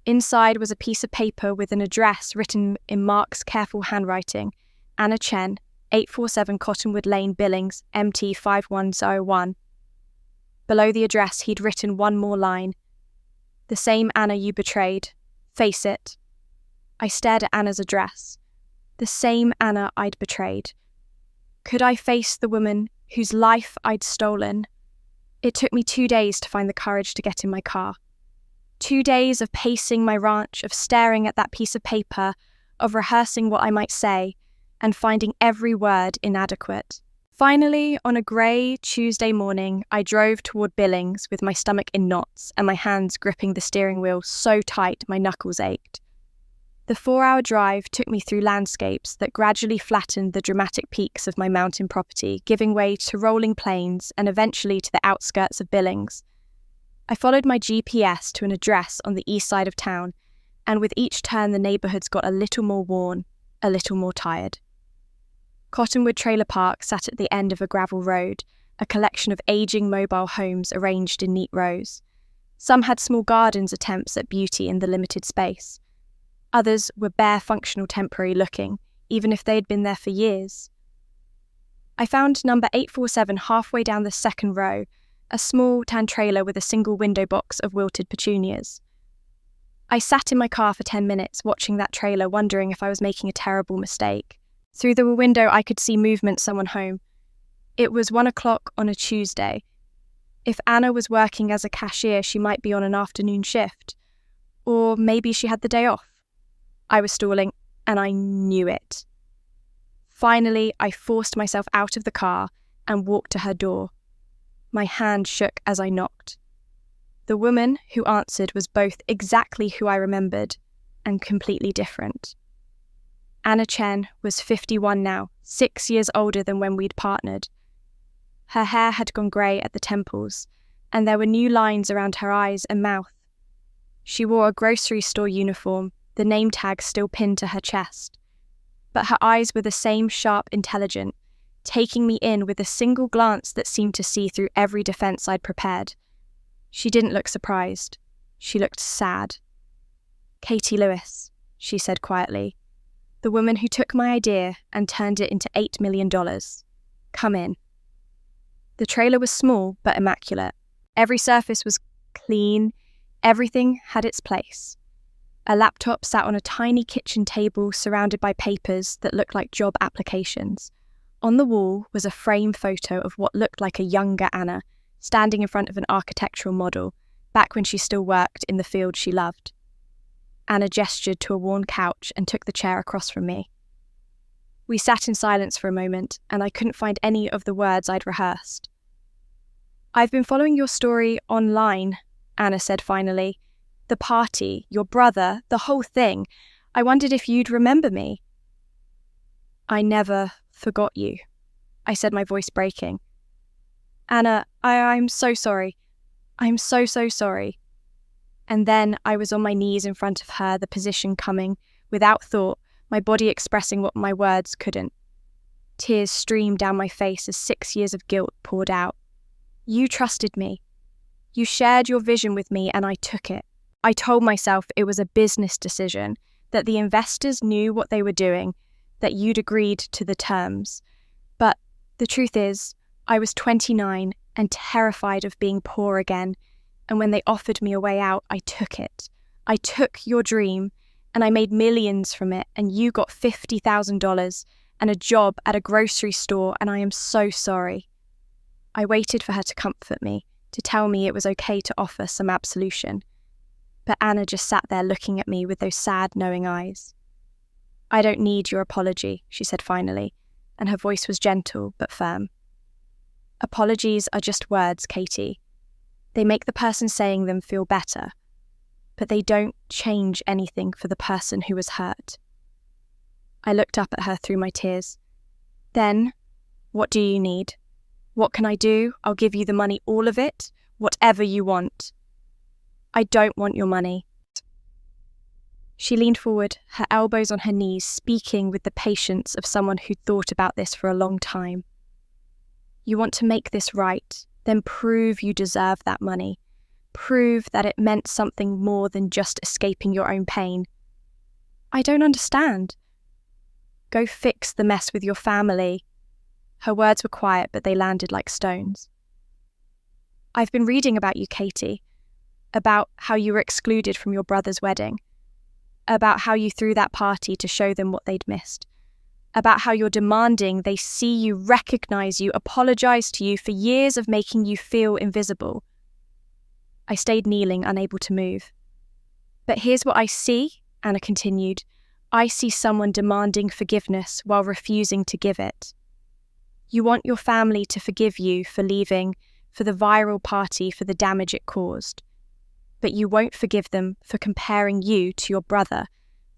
Inside was a piece of paper with an address written in Mark's careful handwriting. Anna Chen, 847 Cottonwood Lane, Billings, MT 5101. Below the address, he'd written one more line. The same Anna you betrayed. Face it. I stared at Anna's address. The same Anna I'd betrayed. Could I face the woman whose life I'd stolen? It took me 2 days to find the courage to get in my car. 2 days of pacing my ranch, of staring at that piece of paper, of rehearsing what I might say, and finding every word inadequate. Finally, on a grey Tuesday morning, I drove toward Billings with my stomach in knots and my hands gripping the steering wheel so tight my knuckles ached. The 4-hour drive took me through landscapes that gradually flattened the dramatic peaks of my mountain property, giving way to rolling plains and eventually to the outskirts of Billings. I followed my GPS to an address on the east side of town, and with each turn the neighbourhoods got a little more worn, a little more tired. Cottonwood Trailer Park sat at the end of a gravel road, a collection of ageing mobile homes arranged in neat rows. Some had small gardens, attempts at beauty in the limited space. Others were bare functional temporary looking, even if they'd been there for years. I found number 847 halfway down the second row, a small tan trailer with a single window box of wilted petunias. I sat in my car for 10 minutes watching that trailer, wondering if I was making a terrible mistake. Through the window I could see movement, someone home. It was 1 o'clock on a Tuesday. If Anna was working as a cashier, she might be on an afternoon shift. Or maybe she had the day off. I was stalling, and I knew it. Finally, I forced myself out of the car and walked to her door. My hand shook as I knocked. The woman who answered was both exactly who I remembered and completely different. Anna Chen was 51 now, 6 years older than when we'd partnered. Her hair had gone grey at the temples, and there were new lines around her eyes and mouth. She wore a grocery store uniform, the name tag still pinned to her chest. But her eyes were the same sharp, intelligent, taking me in with a single glance that seemed to see through every defense I'd prepared. She didn't look surprised. She looked sad. "Katie Lewis," she said quietly, "the woman who took my idea and turned it into $8 million. Come in." The trailer was small but immaculate. Every surface was clean. Everything had its place. A laptop sat on a tiny kitchen table surrounded by papers that looked like job applications. On the wall was a frame photo of what looked like a younger Anna, standing in front of an architectural model, back when she still worked in the field she loved. Anna gestured to a worn couch and took the chair across from me. We sat in silence for a moment, and I couldn't find any of the words I'd rehearsed. "I've been following your story online," Anna said finally. "The party, your brother, the whole thing. I wondered if you'd remember me." "I never forgot you," I said, my voice breaking. "Anna, I'm so sorry. I'm so sorry." And then I was on my knees in front of her, the position coming, without thought, my body expressing what my words couldn't. Tears streamed down my face as 6 years of guilt poured out. "You trusted me. You shared your vision with me, and I took it. I told myself it was a business decision, that the investors knew what they were doing, that you'd agreed to the terms. But the truth is, I was 29 and terrified of being poor again, and when they offered me a way out, I took it. I took your dream, and I made millions from it, and you got $50,000 and a job at a grocery store, and I am so sorry." I waited for her to comfort me, to tell me it was okay to offer some absolution. But Anna just sat there looking at me with those sad, knowing eyes. "I don't need your apology," she said finally, and her voice was gentle but firm. "Apologies are just words, Katie. They make the person saying them feel better, but they don't change anything for the person who was hurt." I looked up at her through my tears. "Then, what do you need? What can I do? I'll give you the money, all of it, whatever you want." "I don't want your money." She leaned forward, her elbows on her knees, speaking with the patience of someone who'd thought about this for a long time. "You want to make this right, then prove you deserve that money. Prove that it meant something more than just escaping your own pain." "I don't understand." "Go fix the mess with your family." Her words were quiet, but they landed like stones. "I've been reading about you, Katie. About how you were excluded from your brother's wedding. About how you threw that party to show them what they'd missed. About how you're demanding they see you, recognize you, apologize to you for years of making you feel invisible." I stayed kneeling, unable to move. "But here's what I see," Anna continued. "I see someone demanding forgiveness while refusing to give it. You want your family to forgive you for leaving, for the viral party, for the damage it caused. But you won't forgive them for comparing you to your brother,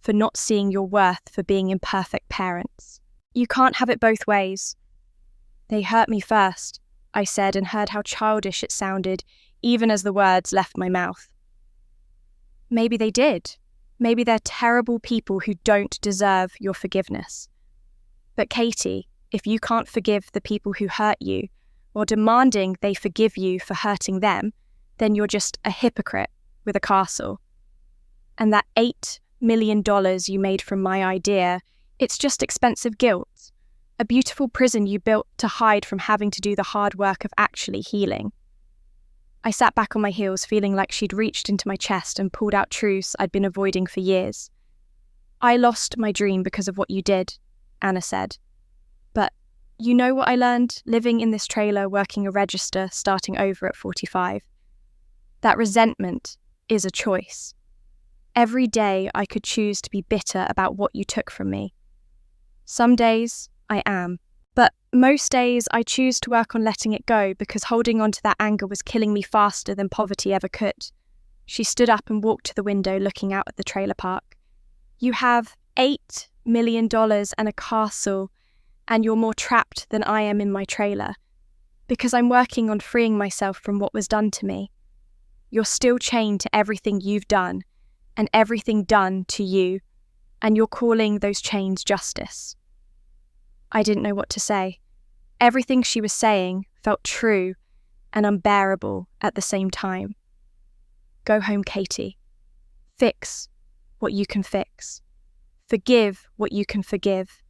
for not seeing your worth for being imperfect parents. You can't have it both ways." "They hurt me first," I said, and heard how childish it sounded, even as the words left my mouth. "Maybe they did. Maybe they're terrible people who don't deserve your forgiveness. But Katie, if you can't forgive the people who hurt you, or demanding they forgive you for hurting them, then you're just a hypocrite with a castle. And that $8 million you made from my idea. It's just expensive guilt. A beautiful prison you built to hide from having to do the hard work of actually healing. I sat back on my heels, feeling like she'd reached into my chest and pulled out truths I'd been avoiding for years. I lost my dream because of what you did, Anna said. But you know what I learned living in this trailer, working a register, starting over at 45? That resentment is a choice. Every day I could choose to be bitter about what you took from me. Some days I am, but most days I choose to work on letting it go because holding on to that anger was killing me faster than poverty ever could. She stood up and walked to the window, looking out at the trailer park. You have $8 million and a castle, and you're more trapped than I am in my trailer, because I'm working on freeing myself from what was done to me. You're still chained to everything you've done, and everything done to you, and you're calling those chains justice. I didn't know what to say. Everything she was saying felt true and unbearable at the same time. Go home, Katie. Fix what you can fix. Forgive what you can forgive.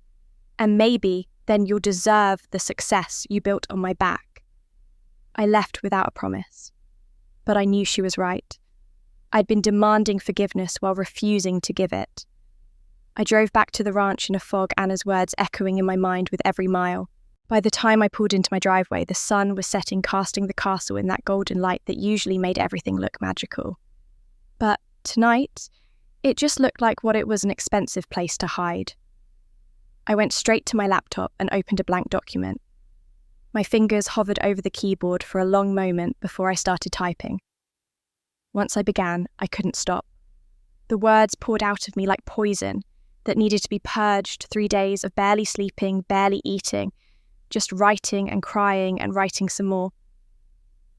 And maybe then you'll deserve the success you built on my back. I left without a promise, but I knew she was right. I'd been demanding forgiveness while refusing to give it. I drove back to the ranch in a fog, Anna's words echoing in my mind with every mile. By the time I pulled into my driveway, the sun was setting, casting the castle in that golden light that usually made everything look magical. But tonight, it just looked like what it was, an expensive place to hide. I went straight to my laptop and opened a blank document. My fingers hovered over the keyboard for a long moment before I started typing. Once I began, I couldn't stop. The words poured out of me like poison that needed to be purged. 3 days of barely sleeping, barely eating, just writing and crying and writing some more.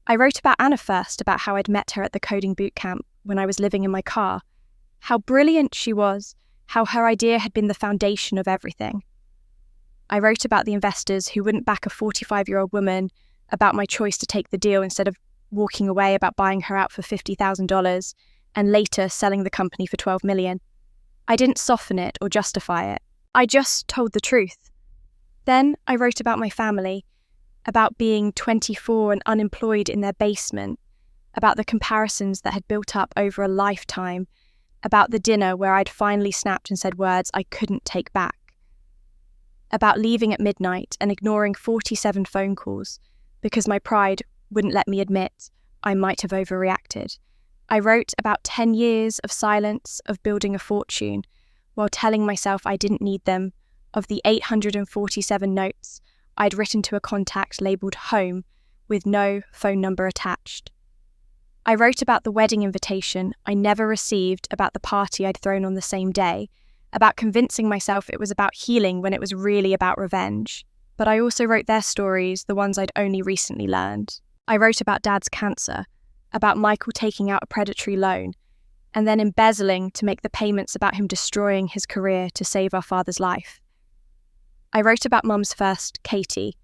I wrote about Anna first, about how I'd met her at the coding boot camp when I was living in my car, how brilliant she was, how her idea had been the foundation of everything. I wrote about the investors who wouldn't back a 45-year-old woman, about my choice to take the deal instead of walking away, about buying her out for $50,000 and later selling the company for $12 million. I didn't soften it or justify it. I just told the truth. Then I wrote about my family, about being 24 and unemployed in their basement, about the comparisons that had built up over a lifetime, about the dinner where I'd finally snapped and said words I couldn't take back, about leaving at midnight and ignoring 47 phone calls because my pride wouldn't let me admit I might have overreacted. I wrote about 10 years of silence, of building a fortune, while telling myself I didn't need them, of the 847 notes I'd written to a contact labelled home with no phone number attached. I wrote about the wedding invitation I never received, about the party I'd thrown on the same day, about convincing myself it was about healing when it was really about revenge. But I also wrote their stories, the ones I'd only recently learned. I wrote about Dad's cancer, about Michael taking out a predatory loan, and then embezzling to make the payments, about him destroying his career to save our father's life. I wrote about Mum's first, Katie,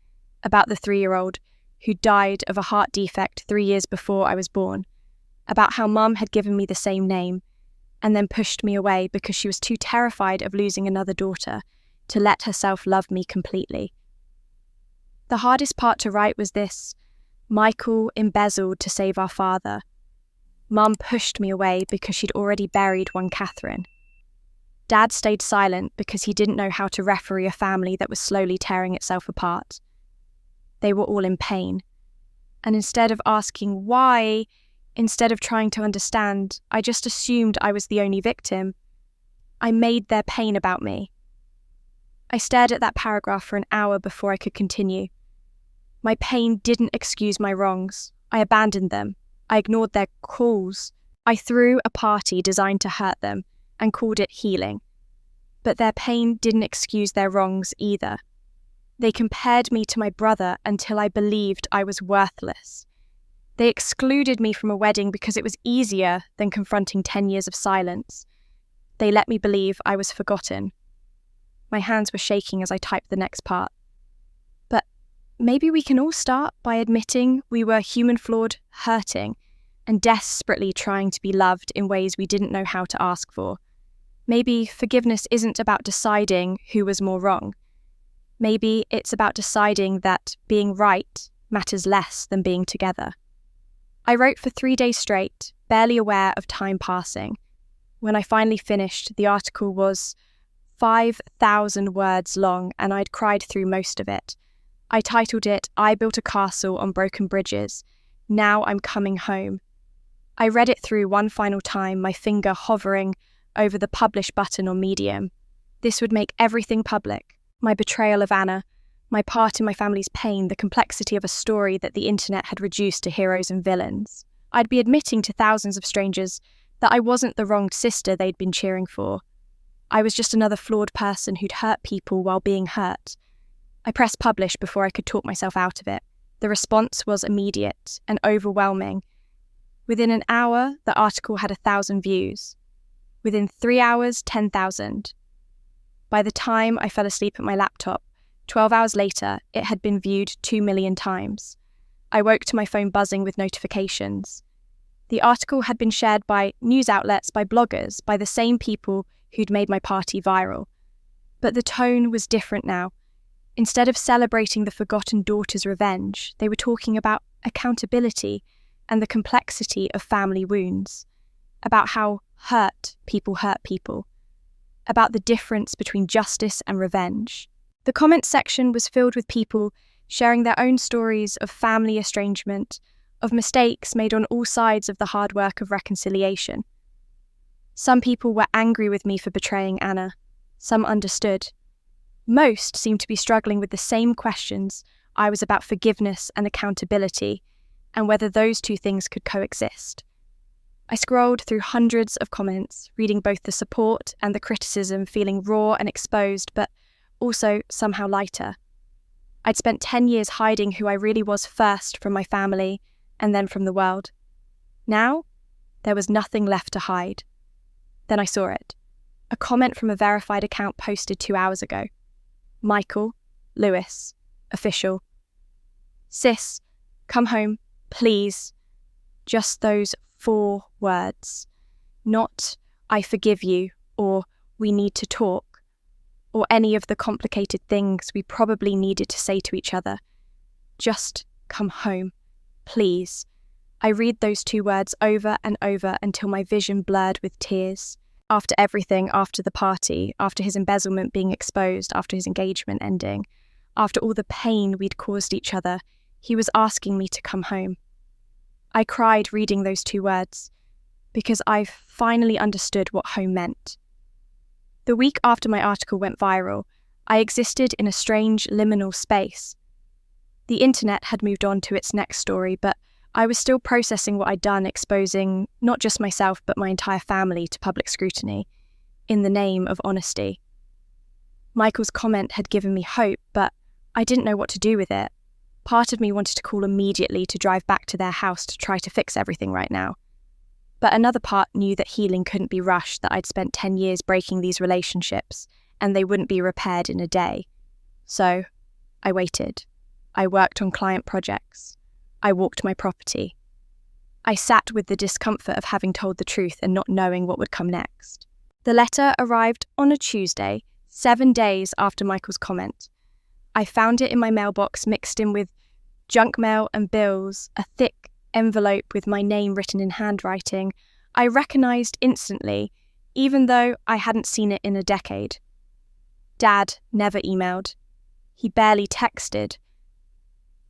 about the 3-year-old who died of a heart defect 3 years before I was born, about how Mum had given me the same name and then pushed me away because she was too terrified of losing another daughter to let herself love me completely. The hardest part to write was this: Michael embezzled to save our father. Mum pushed me away because she'd already buried one Catherine. Dad stayed silent because he didn't know how to referee a family that was slowly tearing itself apart. They were all in pain. And instead of asking why, instead of trying to understand, I just assumed I was the only victim. I made their pain about me. I stared at that paragraph for an hour before I could continue. My pain didn't excuse my wrongs. I abandoned them. I ignored their calls. I threw a party designed to hurt them and called it healing. But their pain didn't excuse their wrongs either. They compared me to my brother until I believed I was worthless. They excluded me from a wedding because it was easier than confronting 10 years of silence. They let me believe I was forgotten. My hands were shaking as I typed the next part. But maybe we can all start by admitting we were human, flawed, hurting, and desperately trying to be loved in ways we didn't know how to ask for. Maybe forgiveness isn't about deciding who was more wrong. Maybe it's about deciding that being right matters less than being together. I wrote for 3 days straight, barely aware of time passing. When I finally finished, the article was 5,000 words long, and I'd cried through most of it. I titled it, "I Built a Castle on Broken Bridges. Now I'm Coming Home." I read it through one final time, my finger hovering over the publish button on Medium. This would make everything public. My betrayal of Anna, my part in my family's pain, the complexity of a story that the internet had reduced to heroes and villains. I'd be admitting to thousands of strangers that I wasn't the wronged sister they'd been cheering for. I was just another flawed person who'd hurt people while being hurt. I pressed publish before I could talk myself out of it. The response was immediate and overwhelming. Within an hour, the article had 1,000 views. Within 3 hours, 10,000. By the time I fell asleep at my laptop, 12 hours later, it had been viewed 2 million times. I woke to my phone buzzing with notifications. The article had been shared by news outlets, by bloggers, by the same people who'd made my party viral. But the tone was different now. Instead of celebrating the forgotten daughter's revenge, they were talking about accountability and the complexity of family wounds, about how hurt people, about the difference between justice and revenge. The comment section was filled with people sharing their own stories of family estrangement, of mistakes made on all sides of the hard work of reconciliation. Some people were angry with me for betraying Anna. Some understood. Most seemed to be struggling with the same questions I was about forgiveness and accountability, and whether those two things could coexist. I scrolled through hundreds of comments, reading both the support and the criticism, feeling raw and exposed, but also somehow lighter. I'd spent 10 years hiding who I really was first from my family and then from the world. Now, there was nothing left to hide. Then I saw it. A comment from a verified account posted 2 hours ago. Michael, Lewis, official. "Sis, come home, please." Just those 4 words. Not "I forgive you" or "we need to talk," or any of the complicated things we probably needed to say to each other. Just come home, please. I read those 2 words over and over until my vision blurred with tears. After everything, after the party, after his embezzlement being exposed, after his engagement ending, after all the pain we'd caused each other, he was asking me to come home. I cried reading those 2 words, because I finally understood what home meant. The week after my article went viral, I existed in a strange liminal space. The internet had moved on to its next story, but I was still processing what I'd done, exposing not just myself but my entire family to public scrutiny, in the name of honesty. Michael's comment had given me hope, but I didn't know what to do with it. Part of me wanted to call immediately to drive back to their house to try to fix everything right now. But another part knew that healing couldn't be rushed, that I'd spent 10 years breaking these relationships, and they wouldn't be repaired in a day. So, I waited. I worked on client projects. I walked my property. I sat with the discomfort of having told the truth and not knowing what would come next. The letter arrived on a Tuesday, 7 days after Michael's comment. I found it in my mailbox mixed in with junk mail and bills, a thick envelope with my name written in handwriting. I recognised instantly, even though I hadn't seen it in a decade. Dad never emailed. He barely texted.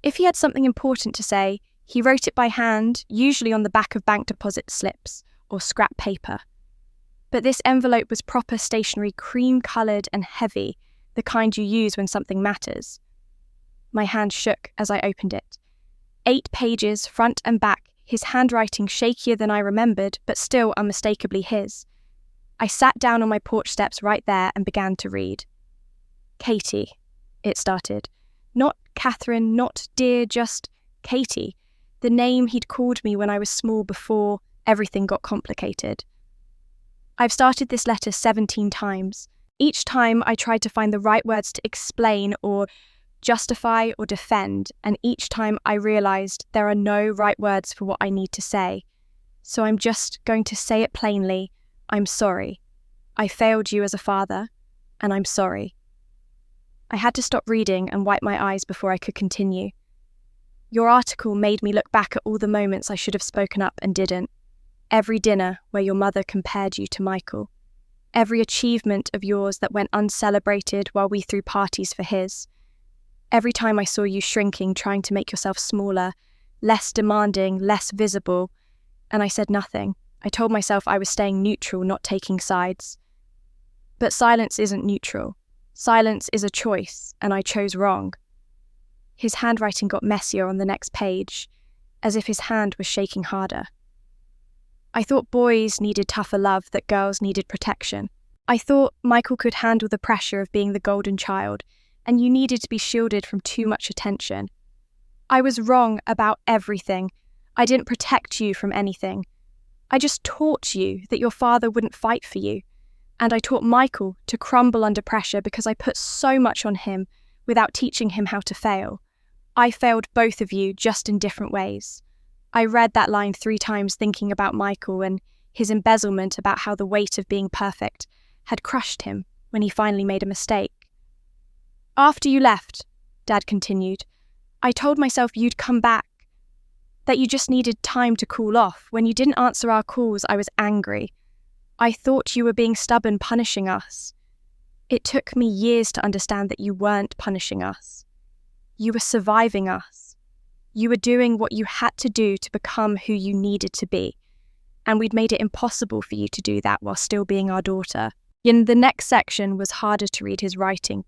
If he had something important to say, he wrote it by hand, usually on the back of bank deposit slips or scrap paper. But this envelope was proper stationery, cream-coloured and heavy, the kind you use when something matters. My hand shook as I opened it. 8 pages, front and back, his handwriting shakier than I remembered, but still unmistakably his. I sat down on my porch steps right there and began to read. "Katie," it started. Not Catherine, not dear, just Katie, the name he'd called me when I was small before everything got complicated. I've started this letter 17 times. Each time I tried to find the right words to explain or justify or defend, and each time I realised there are no right words for what I need to say. So I'm just going to say it plainly. I'm sorry. I failed you as a father, and I'm sorry. I had to stop reading and wipe my eyes before I could continue. Your article made me look back at all the moments I should have spoken up and didn't. Every dinner where your mother compared you to Michael. Every achievement of yours that went uncelebrated while we threw parties for his. Every time I saw you shrinking, trying to make yourself smaller, less demanding, less visible, and I said nothing. I told myself I was staying neutral, not taking sides. But silence isn't neutral. Silence is a choice, and I chose wrong. His handwriting got messier on the next page, as if his hand was shaking harder. I thought boys needed tougher love, that girls needed protection. I thought Michael could handle the pressure of being the golden child, and you needed to be shielded from too much attention. I was wrong about everything. I didn't protect you from anything. I just taught you that your father wouldn't fight for you, and I taught Michael to crumble under pressure because I put so much on him without teaching him how to fail. I failed both of you, just in different ways. I read that line 3 times thinking about Michael and his embezzlement, about how the weight of being perfect had crushed him when he finally made a mistake. After you left, Dad continued, I told myself you'd come back, that you just needed time to cool off. When you didn't answer our calls, I was angry. I thought you were being stubborn, punishing us. It took me years to understand that you weren't punishing us. You were surviving us. You were doing what you had to do to become who you needed to be, and we'd made it impossible for you to do that while still being our daughter. In the next section was harder to read his writing,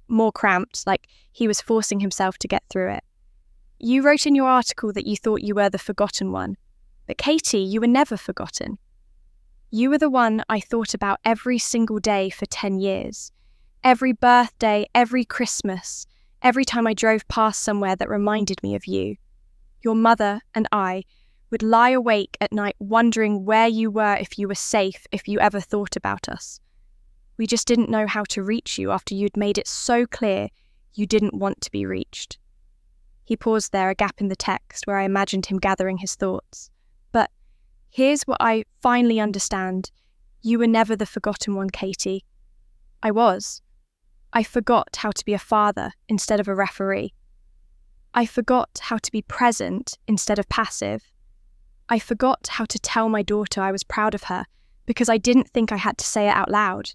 more cramped, like he was forcing himself to get through it. You wrote in your article that you thought you were the forgotten one, but Katie, you were never forgotten. You were the one I thought about every single day for 10 years. Every birthday, every Christmas, every time I drove past somewhere that reminded me of you. Your mother and I would lie awake at night wondering where you were, if you were safe, if you ever thought about us. We just didn't know how to reach you after you'd made it so clear you didn't want to be reached. He paused there, a gap in the text where I imagined him gathering his thoughts. But here's what I finally understand. You were never the forgotten one, Katie. I was. I forgot how to be a father instead of a referee. I forgot how to be present instead of passive. I forgot how to tell my daughter I was proud of her because I didn't think I had to say it out loud.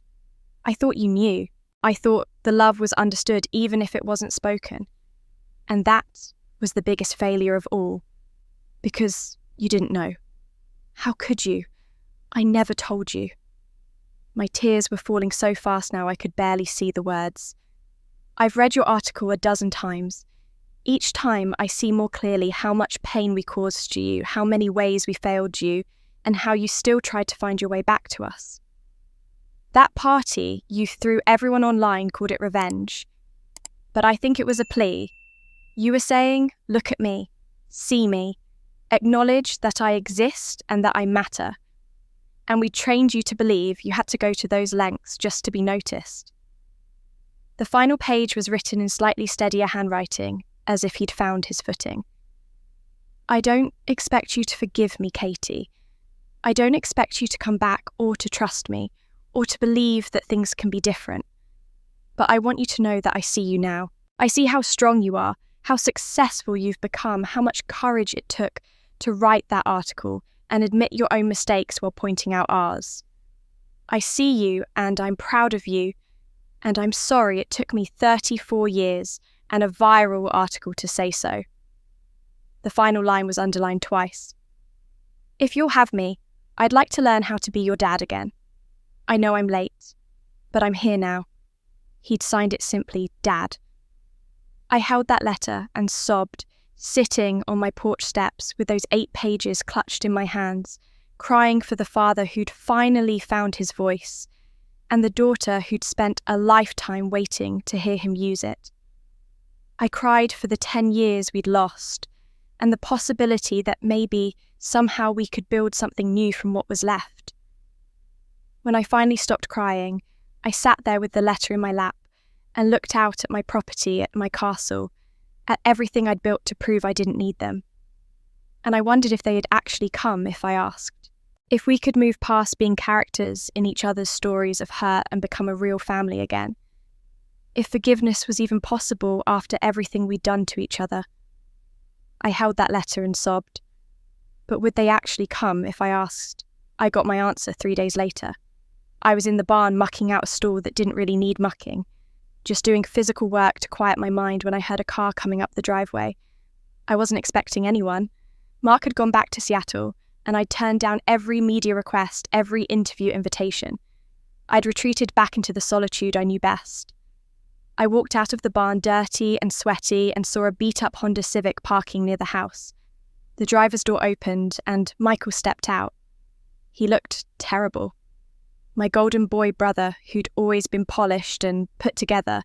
I thought you knew. I thought the love was understood even if it wasn't spoken. And that was the biggest failure of all, because you didn't know. How could you? I never told you. My tears were falling so fast now I could barely see the words. I've read your article 12 times. Each time I see more clearly how much pain we caused you, how many ways we failed you, and how you still tried to find your way back to us. That party you threw everyone online called it revenge. But I think it was a plea. You were saying, look at me, see me, acknowledge that I exist and that I matter. And we trained you to believe you had to go to those lengths just to be noticed. The final page was written in slightly steadier handwriting, as if he'd found his footing. I don't expect you to forgive me, Katie. I don't expect you to come back or to trust me, or to believe that things can be different. But I want you to know that I see you now. I see how strong you are, how successful you've become, how much courage it took to write that article and admit your own mistakes while pointing out ours. I see you and I'm proud of you, and I'm sorry it took me 34 years and a viral article to say so. The final line was underlined twice. If you'll have me, I'd like to learn how to be your dad again. I know I'm late, but I'm here now. He'd signed it simply, Dad. I held that letter and sobbed, sitting on my porch steps with those 8 pages clutched in my hands, crying for the father who'd finally found his voice, and the daughter who'd spent a lifetime waiting to hear him use it. I cried for the 10 years we'd lost, and the possibility that maybe somehow we could build something new from what was left. When I finally stopped crying, I sat there with the letter in my lap and looked out at my property, at my castle, at everything I'd built to prove I didn't need them. And I wondered if they had actually come if I asked. If we could move past being characters in each other's stories of hurt and become a real family again. If forgiveness was even possible after everything we'd done to each other. I held that letter and sobbed. But would they actually come if I asked? I got my answer 3 days later. I was in the barn mucking out a stall that didn't really need mucking, just doing physical work to quiet my mind when I heard a car coming up the driveway. I wasn't expecting anyone. Mark had gone back to Seattle, and I'd turned down every media request, every interview invitation. I'd retreated back into the solitude I knew best. I walked out of the barn dirty and sweaty and saw a beat-up Honda Civic parking near the house. The driver's door opened and Michael stepped out. He looked terrible. My golden boy brother, who'd always been polished and put together,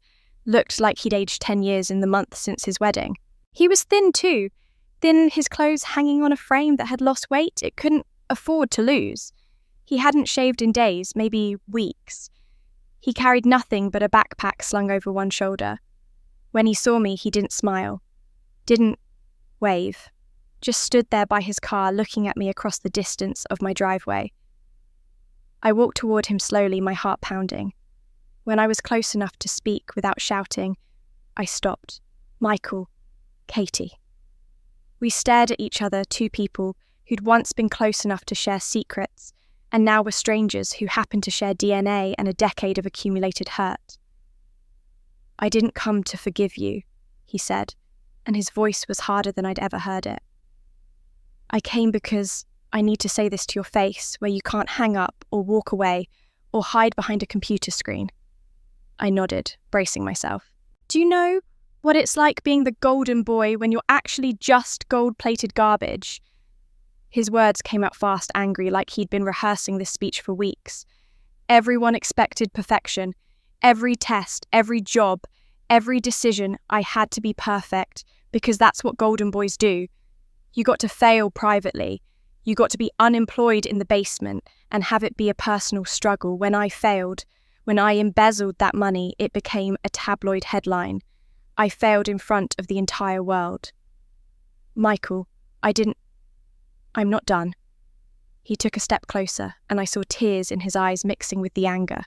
looked like he'd aged 10 years in the month since his wedding. He was thin too, thin, his clothes hanging on a frame that had lost weight it couldn't afford to lose. He hadn't shaved in days, maybe weeks. He carried nothing but a backpack slung over one shoulder. When he saw me, he didn't smile, didn't wave, just stood there by his car looking at me across the distance of my driveway. I walked toward him slowly, my heart pounding. When I was close enough to speak without shouting, I stopped. Michael, Katie. We stared at each other, two people who'd once been close enough to share secrets, and now were strangers who happened to share DNA and a decade of accumulated hurt. I didn't come to forgive you, he said, and his voice was harder than I'd ever heard it. I came because I need to say this to your face, where you can't hang up or walk away or hide behind a computer screen. I nodded, bracing myself. Do you know what it's like being the golden boy when you're actually just gold-plated garbage? His words came out fast, angry, like he'd been rehearsing this speech for weeks. Everyone expected perfection. Every test, every job, every decision, I had to be perfect, because that's what golden boys do. You got to fail privately. You got to be unemployed in the basement and have it be a personal struggle. When I failed, when I embezzled that money, it became a tabloid headline. I failed in front of the entire world. Michael, I'm not done. He took a step closer, and I saw tears in his eyes mixing with the anger.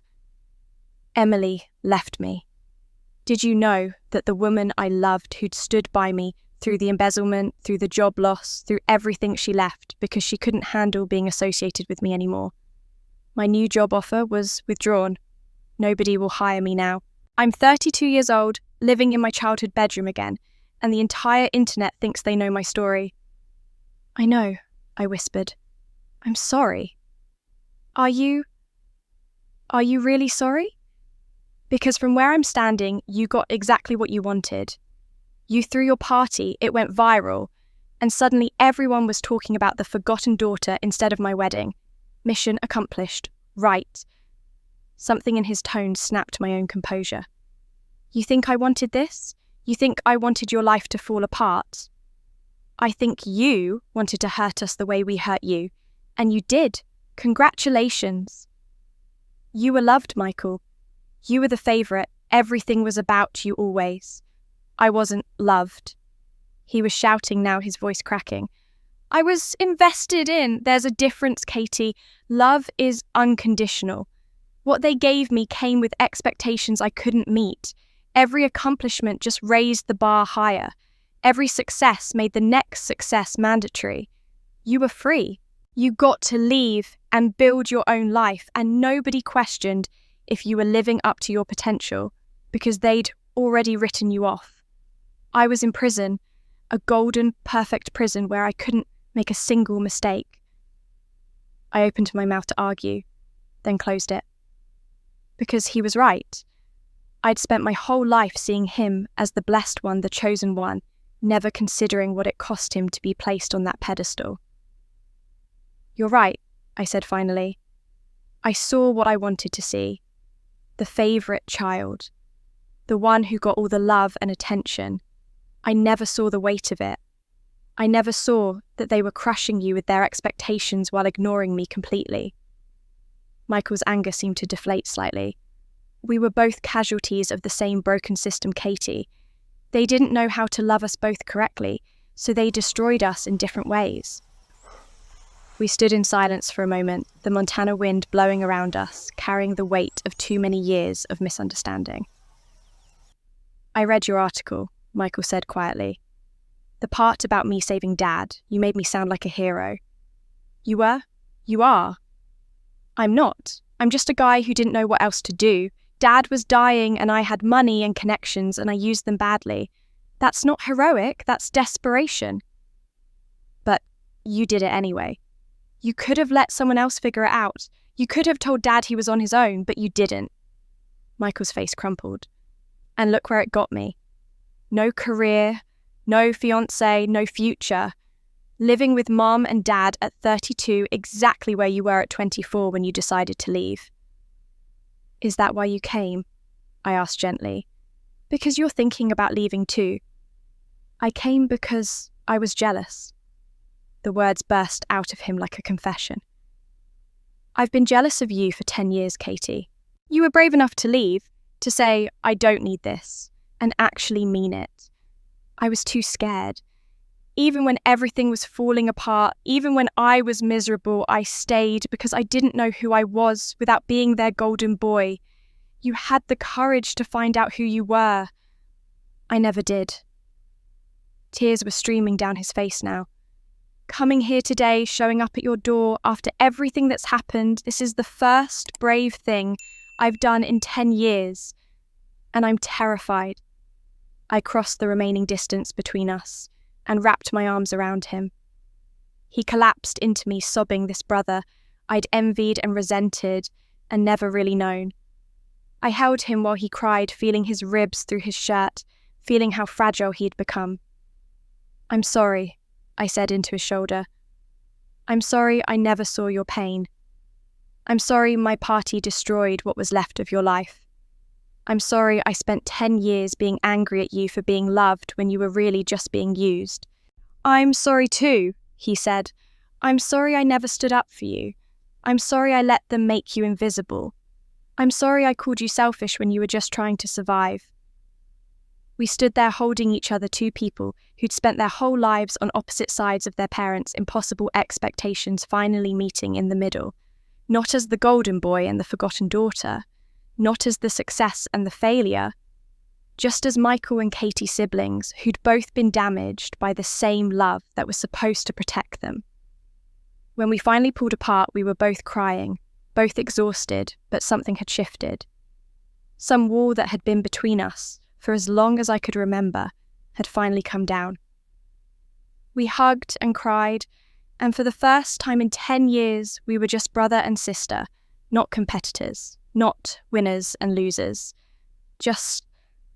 Emily left me. Did you know that the woman I loved, who'd stood by me through the embezzlement, through the job loss, through everything, she left because she couldn't handle being associated with me anymore? My new job offer was withdrawn. Nobody will hire me now. I'm 32 years old, living in my childhood bedroom again, and the entire internet thinks they know my story. I know, I whispered. I'm sorry. Are you really sorry? Because from where I'm standing, you got exactly what you wanted. You threw your party, it went viral, and suddenly everyone was talking about the forgotten daughter instead of my wedding. Mission accomplished. Right. Something in his tone snapped my own composure. You think I wanted this? You think I wanted your life to fall apart? I think you wanted to hurt us the way we hurt you, and you did. Congratulations. You were loved, Michael. You were the favourite. Everything was about you always. I wasn't loved. He was shouting now, his voice cracking. I was invested in. There's a difference, Katie. Love is unconditional. What they gave me came with expectations I couldn't meet. Every accomplishment just raised the bar higher. Every success made the next success mandatory. You were free. You got to leave and build your own life, and nobody questioned if you were living up to your potential, because they'd already written you off. I was in prison, a golden, perfect prison where I couldn't make a single mistake. I opened my mouth to argue, then closed it. Because he was right. I'd spent my whole life seeing him as the blessed one, the chosen one, never considering what it cost him to be placed on that pedestal. You're right, I said finally. I saw what I wanted to see. The favourite child. The one who got all the love and attention. I never saw the weight of it. I never saw that they were crushing you with their expectations while ignoring me completely. Michael's anger seemed to deflate slightly. We were both casualties of the same broken system, Katie. They didn't know how to love us both correctly, so they destroyed us in different ways. We stood in silence for a moment, the Montana wind blowing around us, carrying the weight of too many years of misunderstanding. "I read your article," Michael said quietly. "The part about me saving Dad, you made me sound like a hero." "You were? You are." "I'm not. I'm just a guy who didn't know what else to do. Dad was dying and I had money and connections and I used them badly. That's not heroic, that's desperation." "But you did it anyway. You could have let someone else figure it out. You could have told Dad he was on his own, but you didn't." Michael's face crumpled. "And look where it got me. No career, no fiancé, no future. Living with Mom and Dad at 32, exactly where you were at 24 when you decided to leave." "Is that why you came?" I asked gently. "Because you're thinking about leaving too." "I came because I was jealous." The words burst out of him like a confession. "I've been jealous of you for 10 years, Katie. You were brave enough to leave, to say, 'I don't need this,' and actually mean it. I was too scared. Even when everything was falling apart, even when I was miserable, I stayed because I didn't know who I was without being their golden boy. You had the courage to find out who you were. I never did." Tears were streaming down his face now. "Coming here today, showing up at your door after everything that's happened, this is the first brave thing I've done in 10 years. And I'm terrified." I crossed the remaining distance between us and wrapped my arms around him. He collapsed into me, sobbing, this brother I'd envied and resented and never really known. I held him while he cried, feeling his ribs through his shirt, feeling how fragile he'd become. "I'm sorry," I said into his shoulder. "I'm sorry I never saw your pain. I'm sorry my party destroyed what was left of your life. I'm sorry I spent 10 years being angry at you for being loved when you were really just being used." "I'm sorry too," he said. "I'm sorry I never stood up for you. I'm sorry I let them make you invisible. I'm sorry I called you selfish when you were just trying to survive." We stood there holding each other, two people who'd spent their whole lives on opposite sides of their parents' impossible expectations finally meeting in the middle, not as the golden boy and the forgotten daughter, not as the success and the failure, just as Michael and Katie siblings who'd both been damaged by the same love that was supposed to protect them. When we finally pulled apart, we were both crying, both exhausted, but something had shifted. Some wall that had been between us for as long as I could remember, had finally come down. We hugged and cried, and for the first time in 10 years, we were just brother and sister, not competitors, not winners and losers. Just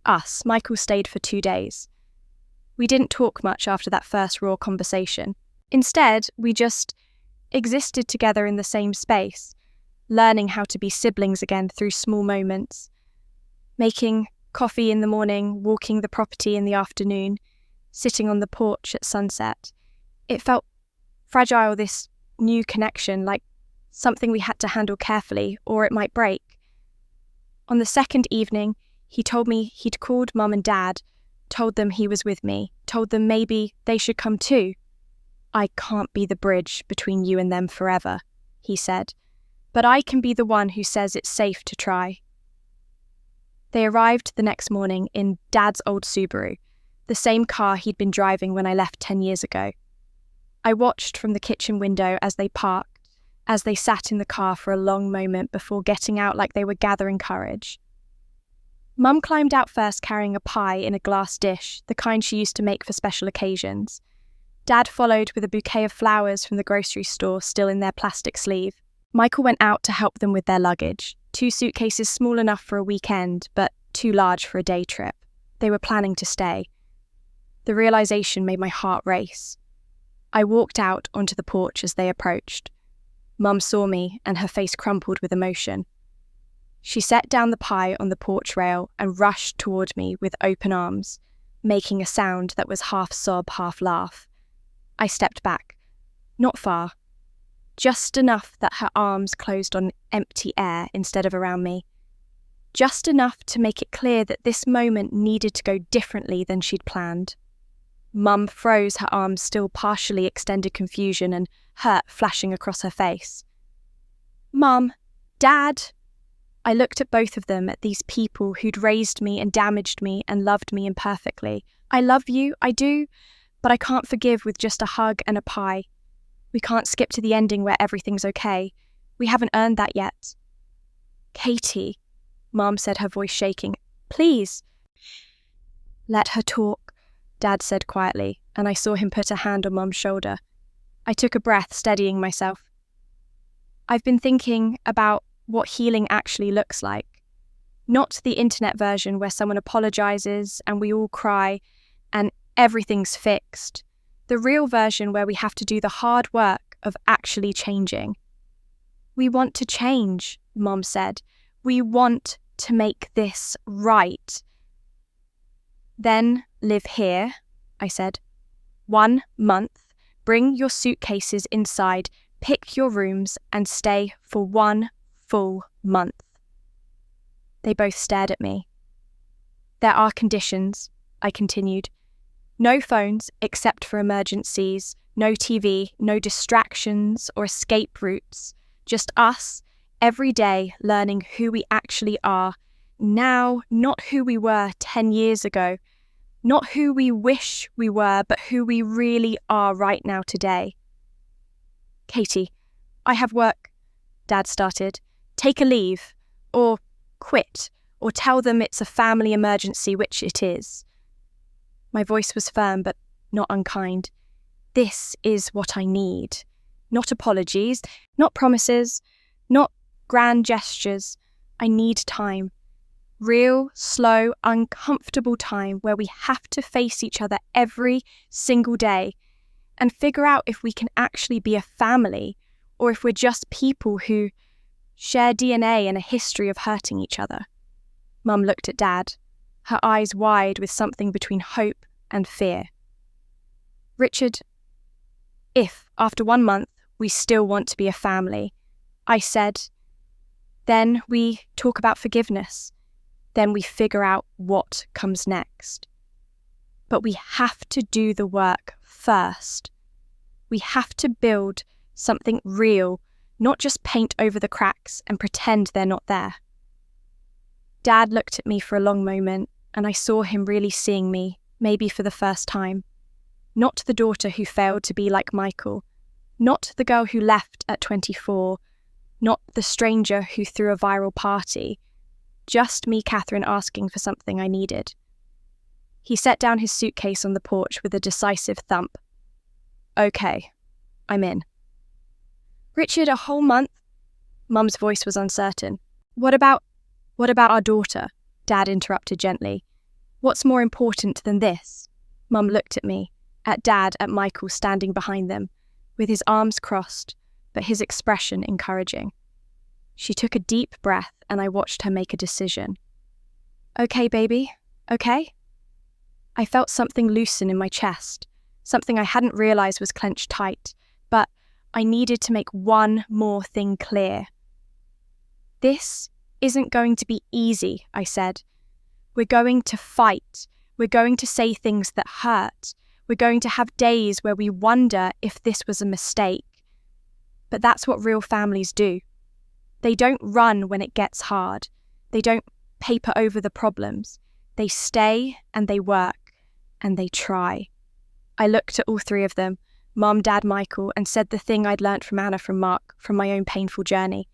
us. Michael stayed for 2 days. We didn't talk much after that first raw conversation. Instead, we just existed together in the same space, learning how to be siblings again through small moments, making coffee in the morning, walking the property in the afternoon, sitting on the porch at sunset. It felt fragile, this new connection, like something we had to handle carefully or it might break. On the second evening, he told me he'd called Mum and Dad, told them he was with me, told them maybe they should come too. "I can't be the bridge between you and them forever," he said, "but I can be the one who says it's safe to try." They arrived the next morning in Dad's old Subaru, the same car he'd been driving when I left 10 years ago. I watched from the kitchen window as they parked, as they sat in the car for a long moment before getting out like they were gathering courage. Mum climbed out first carrying a pie in a glass dish, the kind she used to make for special occasions. Dad followed with a bouquet of flowers from the grocery store still in their plastic sleeve. Michael went out to help them with their luggage. 2 suitcases small enough for a weekend, but too large for a day trip. They were planning to stay. The realization made my heart race. I walked out onto the porch as they approached. Mum saw me, and her face crumpled with emotion. She set down the pie on the porch rail and rushed toward me with open arms, making a sound that was half sob, half laugh. I stepped back. Not far. Just enough that her arms closed on empty air instead of around me. Just enough to make it clear that this moment needed to go differently than she'd planned. Mum froze, her arms still partially extended, confusion and hurt flashing across her face. Mum, Dad. I looked at both of them, at these people who'd raised me and damaged me and loved me imperfectly. I love you, I do, but I can't forgive with just a hug and a pie. We can't skip to the ending where everything's okay. We haven't earned that yet. Katie, Mum said, her voice shaking. Please. Let her talk, Dad said quietly, and I saw him put a hand on Mum's shoulder. I took a breath, steadying myself. I've been thinking about what healing actually looks like. Not the internet version where someone apologizes and we all cry and everything's fixed. The real version where we have to do the hard work of actually changing. We want to change, Mom said. We want to make this right. Then live here, I said. 1 month. Bring your suitcases inside, pick your rooms, and stay for 1 full month. They both stared at me. There are conditions, I continued. No phones except for emergencies, no TV, no distractions or escape routes. Just us, every day, learning who we actually are now, not who we were 10 years ago. Not who we wish we were, but who we really are right now today. Katie, I have work, Dad started. Take a leave, or quit, or tell them it's a family emergency, which it is. My voice was firm, but not unkind. This is what I need. Not apologies, not promises, not grand gestures. I need time. Real, slow, uncomfortable time where we have to face each other every single day and figure out if we can actually be a family or if we're just people who share DNA and a history of hurting each other. Mum looked at Dad, her eyes wide with something between hope and fear. Richard, if after 1 month we still want to be a family, I said, then we talk about forgiveness. Then we figure out what comes next. But we have to do the work first. We have to build something real, not just paint over the cracks and pretend they're not there. Dad looked at me for a long moment, and I saw him really seeing me, maybe for the first time. Not the daughter who failed to be like Michael, not the girl who left at 24, not the stranger who threw a viral party. Just me, Catherine, asking for something I needed. He set down his suitcase on the porch with a decisive thump. Okay, I'm in. Richard, a whole month? Mum's voice was uncertain. What about our daughter? Dad interrupted gently. What's more important than this? Mum looked at me, at Dad, at Michael standing behind them, with his arms crossed, but his expression encouraging. She took a deep breath and I watched her make a decision. Okay, baby, okay? I felt something loosen in my chest, something I hadn't realized was clenched tight, but I needed to make one more thing clear. This isn't going to be easy, I said. We're going to fight. We're going to say things that hurt. We're going to have days where we wonder if this was a mistake. But that's what real families do. They don't run when it gets hard. They don't paper over the problems. They stay and they work and they try. I looked at all three of them, Mum, Dad, Michael, and said the thing I'd learnt from Anna, from Mark, from my own painful journey.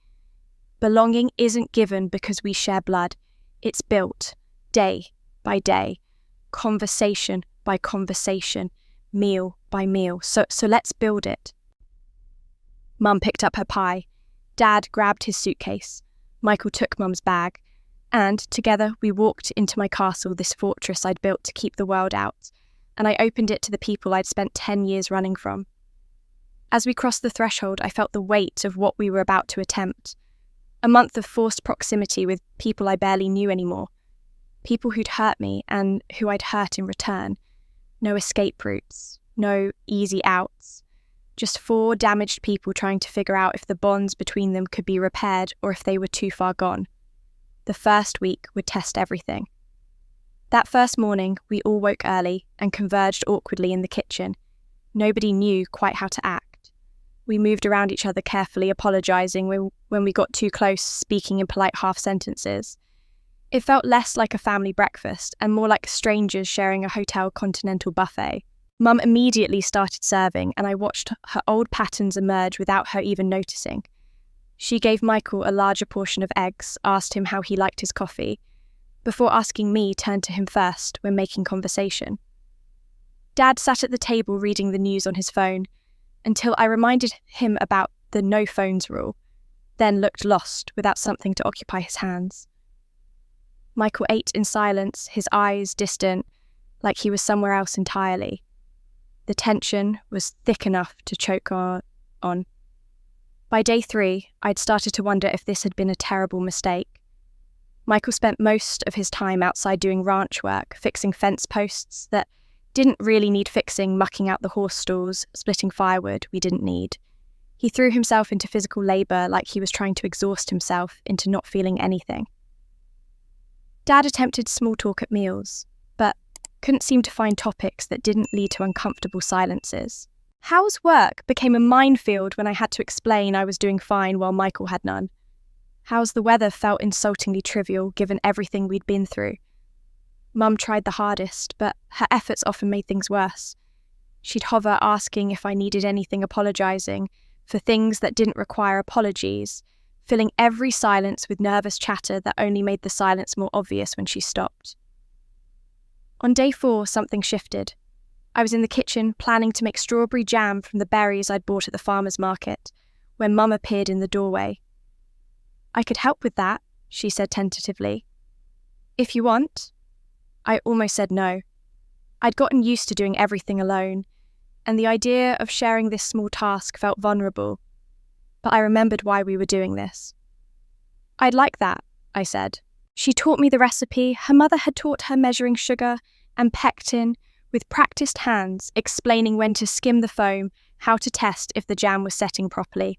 Belonging isn't given because we share blood. It's built, day by day, conversation by conversation, meal by meal. So let's build it. Mum picked up her pie. Dad grabbed his suitcase. Michael took Mum's bag. And together we walked into my castle, this fortress I'd built to keep the world out. And I opened it to the people I'd spent 10 years running from. As we crossed the threshold, I felt the weight of what we were about to attempt. A month of forced proximity with people I barely knew anymore. People who'd hurt me and who I'd hurt in return. No escape routes, no easy outs. Just 4 damaged people trying to figure out if the bonds between them could be repaired or if they were too far gone. The first week would test everything. That first morning, we all woke early and converged awkwardly in the kitchen. Nobody knew quite how to act. We moved around each other carefully, apologising when we got too close, speaking in polite half-sentences. It felt less like a family breakfast and more like strangers sharing a hotel continental buffet. Mum immediately started serving, and I watched her old patterns emerge without her even noticing. She gave Michael a larger portion of eggs, asked him how he liked his coffee, before asking me turned to him first when making conversation. Dad sat at the table reading the news on his phone until I reminded him about the no phones rule, then looked lost without something to occupy his hands. Michael ate in silence, his eyes distant, like he was somewhere else entirely. The tension was thick enough to choke on. By day 3, I'd started to wonder if this had been a terrible mistake. Michael spent most of his time outside doing ranch work, fixing fence posts that didn't really need fixing, mucking out the horse stalls, splitting firewood we didn't need. He threw himself into physical labour like he was trying to exhaust himself into not feeling anything. Dad attempted small talk at meals, but couldn't seem to find topics that didn't lead to uncomfortable silences. How's work became a minefield when I had to explain I was doing fine while Michael had none. How's the weather felt insultingly trivial given everything we'd been through. Mum tried the hardest, but her efforts often made things worse. She'd hover asking if I needed anything, apologising for things that didn't require apologies, filling every silence with nervous chatter that only made the silence more obvious when she stopped. On day 4, something shifted. I was in the kitchen planning to make strawberry jam from the berries I'd bought at the farmer's market, when Mum appeared in the doorway. "I could help with that," she said tentatively. "If you want." I almost said no. I'd gotten used to doing everything alone, and the idea of sharing this small task felt vulnerable. But I remembered why we were doing this. "I'd like that," I said. She taught me the recipe. Her mother had taught her measuring sugar and pectin with practiced hands, explaining when to skim the foam, how to test if the jam was setting properly.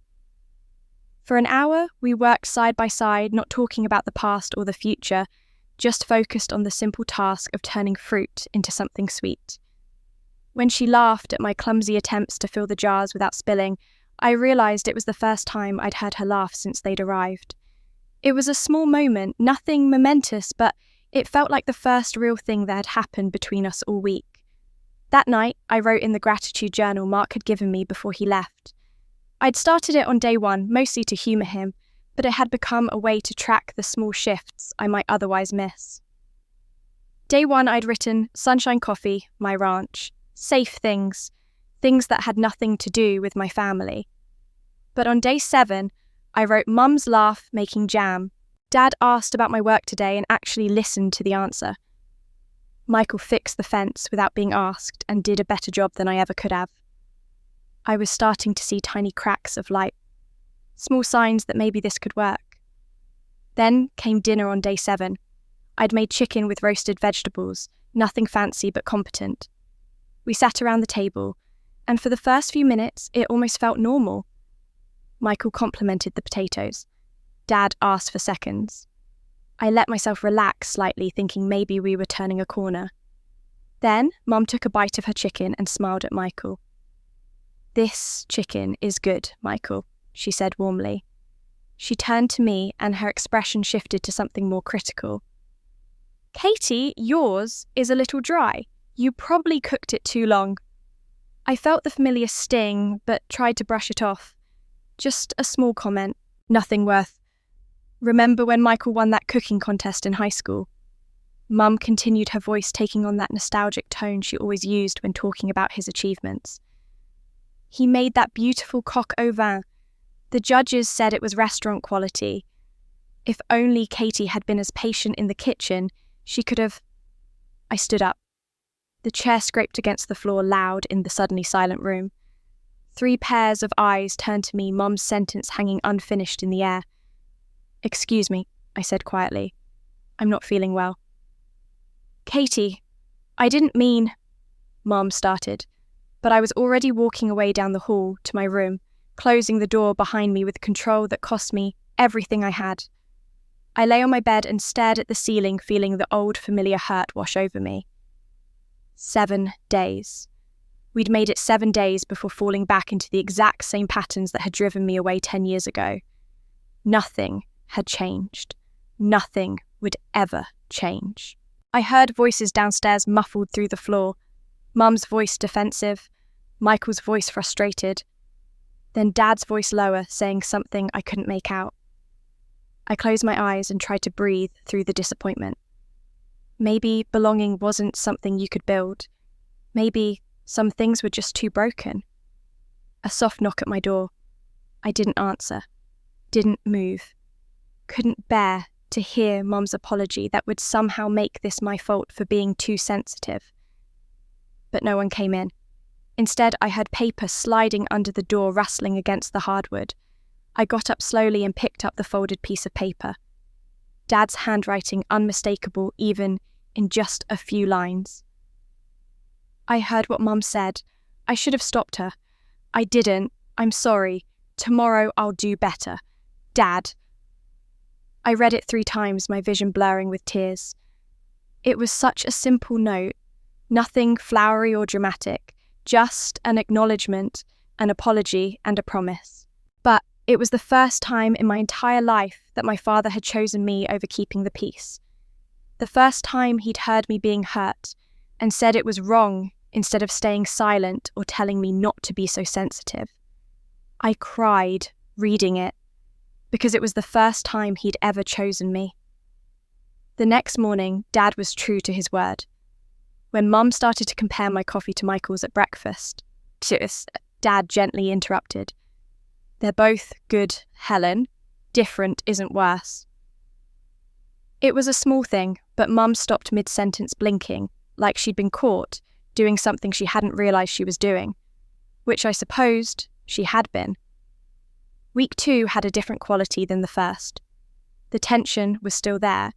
For an hour, we worked side by side, not talking about the past or the future, just focused on the simple task of turning fruit into something sweet. When she laughed at my clumsy attempts to fill the jars without spilling, I realised it was the first time I'd heard her laugh since they'd arrived. It was a small moment, nothing momentous, but it felt like the first real thing that had happened between us all week. That night, I wrote in the gratitude journal Mark had given me before he left. I'd started it on day 1, mostly to humour him, but it had become a way to track the small shifts I might otherwise miss. Day 1, I'd written sunshine coffee, my ranch, safe things that had nothing to do with my family. But on day 7, I wrote Mum's laugh making jam. Dad asked about my work today and actually listened to the answer. Michael fixed the fence without being asked and did a better job than I ever could have. I was starting to see tiny cracks of light, small signs that maybe this could work. Then came dinner on day 7. I'd made chicken with roasted vegetables, nothing fancy but competent. We sat around the table, and for the first few minutes, it almost felt normal. Michael complimented the potatoes. Dad asked for seconds. I let myself relax slightly, thinking maybe we were turning a corner. Then, Mum took a bite of her chicken and smiled at Michael. "This chicken is good, Michael," she said warmly. She turned to me and her expression shifted to something more critical. "Katie, yours is a little dry. You probably cooked it too long." I felt the familiar sting, but tried to brush it off. Just a small comment, nothing worth. "Remember when Michael won that cooking contest in high school?" Mum continued, her voice taking on that nostalgic tone she always used when talking about his achievements. "He made that beautiful coq au vin. The judges said it was restaurant quality. If only Katie had been as patient in the kitchen, she could have..." I stood up. The chair scraped against the floor loud in the suddenly silent room. 3 pairs of eyes turned to me, Mum's sentence hanging unfinished in the air. "Excuse me," I said quietly. "I'm not feeling well." "Katie, I didn't mean..." Mum started, but I was already walking away down the hall to my room, closing the door behind me with control that cost me everything I had. I lay on my bed and stared at the ceiling, feeling the old familiar hurt wash over me. 7 days. We'd made it 7 days before falling back into the exact same patterns that had driven me away 10 years ago. Nothing had changed. Nothing would ever change. I heard voices downstairs muffled through the floor. Mum's voice defensive, Michael's voice frustrated, then Dad's voice lower, saying something I couldn't make out. I closed my eyes and tried to breathe through the disappointment. Maybe belonging wasn't something you could build. Maybe some things were just too broken. A soft knock at my door. I didn't answer. Didn't move. Couldn't bear to hear Mum's apology that would somehow make this my fault for being too sensitive. But no one came in. Instead, I heard paper sliding under the door, rustling against the hardwood. I got up slowly and picked up the folded piece of paper. Dad's handwriting unmistakable even in just a few lines. I heard what Mum said. I should have stopped her. I didn't. I'm sorry. Tomorrow I'll do better. Dad. I read it 3 times, my vision blurring with tears. It was such a simple note, nothing flowery or dramatic, just an acknowledgement, an apology, and a promise. But it was the first time in my entire life that my father had chosen me over keeping the peace. The first time he'd heard me being hurt and said it was wrong instead of staying silent or telling me not to be so sensitive. I cried reading it because it was the first time he'd ever chosen me. The next morning, Dad was true to his word. When Mum started to compare my coffee to Michael's at breakfast, Dad gently interrupted. They're both good, Helen. Different isn't worse. It was a small thing, but Mum stopped mid-sentence blinking, like she'd been caught doing something she hadn't realised she was doing, which I supposed she had been. Week 2 had a different quality than the first. The tension was still there,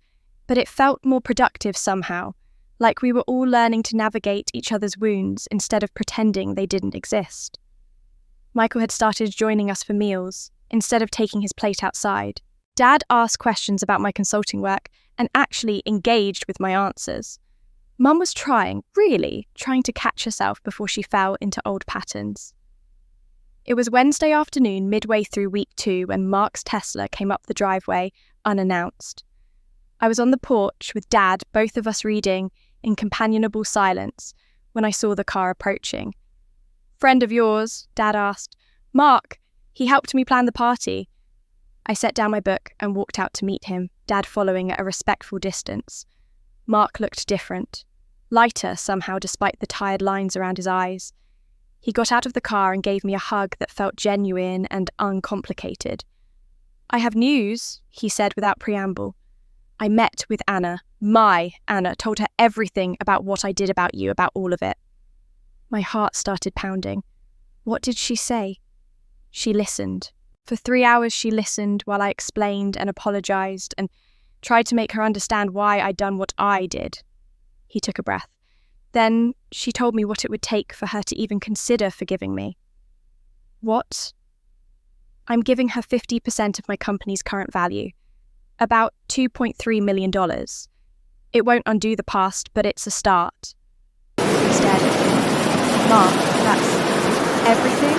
but it felt more productive somehow, like we were all learning to navigate each other's wounds instead of pretending they didn't exist. Michael had started joining us for meals, instead of taking his plate outside. Dad asked questions about my consulting work and actually engaged with my answers. Mum was really trying to catch herself before she fell into old patterns. It was Wednesday afternoon, midway through week 2, when Mark's Tesla came up the driveway unannounced. I was on the porch with Dad, both of us reading in companionable silence, when I saw the car approaching. "Friend of yours?" Dad asked. "Mark. He helped me plan the party." I set down my book and walked out to meet him, Dad following at a respectful distance. Mark looked different, lighter somehow despite the tired lines around his eyes. He got out of the car and gave me a hug that felt genuine and uncomplicated. "I have news," he said without preamble. "I met with Anna, my Anna, told her everything about what I did about you, about all of it." My heart started pounding. What did she say? She listened. For 3 hours she listened while I explained and apologised and tried to make her understand why I'd done what I did. He took a breath. Then she told me what it would take for her to even consider forgiving me. What? I'm giving her 50% of my company's current value, about $2.3 million. It won't undo the past, but it's a start. He stared at me. "Mark, that's everything?"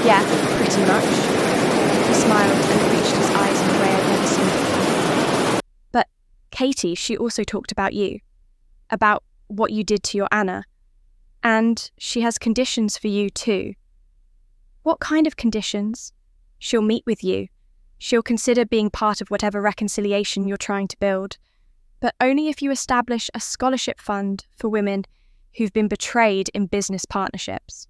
"Yeah, pretty much." He smiled and reached his eyes in a way I'd never seen before. "But Katie, she also talked about you, about what you did to your Anna, and she has conditions for you too." "What kind of conditions?" "She'll meet with you. She'll consider being part of whatever reconciliation you're trying to build, but only if you establish a scholarship fund for women who've been betrayed in business partnerships.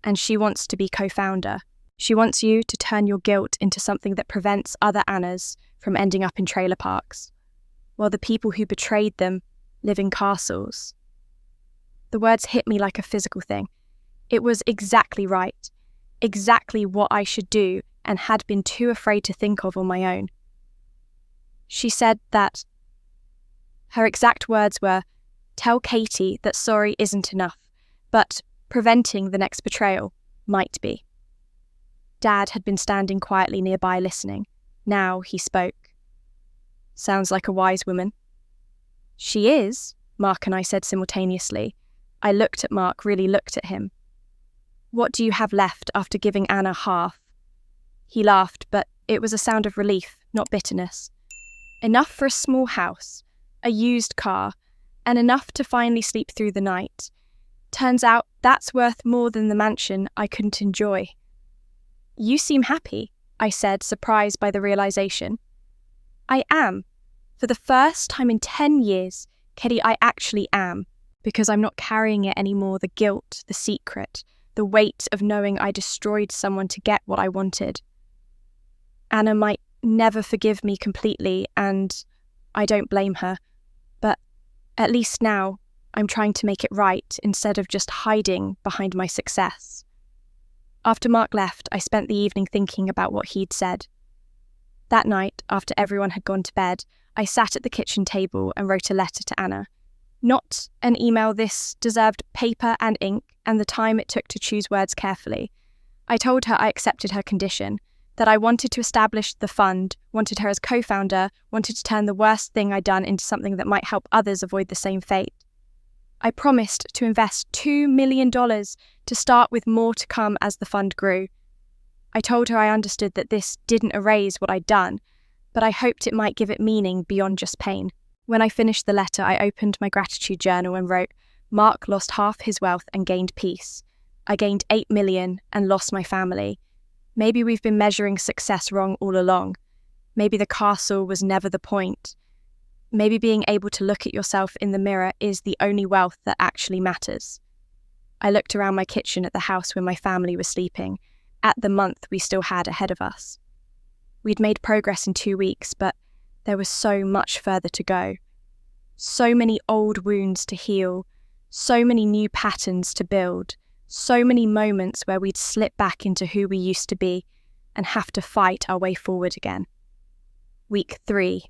And she wants to be co-founder. She wants you to turn your guilt into something that prevents other Annas from ending up in trailer parks, while the people who betrayed them live in castles." The words hit me like a physical thing. It was exactly right, exactly what I should do and had been too afraid to think of on my own. She said that her exact words were, "Tell Katie that sorry isn't enough, but preventing the next betrayal might be." Dad had been standing quietly nearby listening. Now he spoke. Sounds like a wise woman. She is, Mark and I said simultaneously. I looked at Mark, really looked at him. What do you have left after giving Anna half? He laughed, but it was a sound of relief, not bitterness. Enough for a small house, a used car, and enough to finally sleep through the night. Turns out that's worth more than the mansion I couldn't enjoy. You seem happy, I said, surprised by the realization. I am. For the first time in 10 years, Kitty, I actually am, because I'm not carrying it anymore, the guilt, the secret, the weight of knowing I destroyed someone to get what I wanted. Anna might never forgive me completely, and I don't blame her, but at least now I'm trying to make it right instead of just hiding behind my success. After Mark left, I spent the evening thinking about what he'd said. That night, after everyone had gone to bed, I sat at the kitchen table and wrote a letter to Anna. Not an email. This deserved paper and ink and the time it took to choose words carefully. I told her I accepted her condition, that I wanted to establish the fund, wanted her as co-founder, wanted to turn the worst thing I'd done into something that might help others avoid the same fate. I promised to invest $2 million to start with more to come as the fund grew. I told her I understood that this didn't erase what I'd done, but I hoped it might give it meaning beyond just pain. When I finished the letter, I opened my gratitude journal and wrote, Mark lost half his wealth and gained peace. I gained 8 million and lost my family. Maybe we've been measuring success wrong all along. Maybe the castle was never the point. Maybe being able to look at yourself in the mirror is the only wealth that actually matters. I looked around my kitchen at the house where my family was sleeping, at the month we still had ahead of us. We'd made progress in 2 weeks, but there was so much further to go. So many old wounds to heal, so many new patterns to build, so many moments where we'd slip back into who we used to be and have to fight our way forward again. Week 3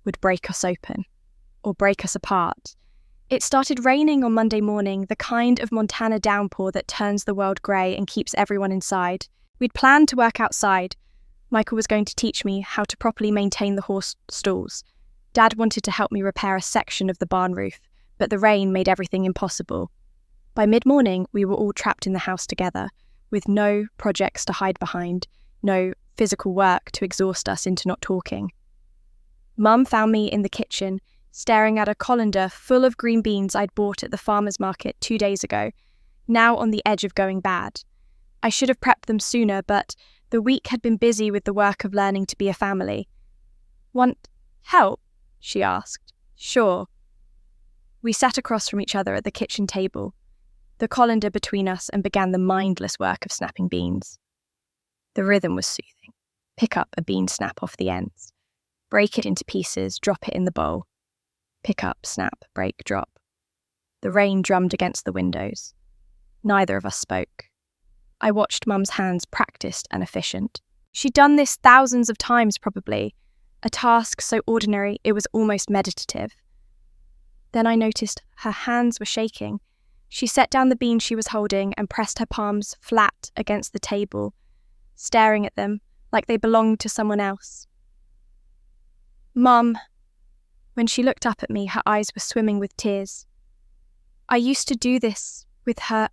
would break us open, or break us apart. It started raining on Monday morning, the kind of Montana downpour that turns the world grey and keeps everyone inside. We'd planned to work outside. Michael was going to teach me how to properly maintain the horse stalls. Dad wanted to help me repair a section of the barn roof, but the rain made everything impossible. By mid-morning, we were all trapped in the house together, with no projects to hide behind, no physical work to exhaust us into not talking. Mum found me in the kitchen, staring at a colander full of green beans I'd bought at the farmer's market 2 days ago, now on the edge of going bad. I should have prepped them sooner, but the week had been busy with the work of learning to be a family. Want help? She asked. Sure. We sat across from each other at the kitchen table, the colander between us, and began the mindless work of snapping beans. The rhythm was soothing. Pick up a bean, snap off the ends. Break it into pieces, drop it in the bowl. Pick up, snap, break, drop. The rain drummed against the windows. Neither of us spoke. I watched Mum's hands, practiced and efficient. She'd done this thousands of times probably, a task so ordinary it was almost meditative. Then I noticed her hands were shaking. She set down the beans she was holding and pressed her palms flat against the table, staring at them like they belonged to someone else. Mum. When she looked up at me, her eyes were swimming with tears. I used to do this with her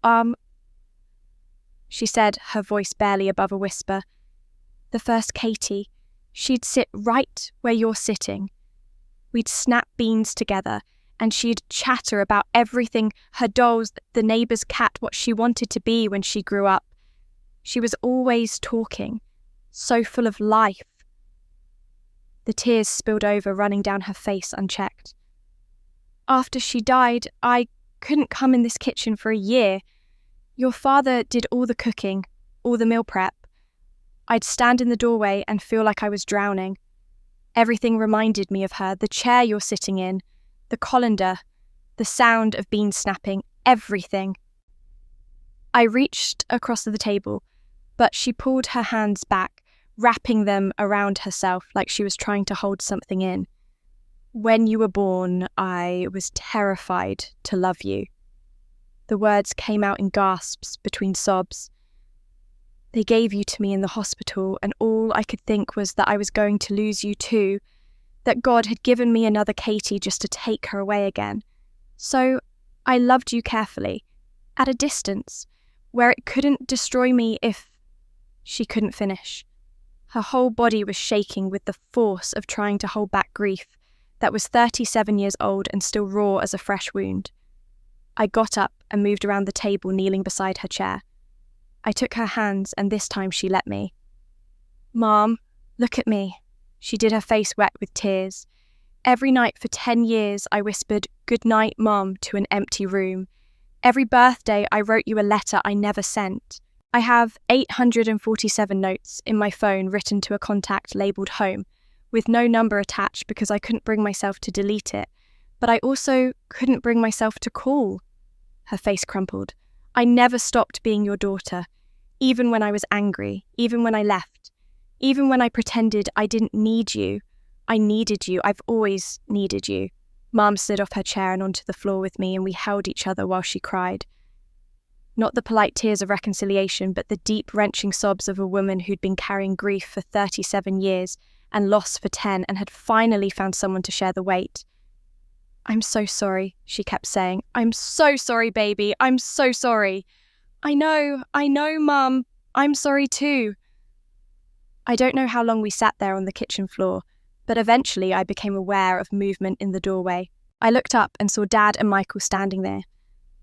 she said, her voice barely above a whisper. The first Katie, she'd sit right where you're sitting. We'd snap beans together, and she'd chatter about everything, her dolls, the neighbour's cat, what she wanted to be when she grew up. She was always talking, so full of life. The tears spilled over, running down her face unchecked. After she died, I couldn't come in this kitchen for a year. Your father did all the cooking, all the meal prep. I'd stand in the doorway and feel like I was drowning. Everything reminded me of her, the chair you're sitting in, the colander, the sound of beans snapping, everything. I reached across the table, but she pulled her hands back, wrapping them around herself like she was trying to hold something in. When you were born, I was terrified to love you. The words came out in gasps between sobs. They gave you to me in the hospital, and all I could think was that I was going to lose you too, that God had given me another Katie just to take her away again. So I loved you carefully, at a distance, where it couldn't destroy me if... She couldn't finish. Her whole body was shaking with the force of trying to hold back grief that was 37 years old and still raw as a fresh wound. I got up and moved around the table, kneeling beside her chair. I took her hands, and this time she let me. "Mom, look at me." She did her face wet with tears. Every night for 10 years I whispered, "Good night, Mom," to an empty room. Every birthday I wrote you a letter I never sent. I have 847 notes in my phone written to a contact labelled home, with no number attached because I couldn't bring myself to delete it, but I also couldn't bring myself to call. Her face crumpled. I never stopped being your daughter, even when I was angry, even when I left, even when I pretended I didn't need you. I needed you. I've always needed you. Mom slid off her chair and onto the floor with me, and we held each other while she cried. Not the polite tears of reconciliation, but the deep, wrenching sobs of a woman who'd been carrying grief for 37 years and loss for 10 and had finally found someone to share the weight. "I'm so sorry," she kept saying. "I'm so sorry, baby. I'm so sorry." I know, Mum. I'm sorry too." I don't know how long we sat there on the kitchen floor, but eventually I became aware of movement in the doorway. I looked up and saw Dad and Michael standing there,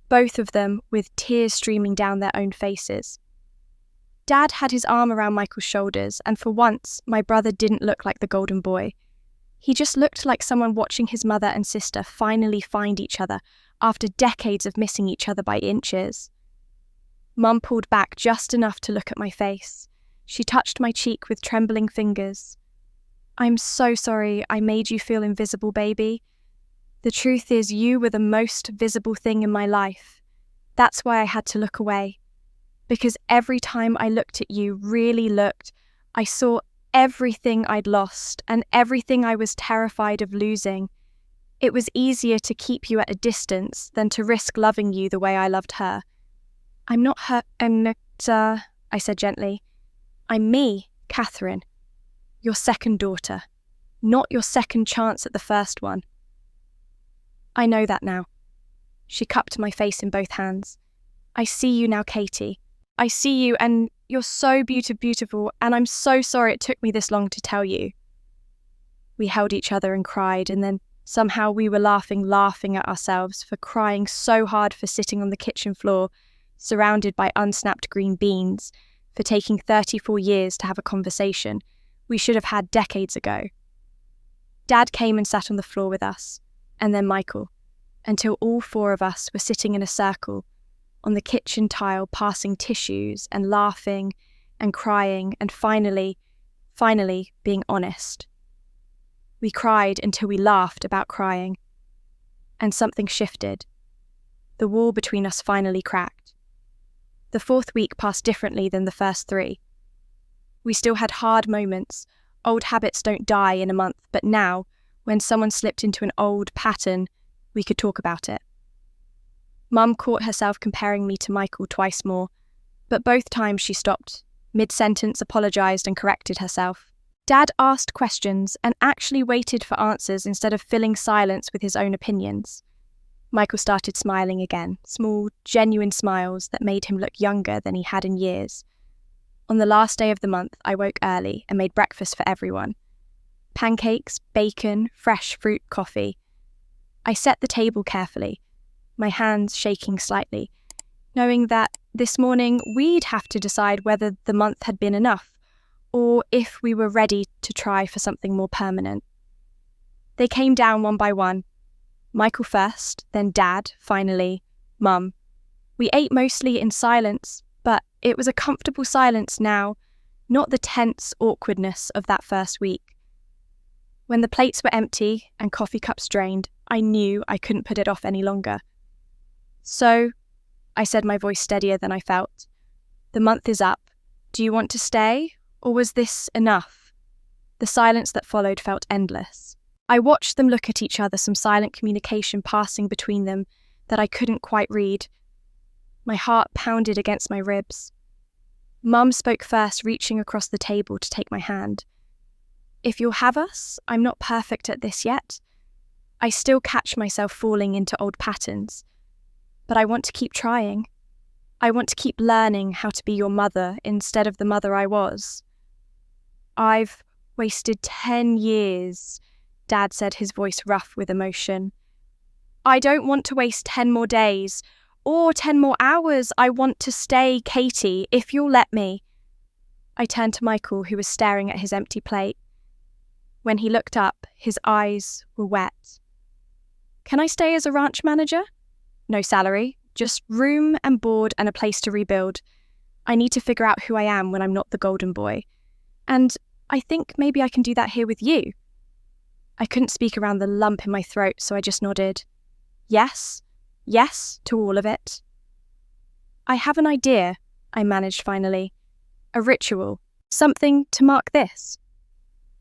both of them with tears streaming down their own faces. Dad had his arm around Michael's shoulders, and for once, my brother didn't look like the golden boy. He just looked like someone watching his mother and sister finally find each other after decades of missing each other by inches. Mum pulled back just enough to look at my face. She touched my cheek with trembling fingers. "I'm so sorry I made you feel invisible, baby. The truth is you were the most visible thing in my life. That's why I had to look away. Because every time I looked at you, really looked, I saw everything I'd lost and everything I was terrified of losing. It was easier to keep you at a distance than to risk loving you the way I loved her." "I'm not her, I said gently. "I'm me, Catherine. Your second daughter. Not your second chance at the first one." "I know that now." She cupped my face in both hands. "I see you now, Katie. I see you, and you're so beautiful, and I'm so sorry it took me this long to tell you." We held each other and cried, and then somehow we were laughing at ourselves for crying so hard, for sitting on the kitchen floor, surrounded by unsnapped green beans, for taking 34 years to have a conversation we should have had decades ago. Dad came and sat on the floor with us, and then Michael, until all four of us were sitting in a circle on the kitchen tile, passing tissues and laughing and crying and finally being honest. We cried until we laughed about crying. And something shifted. The wall between us finally cracked. The fourth week passed differently than the first three. We still had hard moments. Old habits don't die in a month, but now, when someone slipped into an old pattern, we could talk about it. Mum caught herself comparing me to Michael twice more, but both times she stopped, mid-sentence apologised and corrected herself. Dad asked questions and actually waited for answers instead of filling silence with his own opinions. Michael started smiling again, small, genuine smiles that made him look younger than he had in years. On the last day of the month, I woke early and made breakfast for everyone. Pancakes, bacon, fresh fruit, coffee. I set the table carefully, my hands shaking slightly, knowing that this morning we'd have to decide whether the month had been enough, or if we were ready to try for something more permanent. They came down one by one. Michael first, then Dad, finally, Mum. We ate mostly in silence, but it was a comfortable silence now, not the tense awkwardness of that first week. When the plates were empty and coffee cups drained, I knew I couldn't put it off any longer. "So," I said, my voice steadier than I felt, "the month is up. Do you want to stay, or was this enough?" The silence that followed felt endless. I watched them look at each other, some silent communication passing between them that I couldn't quite read. My heart pounded against my ribs. Mum spoke first, reaching across the table to take my hand. If you'll have us, I'm not perfect at this yet. I still catch myself falling into old patterns, but I want to keep trying. I want to keep learning how to be your mother instead of the mother I was. I've wasted 10 years, Dad said, his voice rough with emotion. I don't want to waste 10 more days or 10 more hours. I want to stay, Katie, if you'll let me. I turned to Michael, who was staring at his empty plate. When he looked up, his eyes were wet. Can I stay as a ranch manager? No salary, just room and board and a place to rebuild. I need to figure out who I am when I'm not the golden boy. And I think maybe I can do that here with you. I couldn't speak around the lump in my throat, so I just nodded. Yes to all of it. I have an idea, I managed finally. A ritual, something to mark this.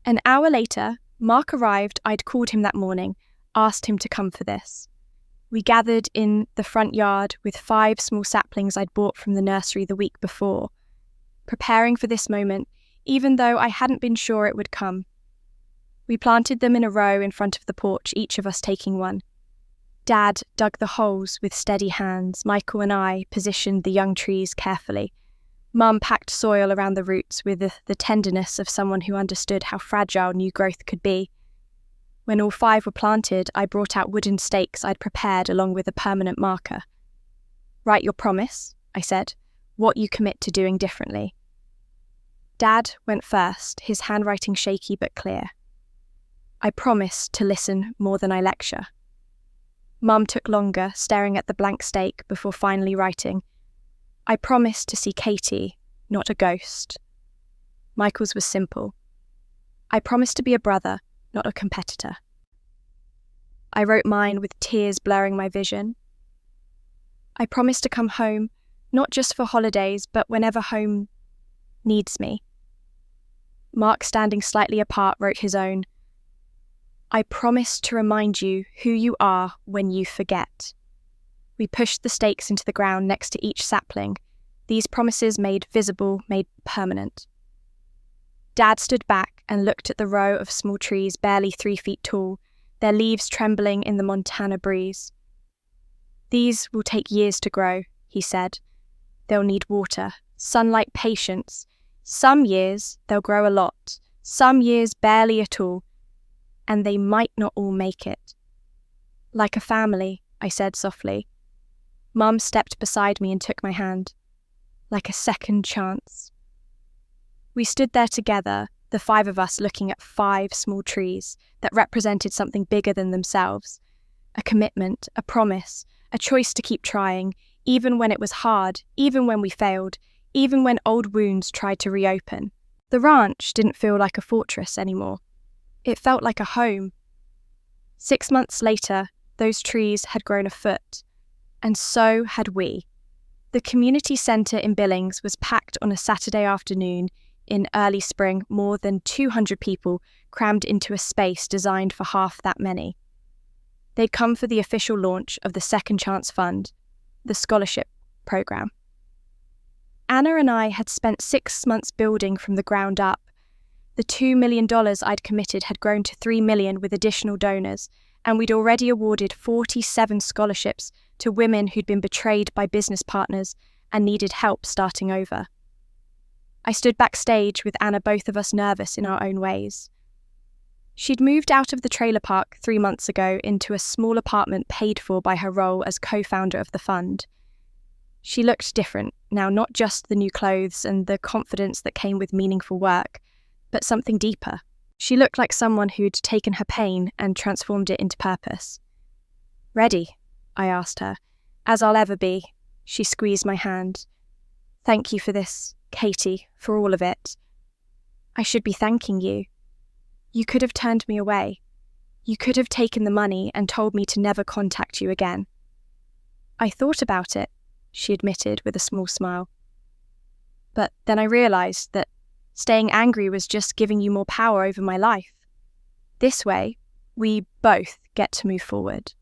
An hour later, Mark arrived. I'd called him that morning, asked him to come for this. We gathered in the front yard with 5 small saplings I'd bought from the nursery the week before, preparing for this moment, even though I hadn't been sure it would come. We planted them in a row in front of the porch, each of us taking one. Dad dug the holes with steady hands. Michael and I positioned the young trees carefully. Mum packed soil around the roots with the tenderness of someone who understood how fragile new growth could be. When all 5 were planted, I brought out wooden stakes I'd prepared along with a permanent marker. Write your promise, I said, what you commit to doing differently. Dad went first, his handwriting shaky but clear. I promise to listen more than I lecture. Mum took longer, staring at the blank stake before finally writing, I promise to see Katie, not a ghost. Michael's was simple. I promise to be a brother, not a competitor. I wrote mine with tears blurring my vision. I promise to come home, not just for holidays, but whenever home needs me. Mark, standing slightly apart, wrote his own. I promise to remind you who you are when you forget. We pushed the stakes into the ground next to each sapling, these promises made visible, made permanent. Dad stood back and looked at the row of small trees barely 3 feet tall, their leaves trembling in the Montana breeze. These will take years to grow, he said. They'll need water, sunlight, patience. Some years they'll grow a lot, some years barely at all, and they might not all make it. Like a family, I said softly. Mum stepped beside me and took my hand. Like a second chance. We stood there together, the 5 of us looking at 5 small trees that represented something bigger than themselves. A commitment, a promise, a choice to keep trying, even when it was hard, even when we failed, even when old wounds tried to reopen. The ranch didn't feel like a fortress anymore. It felt like a home. 6 months later, those trees had grown a foot, and so had we. The community centre in Billings was packed on a Saturday afternoon in early spring, more than 200 people crammed into a space designed for half that many. They'd come for the official launch of the Second Chance Fund, the scholarship programme. Anna and I had spent 6 months building from the ground up. The $2 million I'd committed had grown to $3 million with additional donors, and we'd already awarded 47 scholarships to women who'd been betrayed by business partners and needed help starting over. I stood backstage with Anna, both of us nervous in our own ways. She'd moved out of the trailer park 3 months ago into a small apartment paid for by her role as co-founder of the fund. She looked different, now not just the new clothes and the confidence that came with meaningful work, but something deeper. She looked like someone who'd taken her pain and transformed it into purpose. Ready? I asked her. As I'll ever be. She squeezed my hand. Thank you for this, Katie, for all of it. I should be thanking you. You could have turned me away. You could have taken the money and told me to never contact you again. I thought about it, she admitted with a small smile. But then I realised that staying angry was just giving you more power over my life. This way, we both get to move forward.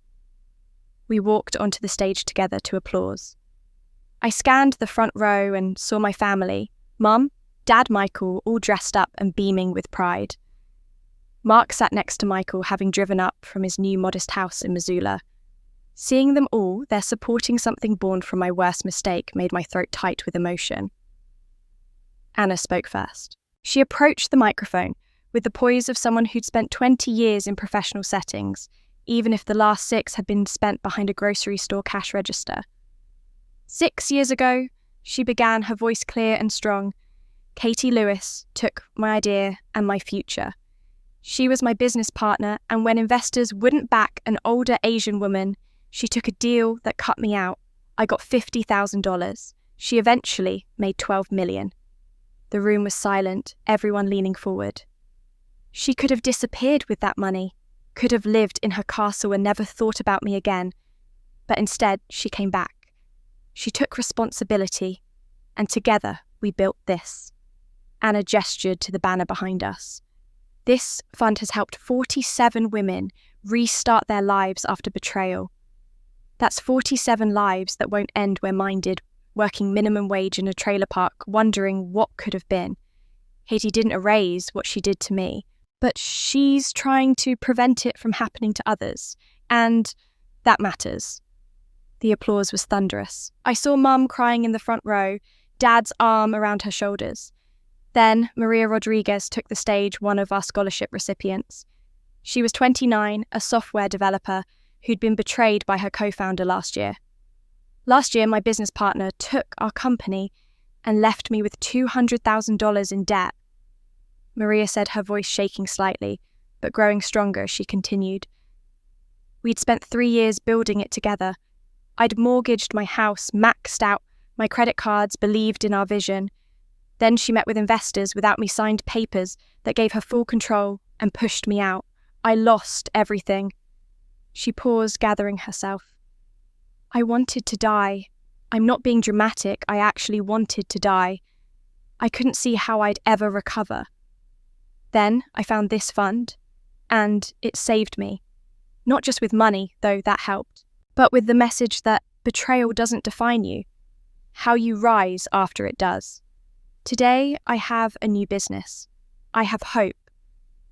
We walked onto the stage together to applause. I scanned the front row and saw my family, Mum, Dad, Michael, all dressed up and beaming with pride. Mark sat next to Michael, having driven up from his new modest house in Missoula. Seeing them all, there supporting something born from my worst mistake, made my throat tight with emotion. Anna spoke first. She approached the microphone with the poise of someone who'd spent 20 years in professional settings, even if the last 6 had been spent behind a grocery store cash register. 6 years ago, she began, her voice clear and strong. Katie Lewis took my idea and my future. She was my business partner, and when investors wouldn't back an older Asian woman, she took a deal that cut me out. I got $50,000. She eventually made $12 million. The room was silent, everyone leaning forward. She could have disappeared with that money, could have lived in her castle and never thought about me again. But instead, she came back. She took responsibility, and together we built this. Anna gestured to the banner behind us. This fund has helped 47 women restart their lives after betrayal. That's 47 lives that won't end where mine did, working minimum wage in a trailer park, wondering what could have been. Katie didn't erase what she did to me, but she's trying to prevent it from happening to others, and that matters. The applause was thunderous. I saw Mum crying in the front row, Dad's arm around her shoulders. Then Maria Rodriguez took the stage, one of our scholarship recipients. She was 29, a software developer who'd been betrayed by her co-founder last year. Last year, my business partner took our company and left me with $200,000 in debt. Maria said, her voice shaking slightly, but growing stronger, she continued. We'd spent 3 years building it together. I'd mortgaged my house, maxed out my credit cards, believed in our vision. Then she met with investors without me signed papers that gave her full control and pushed me out. I lost everything. She paused, gathering herself. I wanted to die. I'm not being dramatic. I actually wanted to die. I couldn't see how I'd ever recover. Then I found this fund, and it saved me. Not just with money, though that helped, but with the message that betrayal doesn't define you. How you rise after it does. Today, I have a new business. I have hope,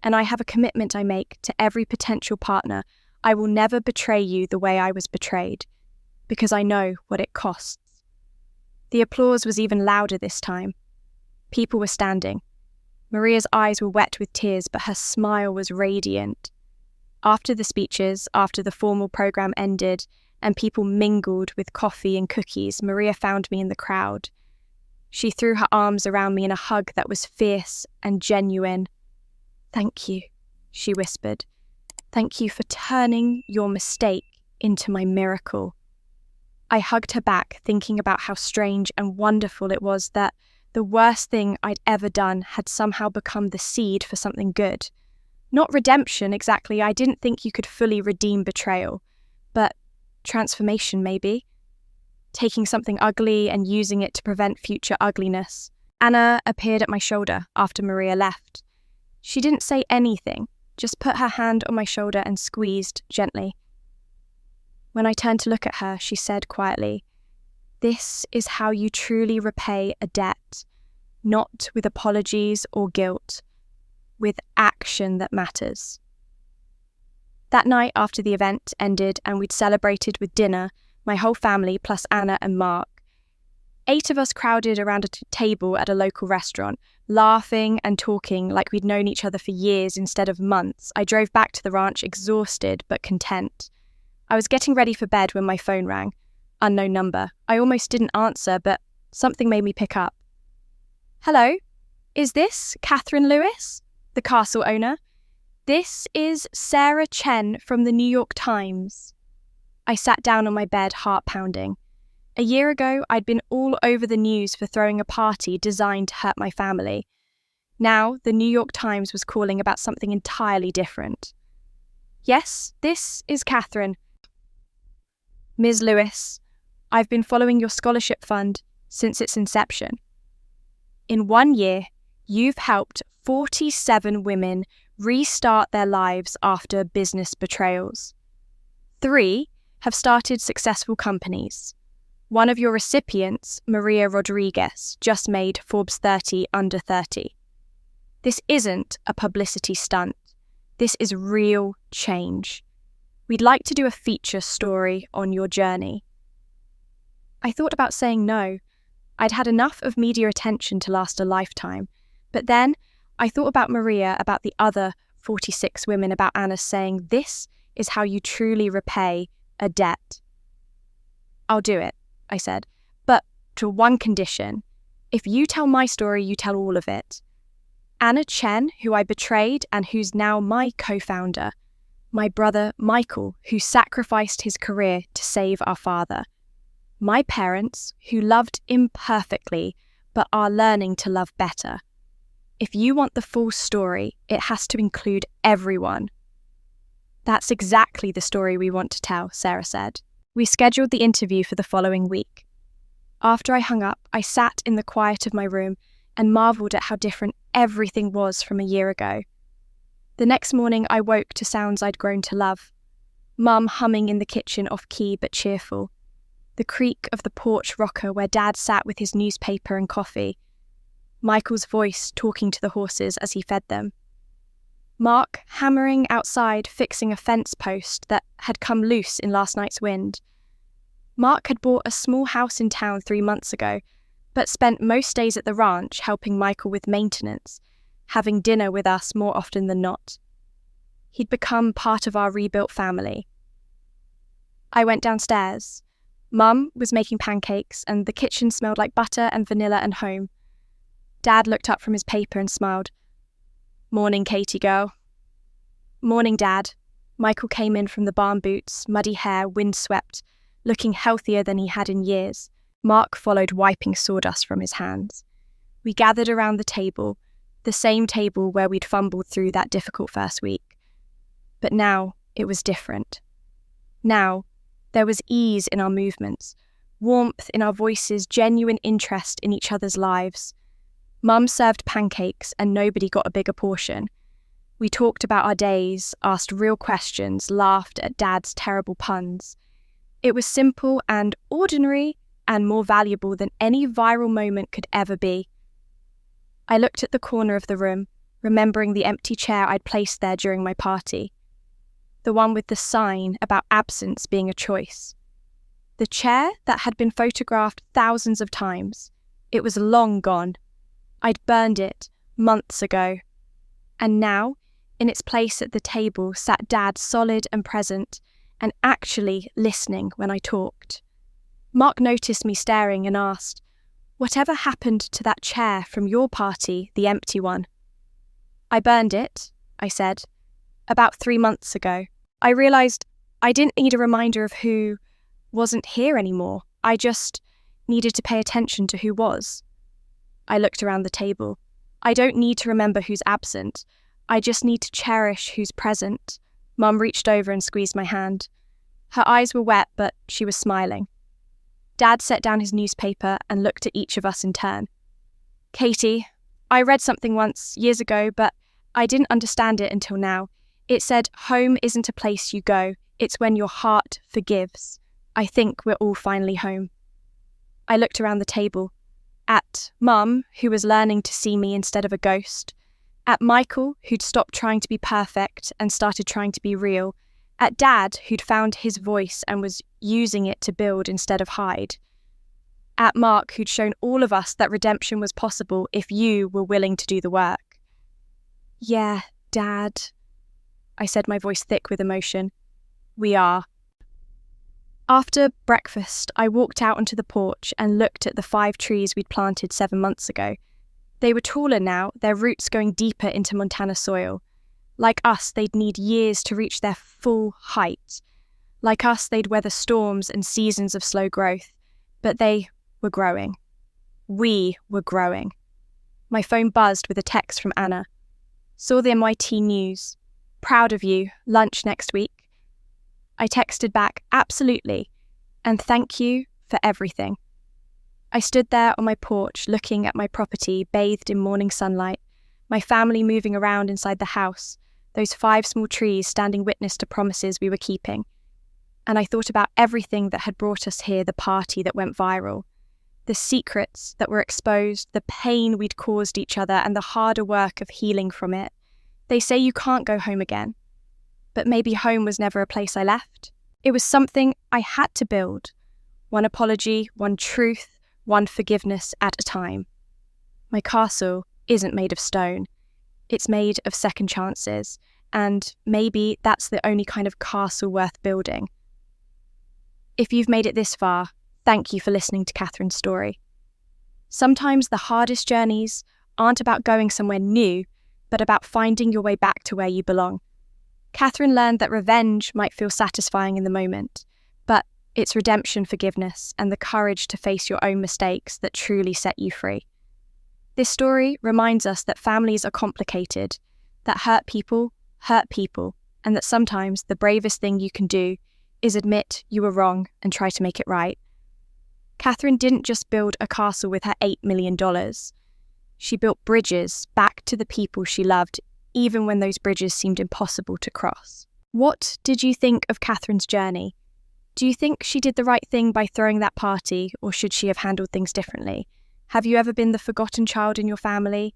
and I have a commitment I make to every potential partner. I will never betray you the way I was betrayed, because I know what it costs. The applause was even louder this time. People were standing. Maria's eyes were wet with tears, but her smile was radiant. After the speeches, after the formal program ended, and people mingled with coffee and cookies, Maria found me in the crowd. She threw her arms around me in a hug that was fierce and genuine. "Thank you," she whispered. "Thank you for turning your mistake into my miracle." I hugged her back, thinking about how strange and wonderful it was that the worst thing I'd ever done had somehow become the seed for something good. Not redemption, exactly. I didn't think you could fully redeem betrayal. But transformation, maybe. Taking something ugly and using it to prevent future ugliness. Anna appeared at my shoulder after Maria left. She didn't say anything, just put her hand on my shoulder and squeezed gently. When I turned to look at her, she said quietly, "This is how you truly repay a debt, not with apologies or guilt, with action that matters." That night after the event ended and we'd celebrated with dinner, my whole family plus Anna and Mark. 8 of us crowded around a table at a local restaurant, laughing and talking like we'd known each other for years instead of months. I drove back to the ranch exhausted but content. I was getting ready for bed when my phone rang. Unknown number. I almost didn't answer, but something made me pick up. "Hello? Is this Catherine Lewis, the castle owner? This is Sarah Chen from the New York Times." I sat down on my bed, heart pounding. A year ago, I'd been all over the news for throwing a party designed to hurt my family. Now, the New York Times was calling about something entirely different. "Yes, this is Catherine. Ms. Lewis, I've been following your scholarship fund since its inception. In 1 year, you've helped 47 women restart their lives after business betrayals. 3 have started successful companies. One of your recipients, Maria Rodriguez, just made Forbes 30 under 30. This isn't a publicity stunt. This is real change. We'd like to do a feature story on your journey." I thought about saying no. I'd had enough of media attention to last a lifetime. But then I thought about Maria, about the other 46 women, about Anna, saying, "This is how you truly repay a debt." "I'll do it," I said, "but to one condition. If you tell my story, you tell all of it. Anna Chen, who I betrayed and who's now my co-founder. My brother, Michael, who sacrificed his career to save our father. My parents, who loved imperfectly, but are learning to love better. If you want the full story, it has to include everyone." "That's exactly the story we want to tell," Sarah said. We scheduled the interview for the following week. After I hung up, I sat in the quiet of my room and marvelled at how different everything was from a year ago. The next morning, I woke to sounds I'd grown to love. Mum humming in the kitchen, off-key but cheerful. The creak of the porch rocker where Dad sat with his newspaper and coffee. Michael's voice talking to the horses as he fed them. Mark hammering outside, fixing a fence post that had come loose in last night's wind. Mark had bought a small house in town 3 months ago, but spent most days at the ranch helping Michael with maintenance, having dinner with us more often than not. He'd become part of our rebuilt family. I went downstairs. Mum was making pancakes and the kitchen smelled like butter and vanilla and home. Dad looked up from his paper and smiled. "Morning, Katie girl." "Morning, Dad." Michael came in from the barn boots, muddy hair, windswept, looking healthier than he had in years. Mark followed, wiping sawdust from his hands. We gathered around the table, the same table where we'd fumbled through that difficult first week. But now it was different. Now there was ease in our movements, warmth in our voices, genuine interest in each other's lives. Mum served pancakes and nobody got a bigger portion. We talked about our days, asked real questions, laughed at Dad's terrible puns. It was simple and ordinary and more valuable than any viral moment could ever be. I looked at the corner of the room, remembering the empty chair I'd placed there during my party. The one with the sign about absence being a choice. The chair that had been photographed thousands of times. It was long gone. I'd burned it months ago. And now, in its place at the table, sat Dad, solid and present, and actually listening when I talked. Mark noticed me staring and asked, "Whatever happened to that chair from your party, the empty one?" "I burned it," I said, "about 3 months ago. I realised I didn't need a reminder of who wasn't here anymore. I just needed to pay attention to who was." I looked around the table. I don't need to remember who's absent. I just need to cherish who's present. Mum reached over and squeezed my hand. Her eyes were wet, but she was smiling. Dad set down his newspaper and looked at each of us in turn. "Katie, I read something once, years ago, but I didn't understand it until now. It said, home isn't a place you go, it's when your heart forgives. I think we're all finally home." I looked around the table. At Mum, who was learning to see me instead of a ghost. At Michael, who'd stopped trying to be perfect and started trying to be real. At Dad, who'd found his voice and was using it to build instead of hide. At Mark, who'd shown all of us that redemption was possible if you were willing to do the work. "Yeah, Dad," I said, my voice thick with emotion. "We are." After breakfast, I walked out onto the porch and looked at the 5 trees we'd planted 7 months ago. They were taller now, their roots going deeper into Montana soil. Like us, they'd need years to reach their full height. Like us, they'd weather storms and seasons of slow growth. But they were growing. We were growing. My phone buzzed with a text from Anna. "Saw the NYT news. Proud of you. Lunch next week." I texted back, "Absolutely. And thank you for everything." I stood there on my porch looking at my property bathed in morning sunlight, my family moving around inside the house, those 5 small trees standing witness to promises we were keeping. And I thought about everything that had brought us here, the party that went viral, the secrets that were exposed, the pain we'd caused each other and the harder work of healing from it, They say you can't go home again, but maybe home was never a place I left. It was something I had to build, one apology, one truth, one forgiveness at a time. My castle isn't made of stone. It's made of second chances, and maybe that's the only kind of castle worth building. If you've made it this far, thank you for listening to Catherine's story. Sometimes the hardest journeys aren't about going somewhere new, but about finding your way back to where you belong. Catherine learned that revenge might feel satisfying in the moment, but it's redemption, forgiveness, and the courage to face your own mistakes that truly set you free. This story reminds us that families are complicated, that hurt people, and that sometimes the bravest thing you can do is admit you were wrong and try to make it right. Catherine didn't just build a castle with her $8 million. She built bridges back to the people she loved, even when those bridges seemed impossible to cross. What did you think of Catherine's journey? Do you think she did the right thing by throwing that party, or should she have handled things differently? Have you ever been the forgotten child in your family?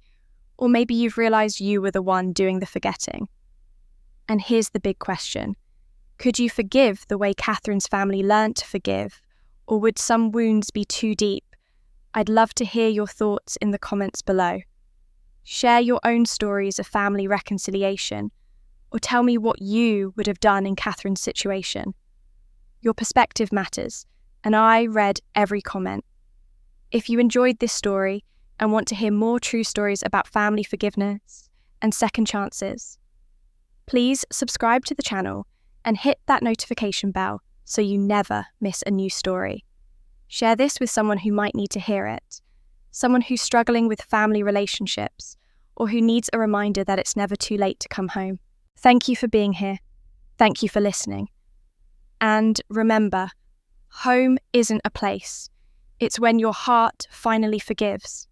Or maybe you've realised you were the one doing the forgetting. And here's the big question. Could you forgive the way Catherine's family learned to forgive? Or would some wounds be too deep? I'd love to hear your thoughts in the comments below. Share your own stories of family reconciliation, or tell me what you would have done in Catherine's situation. Your perspective matters, and I read every comment. If you enjoyed this story and want to hear more true stories about family forgiveness and second chances, please subscribe to the channel and hit that notification bell so you never miss a new story. Share this with someone who might need to hear it, someone who's struggling with family relationships, or who needs a reminder that it's never too late to come home. Thank you for being here. Thank you for listening. And remember, home isn't a place. It's when your heart finally forgives.